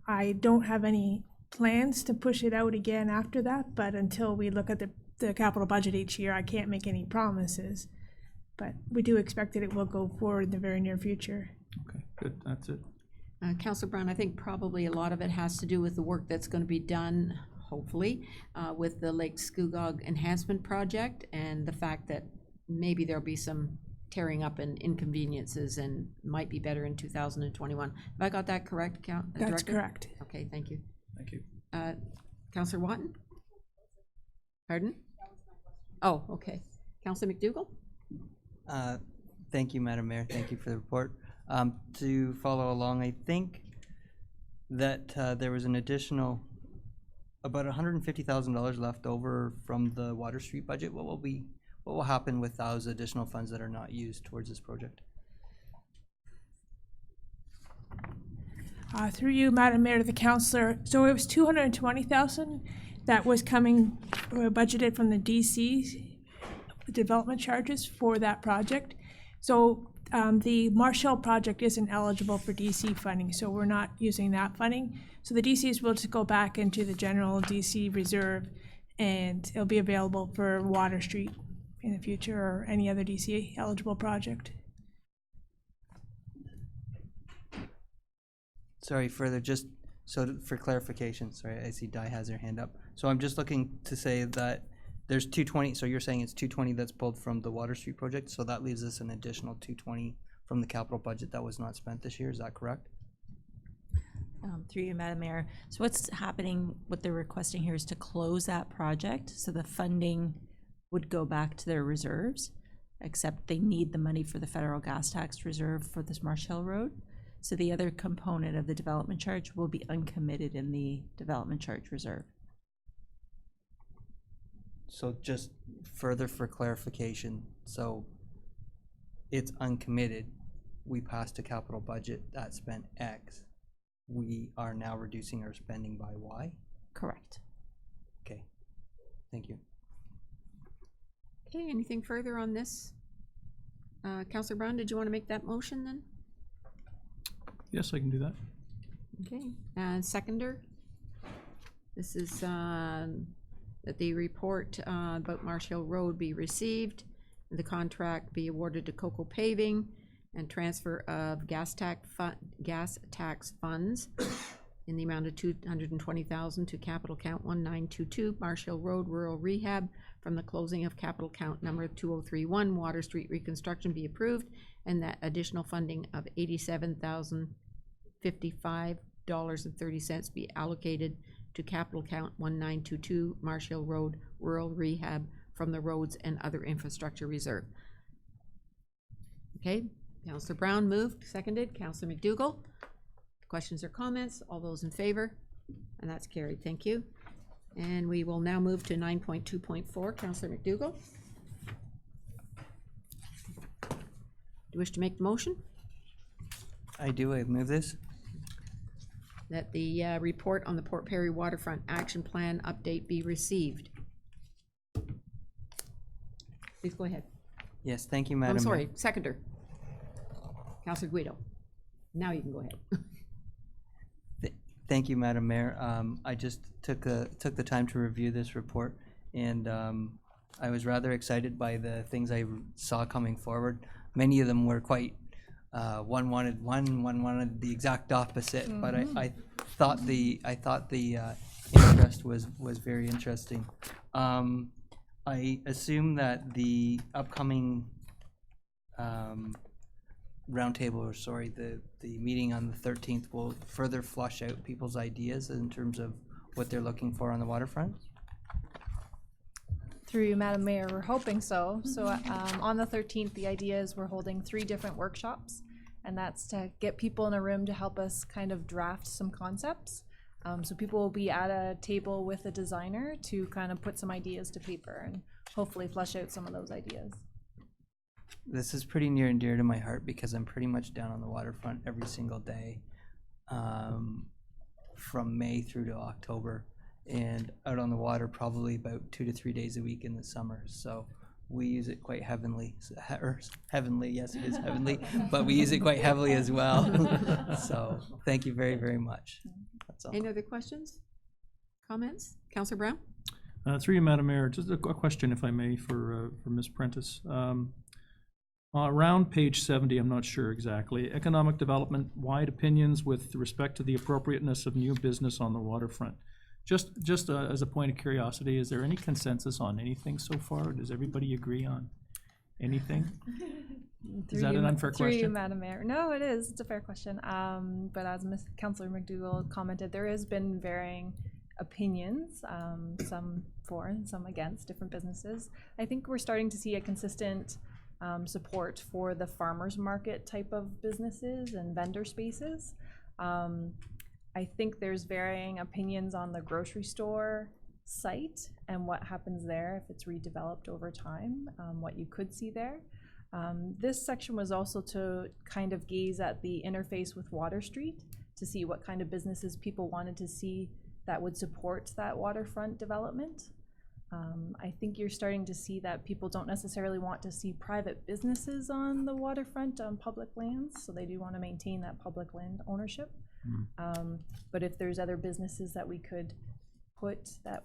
I don't have any plans to push it out again after that, but until we look at the capital budget each year, I can't make any promises. But we do expect that it will go forward in the very near future. Okay, good, that's it. Councillor Brown, I think probably a lot of it has to do with the work that's going to be done, hopefully, with the Lake Scugog Enhancement Project, and the fact that maybe there'll be some tearing up and inconveniences and might be better in 2021. Have I got that correct, That's Director? correct. Okay, thank you. Thank you. Councillor Watton? Pardon? Oh, okay. Councillor McDougall? Thank you, Madam Mayor. Thank you for the report. To follow along, I think that there was an additional about $150,000 left over from the Water Street budget. What will happen with those additional funds that are not used towards this project? Through you, Madam Mayor, to the councillor. So it was $220,000 that was coming budgeted from the DC development charges for that project. So the Marsh Hill project isn't eligible for DC funding, so we're not using that funding. So the DCs will just go back into the general DC reserve, and it'll be available for Water Street in the future or any other DC eligible project. Sorry, further, just so for clarification, sorry, I see Di has her hand up. So I'm just looking to say that there's 220, so you're saying it's 220 that's pulled from the Water Street project, so that leaves us an additional 220 from the capital budget that was not spent this year, is that correct? Through you, Madam Mayor. So what's happening, what they're requesting here is to close that project, so the funding would go back to their reserves, except they need the money for the federal gas tax reserve for this Marsh Hill Road. So the other component of the development charge will be uncommitted in the development charge reserve. So just further for clarification, so it's uncommitted, we passed a capital budget that spent X. We are now reducing our spending by Y? Correct. Okay, thank you. Okay, anything further on this? Councillor Brown, did you want to make that motion then? Yes, I can do that. Okay, and seconder? This is that the report about Marsh Hill Road be received, the contract be awarded to Coco Paving, and transfer of gas tax funds in the amount of $220,000 to capital count 1922 Marsh Hill Road Rural Rehab from the closing of capital count number 2031 Water Street reconstruction be approved, and that additional funding of $87,055.30 be allocated to capital count 1922 Marsh Hill Road Rural Rehab from the Roads and Other Infrastructure Reserve. Okay, Councillor Brown moved, seconded. Councillor McDougall. Questions or comments? All those in favor? And that's carried. Thank you. And we will now move to 9.2.4. Councillor McDougall. Do you wish to make the motion? I do, I move this. That the report on the Port Perry Waterfront Action Plan update be received. Please go ahead. Yes, thank you, Madam I'm sorry, Mayor. seconder. Councillor Guido. Now you can go ahead. Thank you, Madam Mayor. I just took the time to review this report, and I was rather excited by the things I saw coming forward. Many of them were quite, one wanted the exact opposite, but I thought the interest was very interesting. I assume that the upcoming roundtable, or sorry, the meeting on the 13th will further flush out people's ideas in terms of what they're looking for on the waterfront? Through you, Madam Mayor, we're hoping so. So on the 13th, the idea is we're holding 3 different workshops, and that's to get people in a room to help us kind of draft some concepts. So people will be at a table with a designer to kind of put some ideas to paper and hopefully flush out some of those ideas. This is pretty near and dear to my heart because I'm pretty much down on the waterfront every single day from May through to October, and out on the water probably about 2 to 3 days a week in the summer. So we use it quite heavenly, or heavenly, yes it is heavenly, but we use it quite heavily as well. So thank you very, very much. That's all. Any other questions, comments? Councillor Brown? Through you, Madam Mayor, just a question, if I may, for Ms. Prentice. Around page 70, I'm not sure exactly, economic development, wide opinions with respect to the appropriateness of new business on the waterfront. Just as a point of curiosity, is there any consensus on anything so far? Does everybody agree on anything? Is that an unfair Through you, question? Madam Mayor. No, it is. It's a fair question. But as Councillor McDougall commented, there has been varying opinions, some for and some against different businesses. I think we're starting to see a consistent support for the farmers market type of businesses and vendor spaces. I think there's varying opinions on the grocery store site and what happens there if it's redeveloped over time, what you could see there. This section was also to kind of gaze at the interface with Water Street to see what kind of businesses people wanted to see that would support that waterfront development. I think you're starting to see that people don't necessarily want to see private businesses on the waterfront on public lands, so they do want to maintain that public land ownership. But if there's other businesses that we could put that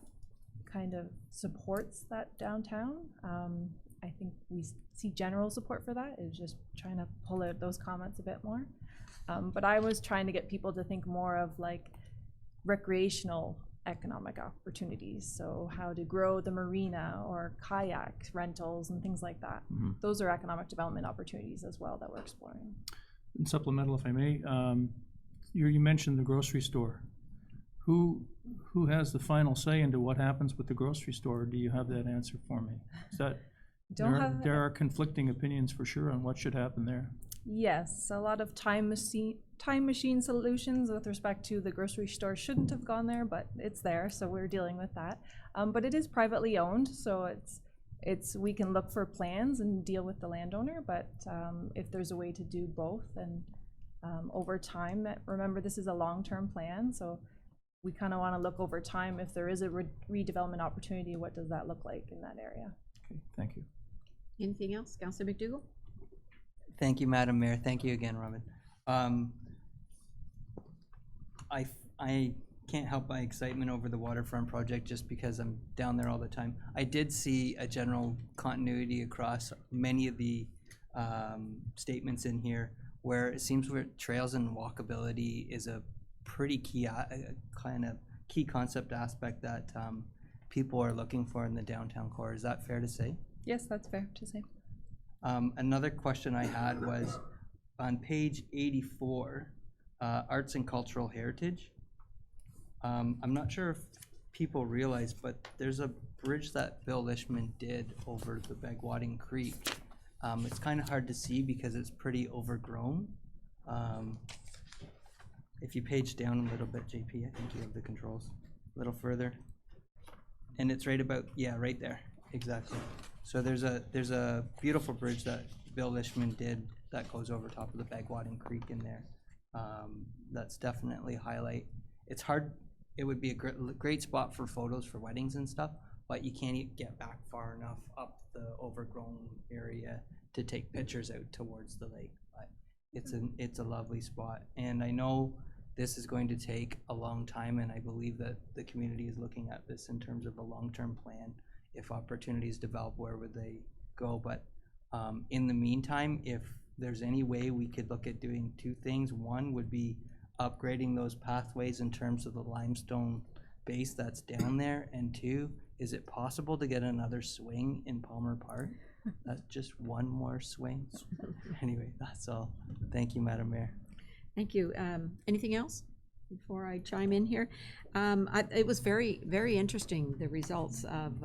kind of supports that downtown, I think we see general support for that. It's just trying to pull out those comments a bit more. But I was trying to get people to think more of like recreational economic opportunities. So how to grow the marina or kayak rentals and things like that. Those are economic development opportunities as well that we're exploring. And supplemental, if I may, you mentioned the grocery store. Who has the final say into what happens with the grocery store? Do you have that answer for me? Is that, there are conflicting opinions for sure on what should happen there. Yes, a lot of time machine solutions with respect to the grocery store shouldn't have gone there, but it's there, so we're dealing with that. But it is privately owned, so we can look for plans and deal with the landowner, but if there's a way to do both, and over time, remember this is a long-term plan, so we kind of want to look over time. If there is a redevelopment opportunity, what does that look like in that area? Okay, thank you. Anything else, Councillor McDougall? Thank you, Madam Mayor. Thank you again, Robin. I can't help my excitement over the waterfront project just because I'm down there all the time. I did see a general continuity across many of the statements in here where it seems where trails and walkability is a pretty key kind of key concept aspect that people are looking for in the downtown core. Is that fair to say? Yes, that's fair to say. Another question I had was on page 84, arts and cultural heritage. I'm not sure if people realize, but there's a bridge that Bill Lishman did over the Begwating Creek. It's kind of hard to see because it's pretty overgrown. If you page down a little bit, JP, I think you have the controls a little further. And it's right about, yeah, right there, exactly. So there's a beautiful bridge that Bill Lishman did that goes over top of the Begwating Creek in there. That's definitely a highlight. It's hard, it would be a great spot for photos for weddings and stuff, but you can't get back far enough up the overgrown area to take pictures out towards the lake. But it's a lovely spot. And I know this is going to take a long time, and I believe that the community is looking at this in terms of a long-term plan. If opportunities develop, where would they go? But in the meantime, if there's any way we could look at doing two things, one would be upgrading those pathways in terms of the limestone base that's down there, and two, is it possible to get another swing in Palmer Park? That's just one more swing. Anyway, that's all. Thank you, Madam Mayor. Thank you. Anything else before I chime in here? It was very, very interesting, the results of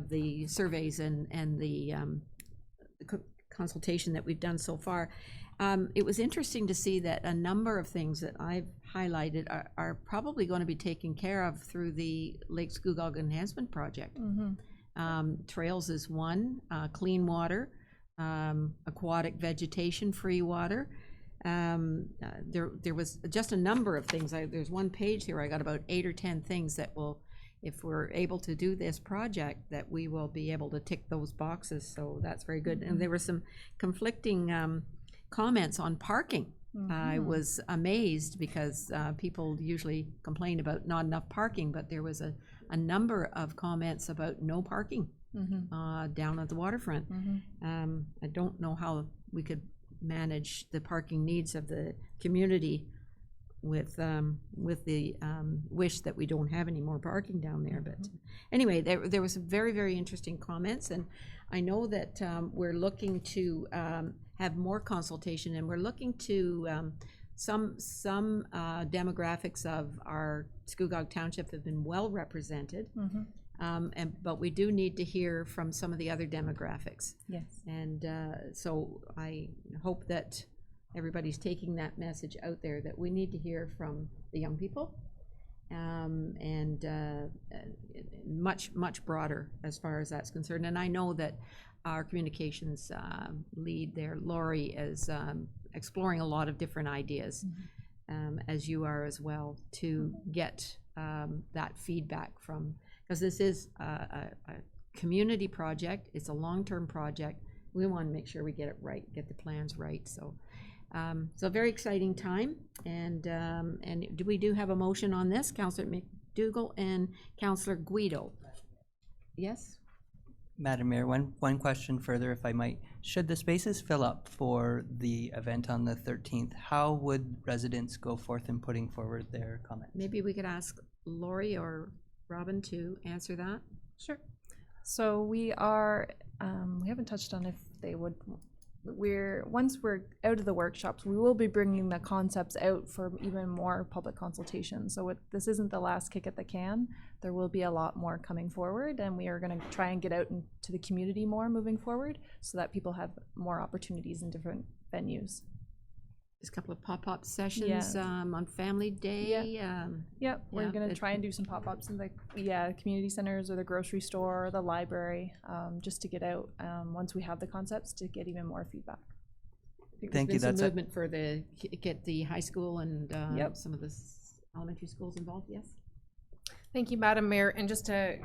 the surveys and the consultation that we've done so far. It was interesting to see that a number of things that I've highlighted are probably going to be taken care of through the Lake Scugog Enhancement Project. Trails is one, clean water, aquatic vegetation, free water. There was just a number of things. There's one page here, I got about 8 or 10 things that will, if we're able to do this project, that we will be able to tick those boxes, so that's very good. And there were some conflicting comments on parking. I was amazed because people usually complain about not enough parking, but there was a number of comments about no parking down at the waterfront. I don't know how we could manage the parking needs of the community with the wish that we don't have any more parking down there. But anyway, there was very, very interesting comments, and I know that we're looking to have more consultation, and we're looking to some demographics of our Scugog Township have been well represented. But we do need to hear from some of the other demographics. Yes. And so I hope that everybody's taking that message out there, that we need to hear from the young people, and much, much broader as far as that's concerned. And I know that our communications lead there, Lori, is exploring a lot of different ideas, as you are as well, to get that feedback from, because this is a community project, it's a long-term project. We want to make sure we get it right, get the plans right. So, so a very exciting time. And we do have a motion on this, Councillor McDougall and Councillor Guido. Yes? Madam Mayor, one question further, if I might. Should the spaces fill up for the event on the 13th, how would residents go forth in putting forward their comments? Maybe we could ask Lori or Robin to answer that? Sure. So we are, we haven't touched on if they would, once we're out of the workshops, we will be bringing the concepts out for even more public consultation. So this isn't the last kick at the can. There will be a lot more coming forward, and we are going to try and get out into the community more moving forward so that people have more opportunities in different venues. There's a couple of pop-up sessions on Family Day. Yep, we're going to try and do some pop-ups in the community centers or the grocery store or the library, just to get out once we have the concepts to get even more feedback. Thank you. There's been some movement for get the high school and some of the elementary schools involved. Yes. Thank you, Madam Mayor. And just to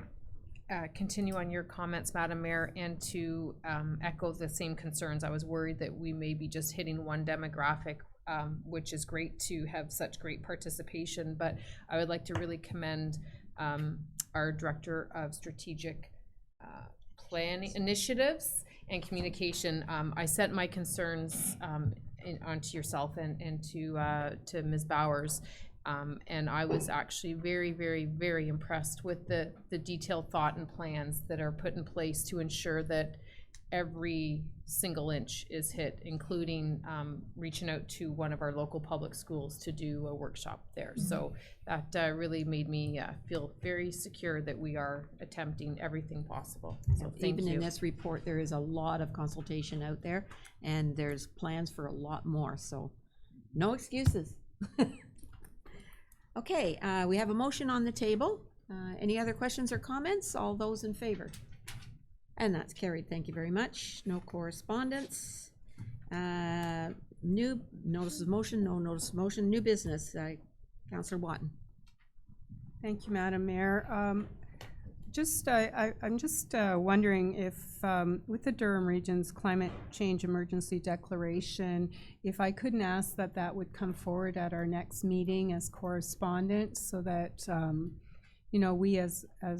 continue on your comments, Madam Mayor, and to echo the same concerns, I was worried that we may be just hitting one demographic, which is great to have such great participation, but I would like to really commend our Director of Strategic Planning Initiatives and Communication. I sent my concerns onto yourself and to Ms. Bowers. And I was actually very, very, very impressed with the detailed thought and plans that are put in place to ensure that every single inch is hit, including reaching out to one of our local public schools to do a workshop there. So that really made me feel very secure that we are attempting everything possible. So thank you. Even in this report, there is a lot of consultation out there, and there's plans for a lot more. So no excuses. Okay, we have a motion on the table. Any other questions or comments? All those in favor? And that's carried. Thank you very much. No correspondence. New notice of motion, no notice of motion. New business. Councillor Watton. Thank you, Madam Mayor. I'm just wondering if, with the Durham Region's climate change emergency declaration, if I couldn't ask that would come forward at our next meeting as correspondence, so that you know, we as a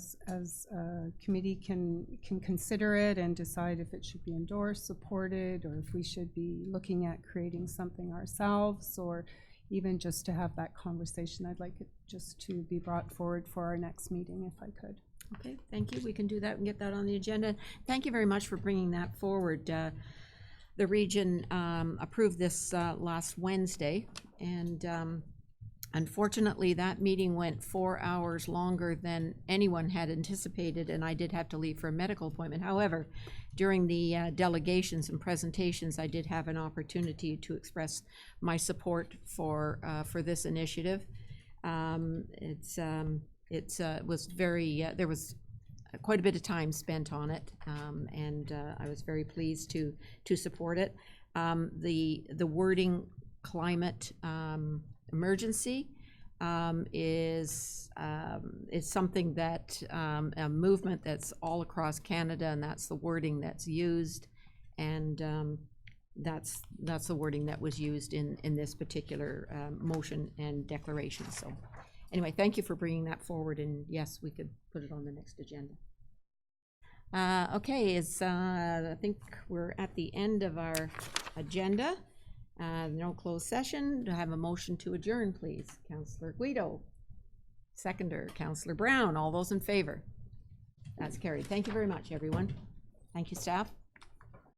committee can consider it and decide if it should be endorsed, supported, or if we should be looking at creating something ourselves, or even just to have that conversation. I'd like it just to be brought forward for our next meeting if I could. Okay, thank you. We can do that and get that on the agenda. Thank you very much for bringing that forward. The region approved this last Wednesday, and unfortunately that meeting went 4 hours longer than anyone had anticipated, and I did have to leave for a medical appointment. However, during the delegations and presentations, I did have an opportunity to express my support for this initiative. It was very, there was quite a bit of time spent on it, and I was very pleased to support it. The wording climate emergency is something that, a movement that's all across Canada, and that's the wording that's used, and that's the wording that was used in this particular motion and declaration. So anyway, thank you for bringing that forward, and yes, we could put it on the next agenda. Okay, I think we're at the end of our agenda. No closed session. Do I have a motion to adjourn, please? Councillor Guido. Seconder, Councillor Brown. All those in favor? That's carried. Thank you very much, everyone. Thank you, staff.